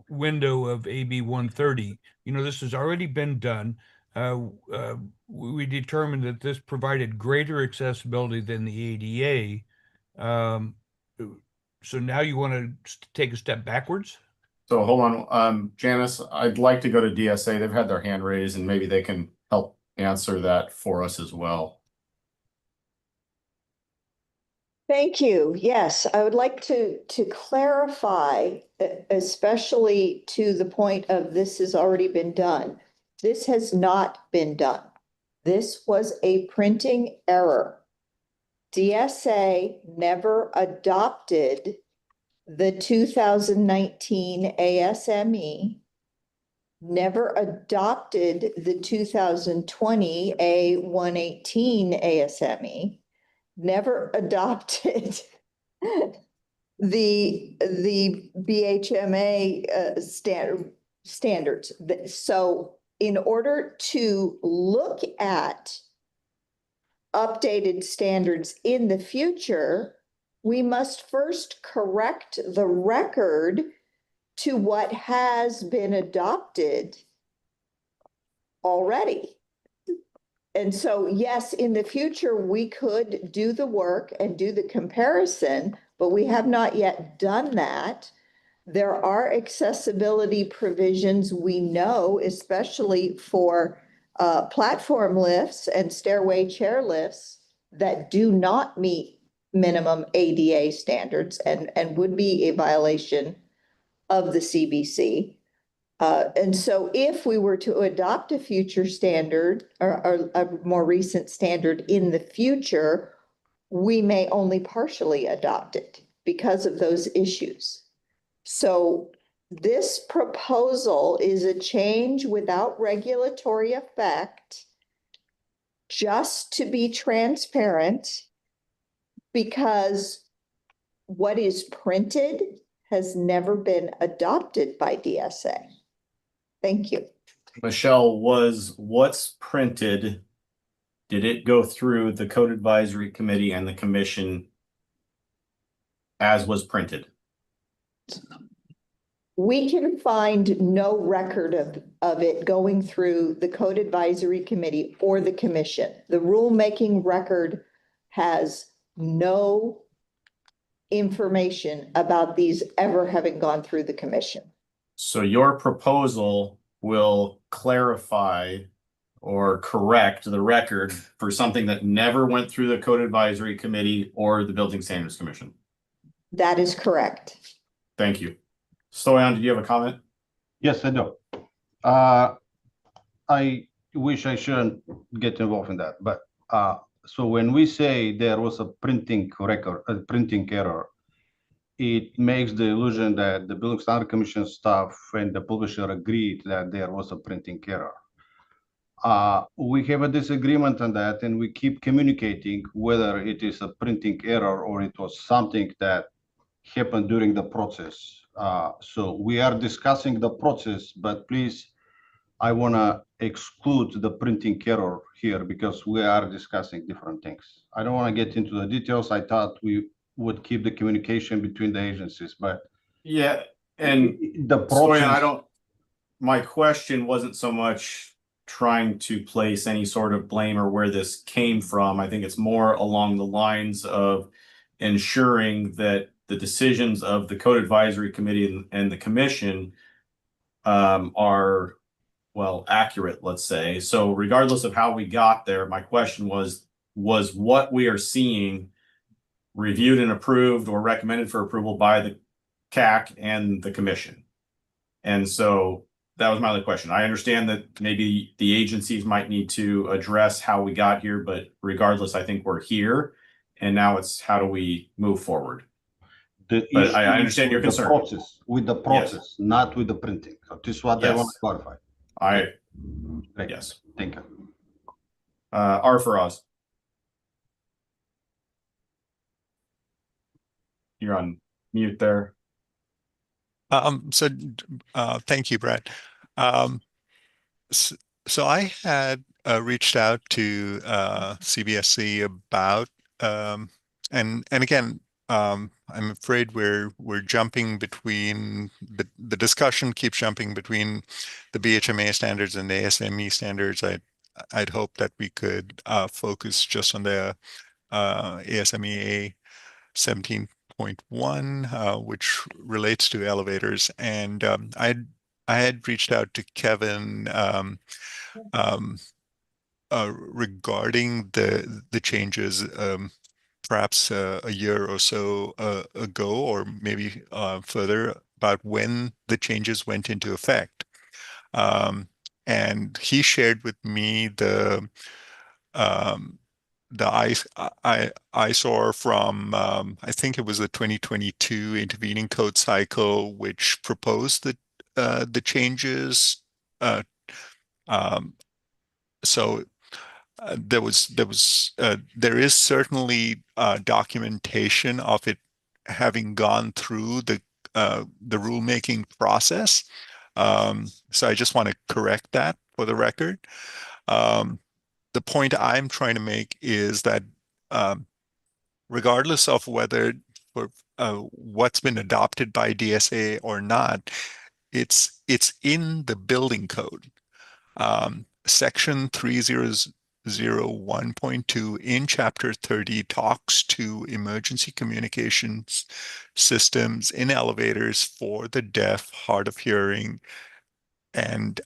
window of AB 130, this has already been done. We determined that this provided greater accessibility than the ADA. So now you want to take a step backwards? So hold on, Janice, I'd like to go to DSA. They've had their hand raised, and maybe they can help answer that for us as well. Thank you. Yes, I would like to clarify, especially to the point of this has already been done. This has not been done. This was a printing error. DSA never adopted the 2019 ASME, never adopted the 2020 A118 ASME, never adopted the BHMA standards. So in order to look at updated standards in the future, we must first correct the record to what has been adopted already. And so, yes, in the future, we could do the work and do the comparison, but we have not yet done that. There are accessibility provisions we know, especially for platform lifts and stairway chair lifts that do not meet minimum ADA standards and would be a violation of the CBC. And so if we were to adopt a future standard or a more recent standard in the future, we may only partially adopt it because of those issues. So this proposal is a change without regulatory effect, just to be transparent, because what is printed has never been adopted by DSA. Thank you. Michelle, was what's printed, did it go through the Code Advisory Committee and the Commission as was printed? We can find no record of it going through the Code Advisory Committee or the Commission. The rulemaking record has no information about these ever having gone through the Commission. So your proposal will clarify or correct the record for something that never went through the Code Advisory Committee or the Building Standards Commission. That is correct. Thank you. Stoyan, did you have a comment? Yes, I do. I wish I shouldn't get involved in that, but so when we say there was a printing error, it makes the illusion that the Building Standard Commission staff and the publisher agreed that there was a printing error. We have a disagreement on that, and we keep communicating whether it is a printing error or it was something that happened during the process. So we are discussing the process, but please, I want to exclude the printing error here because we are discussing different things. I don't want to get into the details. I thought we would keep the communication between the agencies, but yeah, and the process. My question wasn't so much trying to place any sort of blame or where this came from. I think it's more along the lines of ensuring that the decisions of the Code Advisory Committee and the Commission are, well, accurate, let's say. So regardless of how we got there, my question was what we are seeing reviewed and approved or recommended for approval by the CAC and the Commission? And so that was my other question. I understand that maybe the agencies might need to address how we got here, but regardless, I think we're here. And now it's how do we move forward? But I understand your concern. With the process, not with the printing. So this is what I want to clarify. Yes. Thank you. R for Oz. You're on mute there. Thank you, Brett. So I had reached out to CBSC about and again, I'm afraid we're jumping between the discussion keeps jumping between the BHMA standards and the ASME standards. I'd hope that we could focus just on the ASME 17.1, which relates to elevators. And I had reached out to Kevin regarding the changes, perhaps a year or so ago, or maybe further, about when the changes went into effect. And he shared with me the ISOR from, I think it was the 2022 intervening code cycle, which proposed the changes. So there is certainly documentation of it having gone through the rulemaking process. So I just want to correct that for the record. The point I'm trying to make is that regardless of whether what's been adopted by DSA or not, it's in the building code. section 3001.2 in chapter 30 talks to emergency communications systems in elevators for the deaf, hard of hearing, and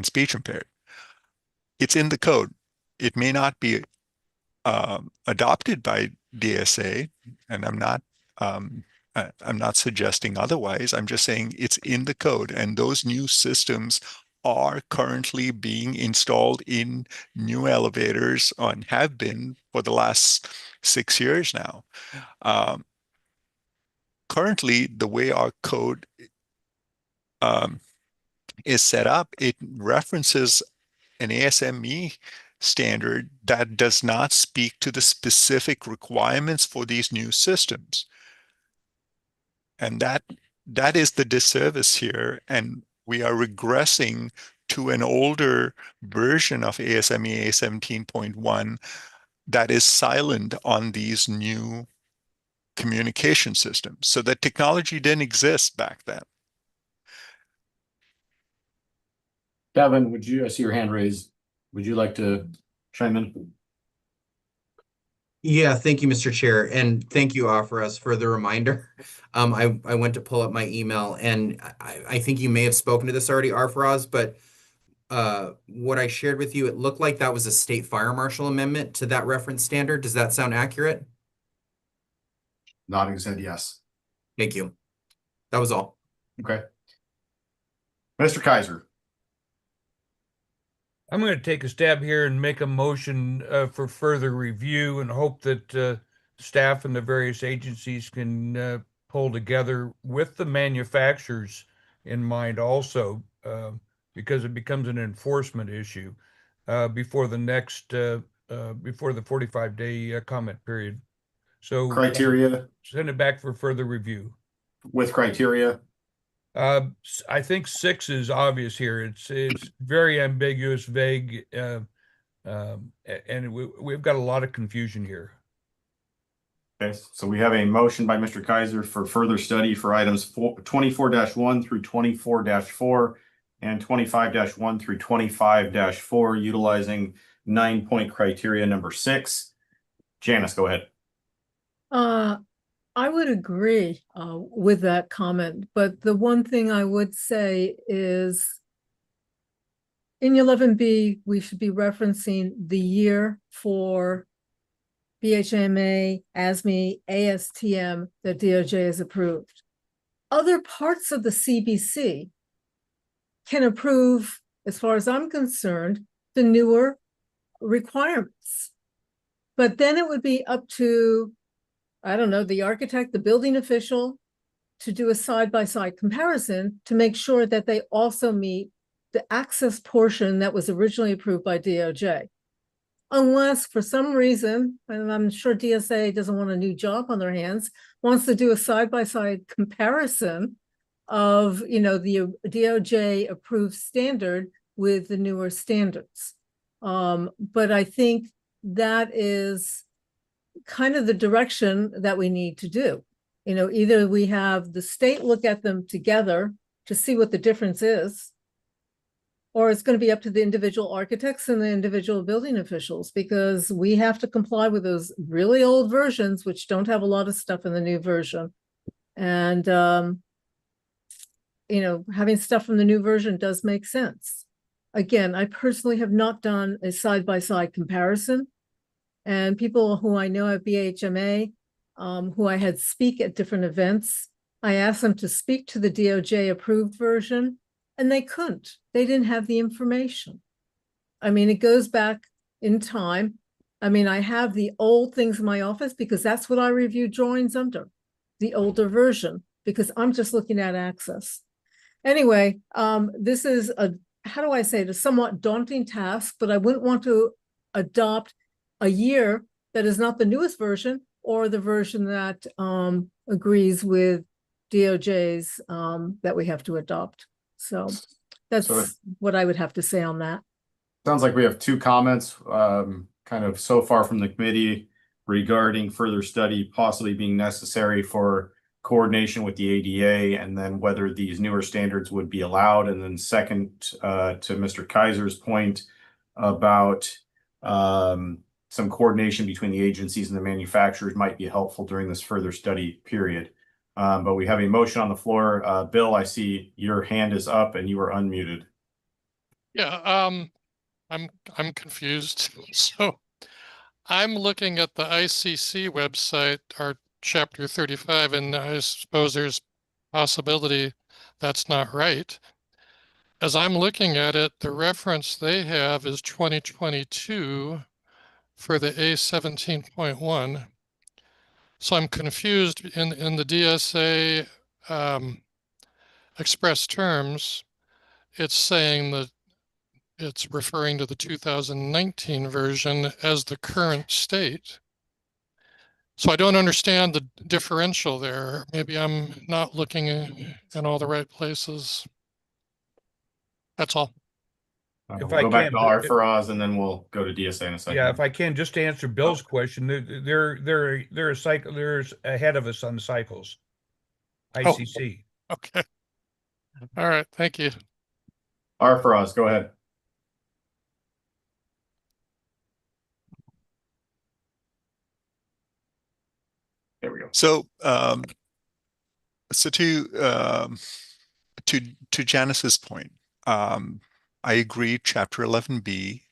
speech impaired. It's in the code. It may not be adopted by DSA, and I'm not suggesting otherwise. I'm just saying it's in the code, and those new systems are currently being installed in new elevators and have been for the last 6 years now. Currently, the way our code is set up, it references an ASME standard that does not speak to the specific requirements for these new systems. And that is the disservice here. And we are regressing to an older version of ASME A17.1 that is silent on these new communication systems. So that technology didn't exist back then. Kevin, I see your hand raised. Would you like to chime in? Yeah, thank you, Mr. Chair, and thank you, Afras, for the reminder. I went to pull up my email, and I think you may have spoken to this already, Afras, but what I shared with you, it looked like that was a state fire marshal amendment to that reference standard. Does that sound accurate? Nodding said yes. Thank you. That was all. Okay. Mr. Kaiser. I'm going to take a stab here and make a motion for further review and hope that staff and the various agencies can pull together with the manufacturers in mind also, because it becomes an enforcement issue before the 45-day comment period. So criteria, send it back for further review. With criteria? I think 6 is obvious here. It's very ambiguous, vague, and we've got a lot of confusion here. Okay, so we have a motion by Mr. Kaiser for further study for items 24-1 through 24-4 and 25-1 through 25-4, utilizing 9-point criteria number 6. Janice, go ahead. I would agree with that comment, but the one thing I would say is in 11B, we should be referencing the year for BHMA, ASME, ASTM that DOJ has approved. Other parts of the CBC can approve, as far as I'm concerned, the newer requirements. But then it would be up to, I don't know, the architect, the building official, to do a side-by-side comparison to make sure that they also meet the access portion that was originally approved by DOJ. Unless for some reason, and I'm sure DSA doesn't want a new job on their hands, wants to do a side-by-side comparison of, the DOJ approved standard with the newer standards. But I think that is kind of the direction that we need to do. Either we have the state look at them together to see what the difference is, or it's going to be up to the individual architects and the individual building officials, because we have to comply with those really old versions, which don't have a lot of stuff in the new version. And, having stuff from the new version does make sense. Again, I personally have not done a side-by-side comparison. And people who I know at BHMA, who I had speak at different events, I asked them to speak to the DOJ approved version, and they couldn't. They didn't have the information. I mean, it goes back in time. I mean, I have the old things in my office because that's what I review drawings under, the older version, because I'm just looking at access. Anyway, this is a somewhat daunting task, but I wouldn't want to adopt a year that is not the newest version or the version that agrees with DOJ's that we have to adopt. So that's what I would have to say on that. Sounds like we have 2 comments kind of so far from the committee regarding further study possibly being necessary for coordination with the ADA, and then whether these newer standards would be allowed. And then second, to Mr. Kaiser's point about some coordination between the agencies and the manufacturers might be helpful during this further study period. But we have a motion on the floor. Bill, I see your hand is up and you are unmuted. Yeah, I'm confused. So I'm looking at the ICC website, our chapter 35, and I suppose there's possibility that's not right. As I'm looking at it, the reference they have is 2022 for the A17.1. So I'm confused in the DSA express terms. It's saying that it's referring to the 2019 version as the current state. So I don't understand the differential there. Maybe I'm not looking in all the right places. That's all. If We'll I go back can, to R for Oz, and then we'll go to DSA in a second. yeah, if I can, just to answer Bill's question, they're a cycle. There's ahead of us on the cycles. ICC. Okay. All right. Thank you. R for Oz, go ahead. There we go. So, to Janice's point, I agree. Chapter 11B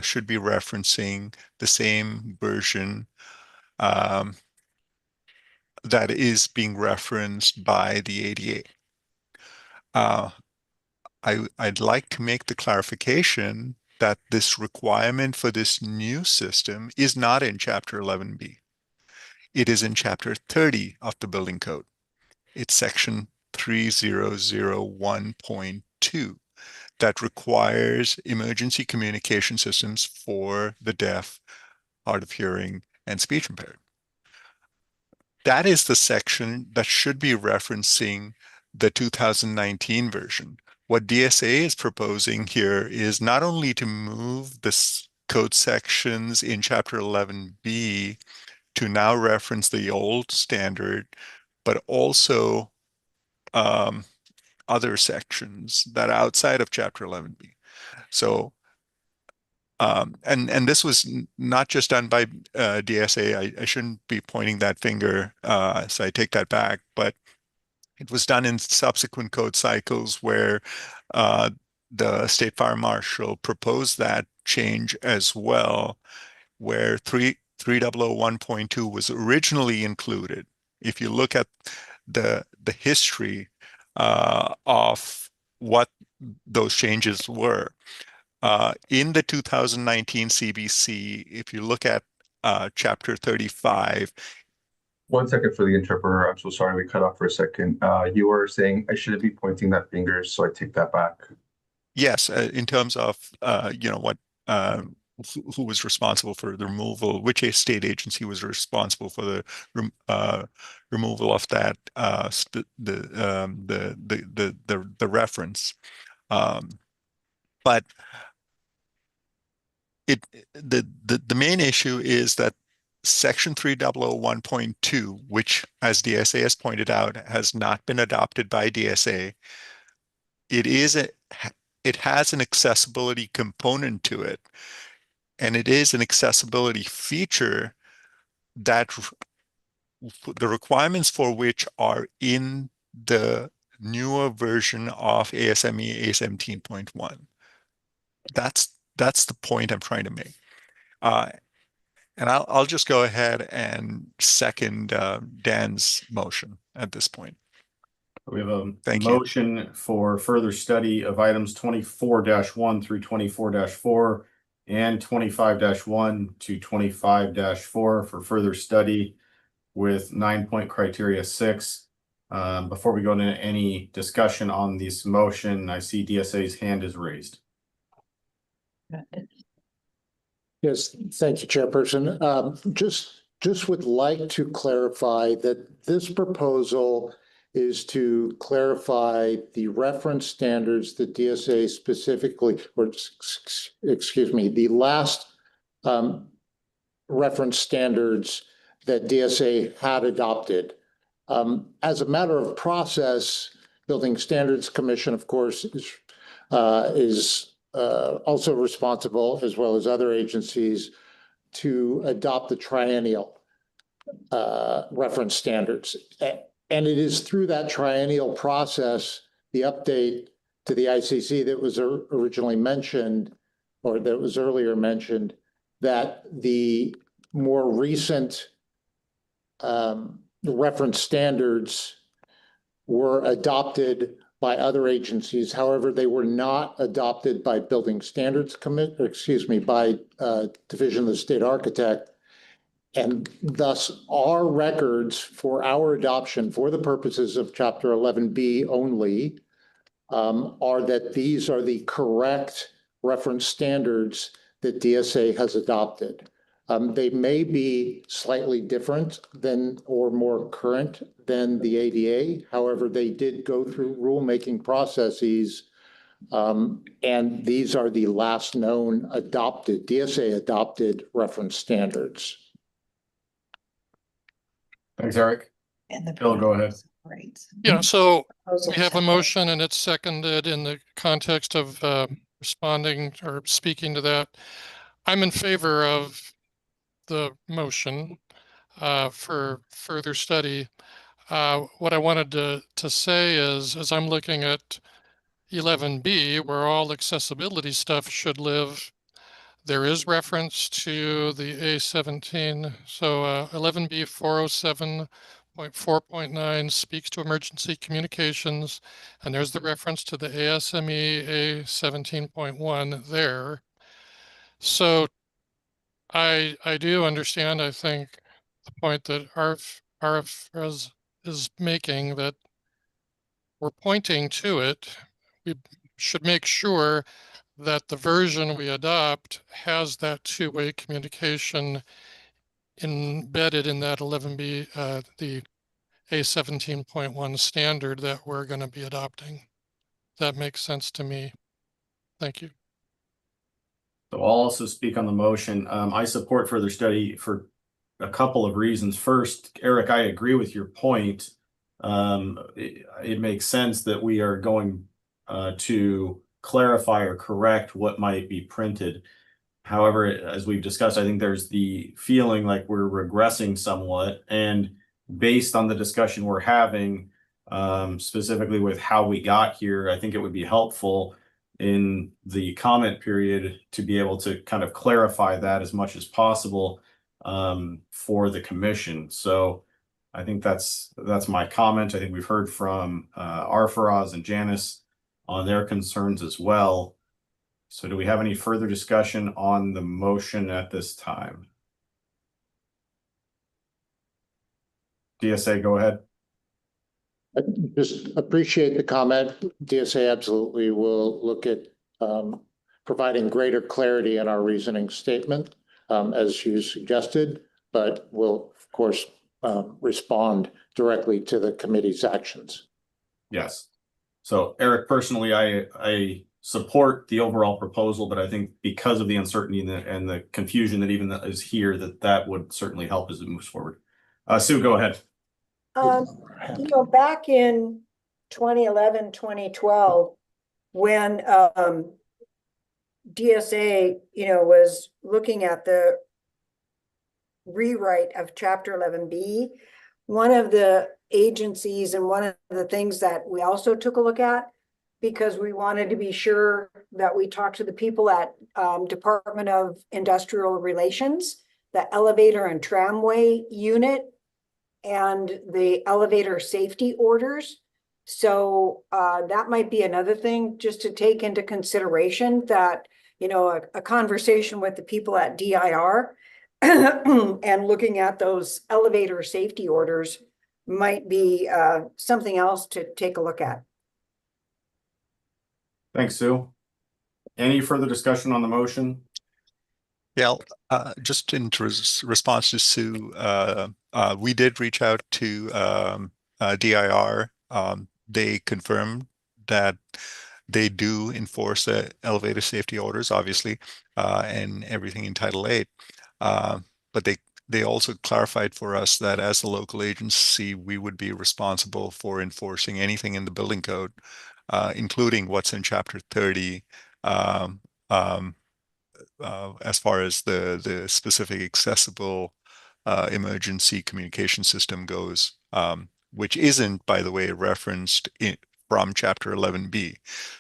should be referencing the same version that is being referenced by the ADA. I'd like to make the clarification that this requirement for this new system is not in Chapter 11B. It is in Chapter 30 of the Building Code. It's Section 3001.2 that requires emergency communication systems for the deaf, hard of hearing, and speech impaired. That is the section that should be referencing the 2019 version. What DSA is proposing here is not only to move the code sections in Chapter 11B to now reference the old standard, but also other sections that are outside of Chapter 11B. So, and this was not just done by DSA. I shouldn't be pointing that finger, so I take that back. But it was done in subsequent code cycles where the State Fire Marshal proposed that change as well, where 3001.2 was originally included. If you look at the history of what those changes were. In the 2019 CBC, if you look at Chapter 35. 1 second for the interpreter. I'm so sorry we cut off for a second. You were saying I shouldn't be pointing that finger, so I take that back. Yes, in terms of what who was responsible for the removal, which state agency was responsible for the removal of that the reference, but the main issue is that Section 3001.2, which, as DSA has pointed out, has not been adopted by DSA. It has an accessibility component to it, and it is an accessibility feature that the requirements for which are in the newer version of ASME A17.1. That's the point I'm trying to make. And I'll just go ahead and second Dan's motion at this point. We have a motion for further study of items 24-1 through 24-4 and 25-1 to 25-4 for further study with 9-point criteria 6. Before we go into any discussion on this motion, I see DSA's hand is raised. Yes, thank you, Chairperson. Just would like to clarify that this proposal is to clarify the reference standards that DSA specifically, or excuse me, the last reference standards that DSA had adopted As a matter of process, Building Standards Commission, of course, is also responsible, as well as other agencies, to adopt the triennial reference standards. And it is through that triennial process, the update to the ICC that was originally mentioned, or that was earlier mentioned, that the more recent reference standards were adopted by other agencies. However, they were not adopted by Building Standards by Division of the State Architect. And thus our records for our adoption for the purposes of Chapter 11B only are that these are the correct reference standards that DSA has adopted. They may be slightly different than or more current than the ADA. However, they did go through rulemaking processes, and these are the last known adopted, DSA adopted reference standards. Thanks, Eric. And Bill, go ahead. Yeah, so we have a motion and it's seconded in the context of responding or speaking to that. I'm in favor of the motion for further study. What I wanted to say is, as I'm looking at 11B, where all accessibility stuff should live, there is reference to the A17. So 11B 407.4.9 speaks to emergency communications, and there's the reference to the ASME A17.1 there. So I do understand, I think, the point that RF is making, that we're pointing to it. We should make sure that the version we adopt has that two-way communication embedded in that 11B, the A17.1 standard that we're going to be adopting. That makes sense to me. Thank you. So I'll also speak on the motion. I support further study for a couple of reasons. First, Eric, I agree with your point. It makes sense that we are going to clarify or correct what might be printed. However, as we've discussed, I think there's the feeling like we're regressing somewhat. And based on the discussion we're having, specifically with how we got here, I think it would be helpful in the comment period to be able to kind of clarify that as much as possible for the commission. So I think that's my comment. I think we've heard from Arfaraz and Janice on their concerns as well. So do we have any further discussion on the motion at this time? DSA, go ahead. I just appreciate the comment. DSA absolutely will look at providing greater clarity in our reasoning statement, as you suggested, but will, of course, respond directly to the committee's actions. Yes. So Eric, personally, I support the overall proposal, but I think because of the uncertainty and the confusion that even is here, that would certainly help as it moves forward. Sue, go ahead. Back in 2011, 2012, when DSA, was looking at the rewrite of Chapter 11B, one of the agencies and one of the things that we also took a look at, because we wanted to be sure that we talked to the people at Department of Industrial Relations, the elevator and tramway unit, and the elevator safety orders. So that might be another thing just to take into consideration, that, a conversation with the people at DIR and looking at those elevator safety orders might be something else to take a look at. Thanks, Sue. Any further discussion on the motion? Yeah, just in response to Sue, we did reach out to DIR. They confirmed that they do enforce the elevator safety orders, obviously, and everything in Title 8. But they also clarified for us that as a local agency, we would be responsible for enforcing anything in the building code, including what's in Chapter 30, as far as the specific accessible emergency communication system goes, which isn't, by the way, referenced from Chapter 11B.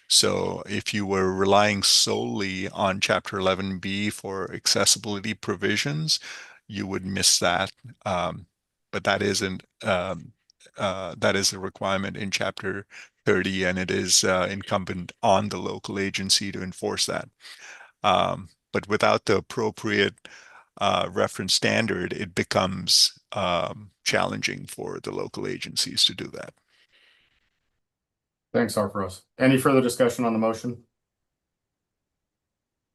So if you were relying solely on Chapter 11B for accessibility provisions, you would miss that. But that isn't, that is a requirement in Chapter 30, and it is incumbent on the local agency to enforce that. But without the appropriate reference standard, it becomes challenging for the local agencies to do that. Thanks, Arfros. Any further discussion on the motion?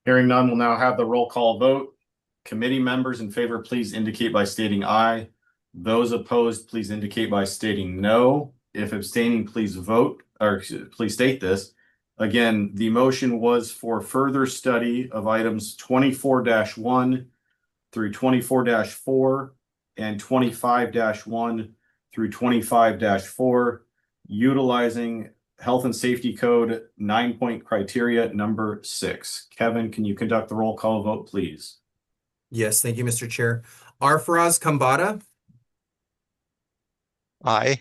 Hearing none, we'll now have the roll call vote. Committee members in favor, please indicate by stating aye. Those opposed, please indicate by stating no. If abstaining, please vote, or please state this. Again, the motion was for further study of items 24-1 through 24-4 and 25-1 through 25-4, utilizing Health and Safety Code 9-point criteria number 6. Kevin, can you conduct the roll call vote, please? Yes, thank you, Mr. Chair. Arfaraz Kambata. Aye.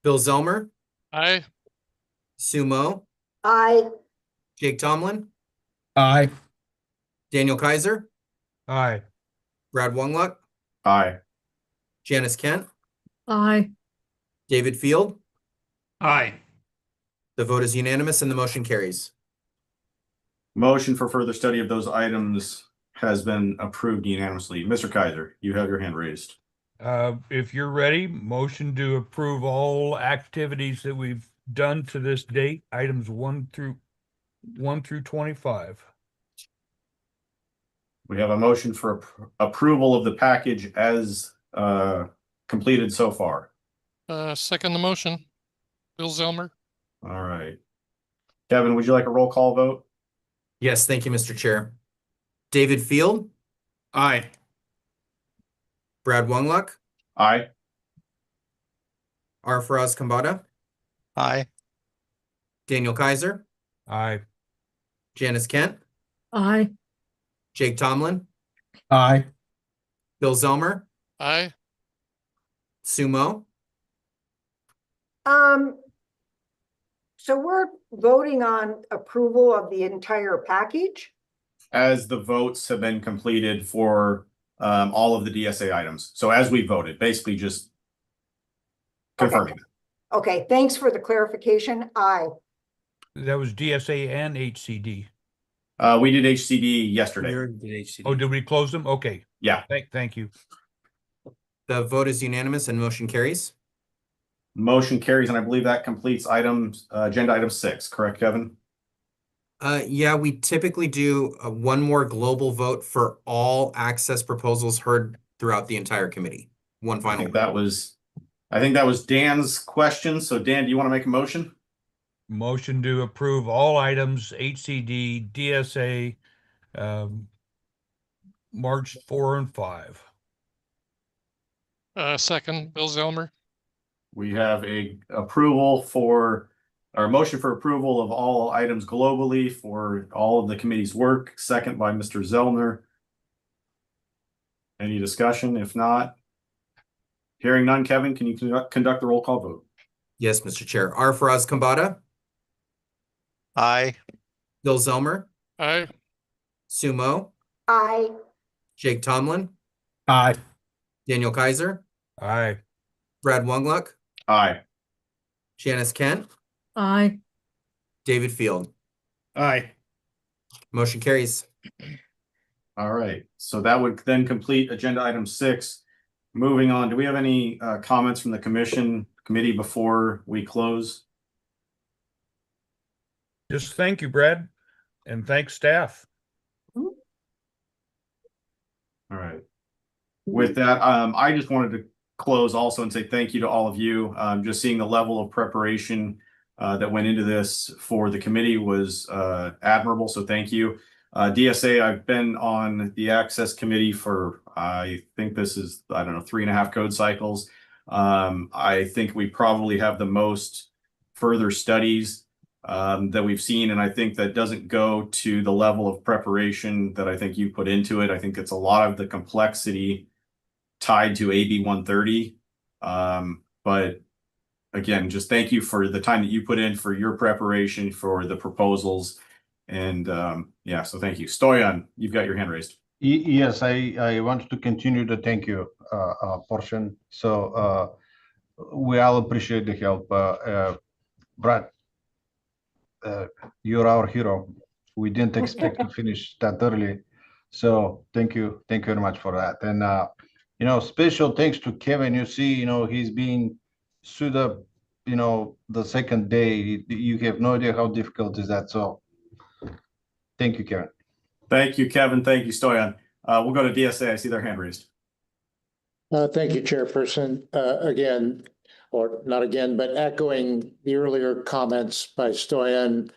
Bill Zelmer. Aye. Sumo. Aye. Jake Tomlin. Aye. Daniel Kaiser. Aye. Brad Wongluck. Aye. Janice Kent. Aye. David Field. Aye. The vote is unanimous and the motion carries. Motion for further study of those items has been approved unanimously. Mr. Kaiser, you have your hand raised. If you're ready, motion to approve all activities that we've done to this date, items 1 through 25. We have a motion for approval of the package as completed so far. Second the motion. Bill Zelmer. All right. Kevin, would you like a roll call vote? Yes, thank you, Mr. Chair. David Field. Aye. Brad Wongluck. Aye. Arfaraz Kambata. Aye. Daniel Kaiser. Aye. Janice Kent. Aye. Jake Tomlin. Aye. Bill Zelmer. Aye. Sumo. So we're voting on approval of the entire package? As the votes have been completed for all of the DSA items. So as we voted, basically just confirming. Okay, thanks for the clarification. Aye. That was DSA and HCD. We did HCD yesterday. Oh, did we close them? Okay. Yeah. Thank you. The vote is unanimous and motion carries. Motion carries, and I believe that completes agenda item 6, correct, Kevin? Yeah, we typically do one more global vote for all access proposals heard throughout the entire committee. One final. I think that was Dan's question. So Dan, do you want to make a motion? Motion to approve all items HCD, DSA, March 4 and 5. Second, Bill Zelmer. We have a motion for approval of all items globally for all of the committee's work. Second by Mr. Zellner. Any discussion? If not, hearing none, Kevin, can you conduct the roll call vote? Yes, Mr. Chair. Arfaraz Kambata. Aye. Bill Zelmer. Aye. Sumo. Aye. Jake Tomlin. Aye. Daniel Kaiser. Aye. Brad Wongluck. Aye. Janice Kent. Aye. David Field. Aye. Motion carries. All right. So that would then complete agenda item 6. Moving on, do we have any comments from the committee before we close? Just thank you, Brad, and thanks staff. All right. With that, I just wanted to close also and say thank you to all of you. Just seeing the level of preparation that went into this for the committee was admirable. So thank you. DSA, I've been on the Access Committee for I think this is, I don't know, 3.5 code cycles. I think we probably have the most further studies that we've seen, and I think that doesn't go to the level of preparation that I think you put into it. I think it's a lot of the complexity tied to AB 130. But again, just thank you for the time that you put in for your preparation for the proposals. And yeah, so thank you. Stoyan, you've got your hand raised. Yes, I want to continue the thank you portion. So we all appreciate the help. Brad, you're our hero. We didn't expect to finish that early. So thank you very much for that. And you know, special thanks to Kevin. You see, you know, he's being sued up, you know, the second day. You have no idea how difficult is that. So thank you, Kevin. Thank you, Kevin. Thank you, Stoyan. We'll go to DSA. I see their hand raised. Thank you, Chairperson. Again, or not again, but echoing the earlier comments by Stoyan,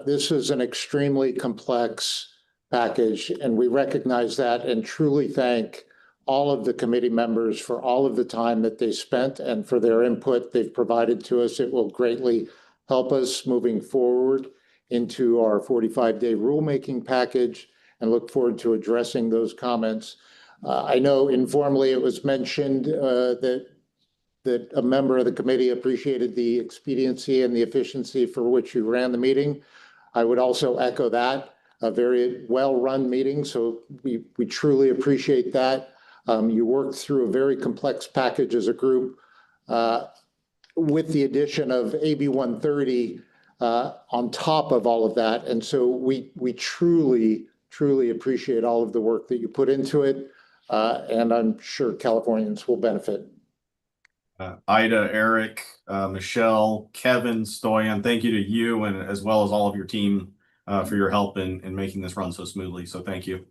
this is an extremely complex package, and we recognize that and truly thank all of the committee members for all of the time that they spent and for their input they've provided to us. It will greatly help us moving forward into our 45-day rulemaking package, and look forward to addressing those comments. I know informally it was mentioned that a member of the committee appreciated the expediency and the efficiency for which you ran the meeting. I would also echo that. A very well-run meeting, so we truly appreciate that. You worked through a very complex package as a group with the addition of AB 130 on top of all of that. And so we truly appreciate all of the work that you put into it. And I'm sure Californians will benefit. Ida, Eric, Michelle, Kevin, Stoyan, thank you to you and as well as all of your team for your help in making this run so smoothly. So thank you.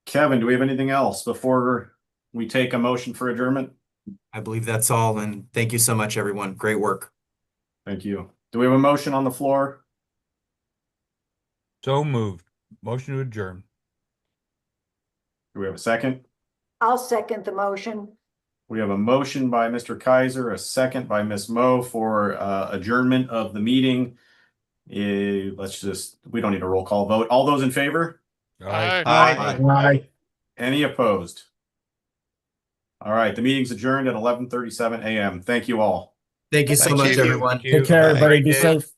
Kevin, do we have anything else before we take a motion for adjournment? I believe that's all. And thank you so much, everyone. Great work. Thank you. Do we have a motion on the floor? So moved. Motion to adjourn. Do we have a second? I'll second the motion. We have a motion by Mr. Kaiser, a second by Ms. Moe for adjournment of the meeting. We don't need a roll call vote. All those in favor? Aye. Aye. Any opposed? All right, the meeting's adjourned at 11:37 a.m. Thank you all. Thank you so much, everyone. Take care, everybody. Be safe.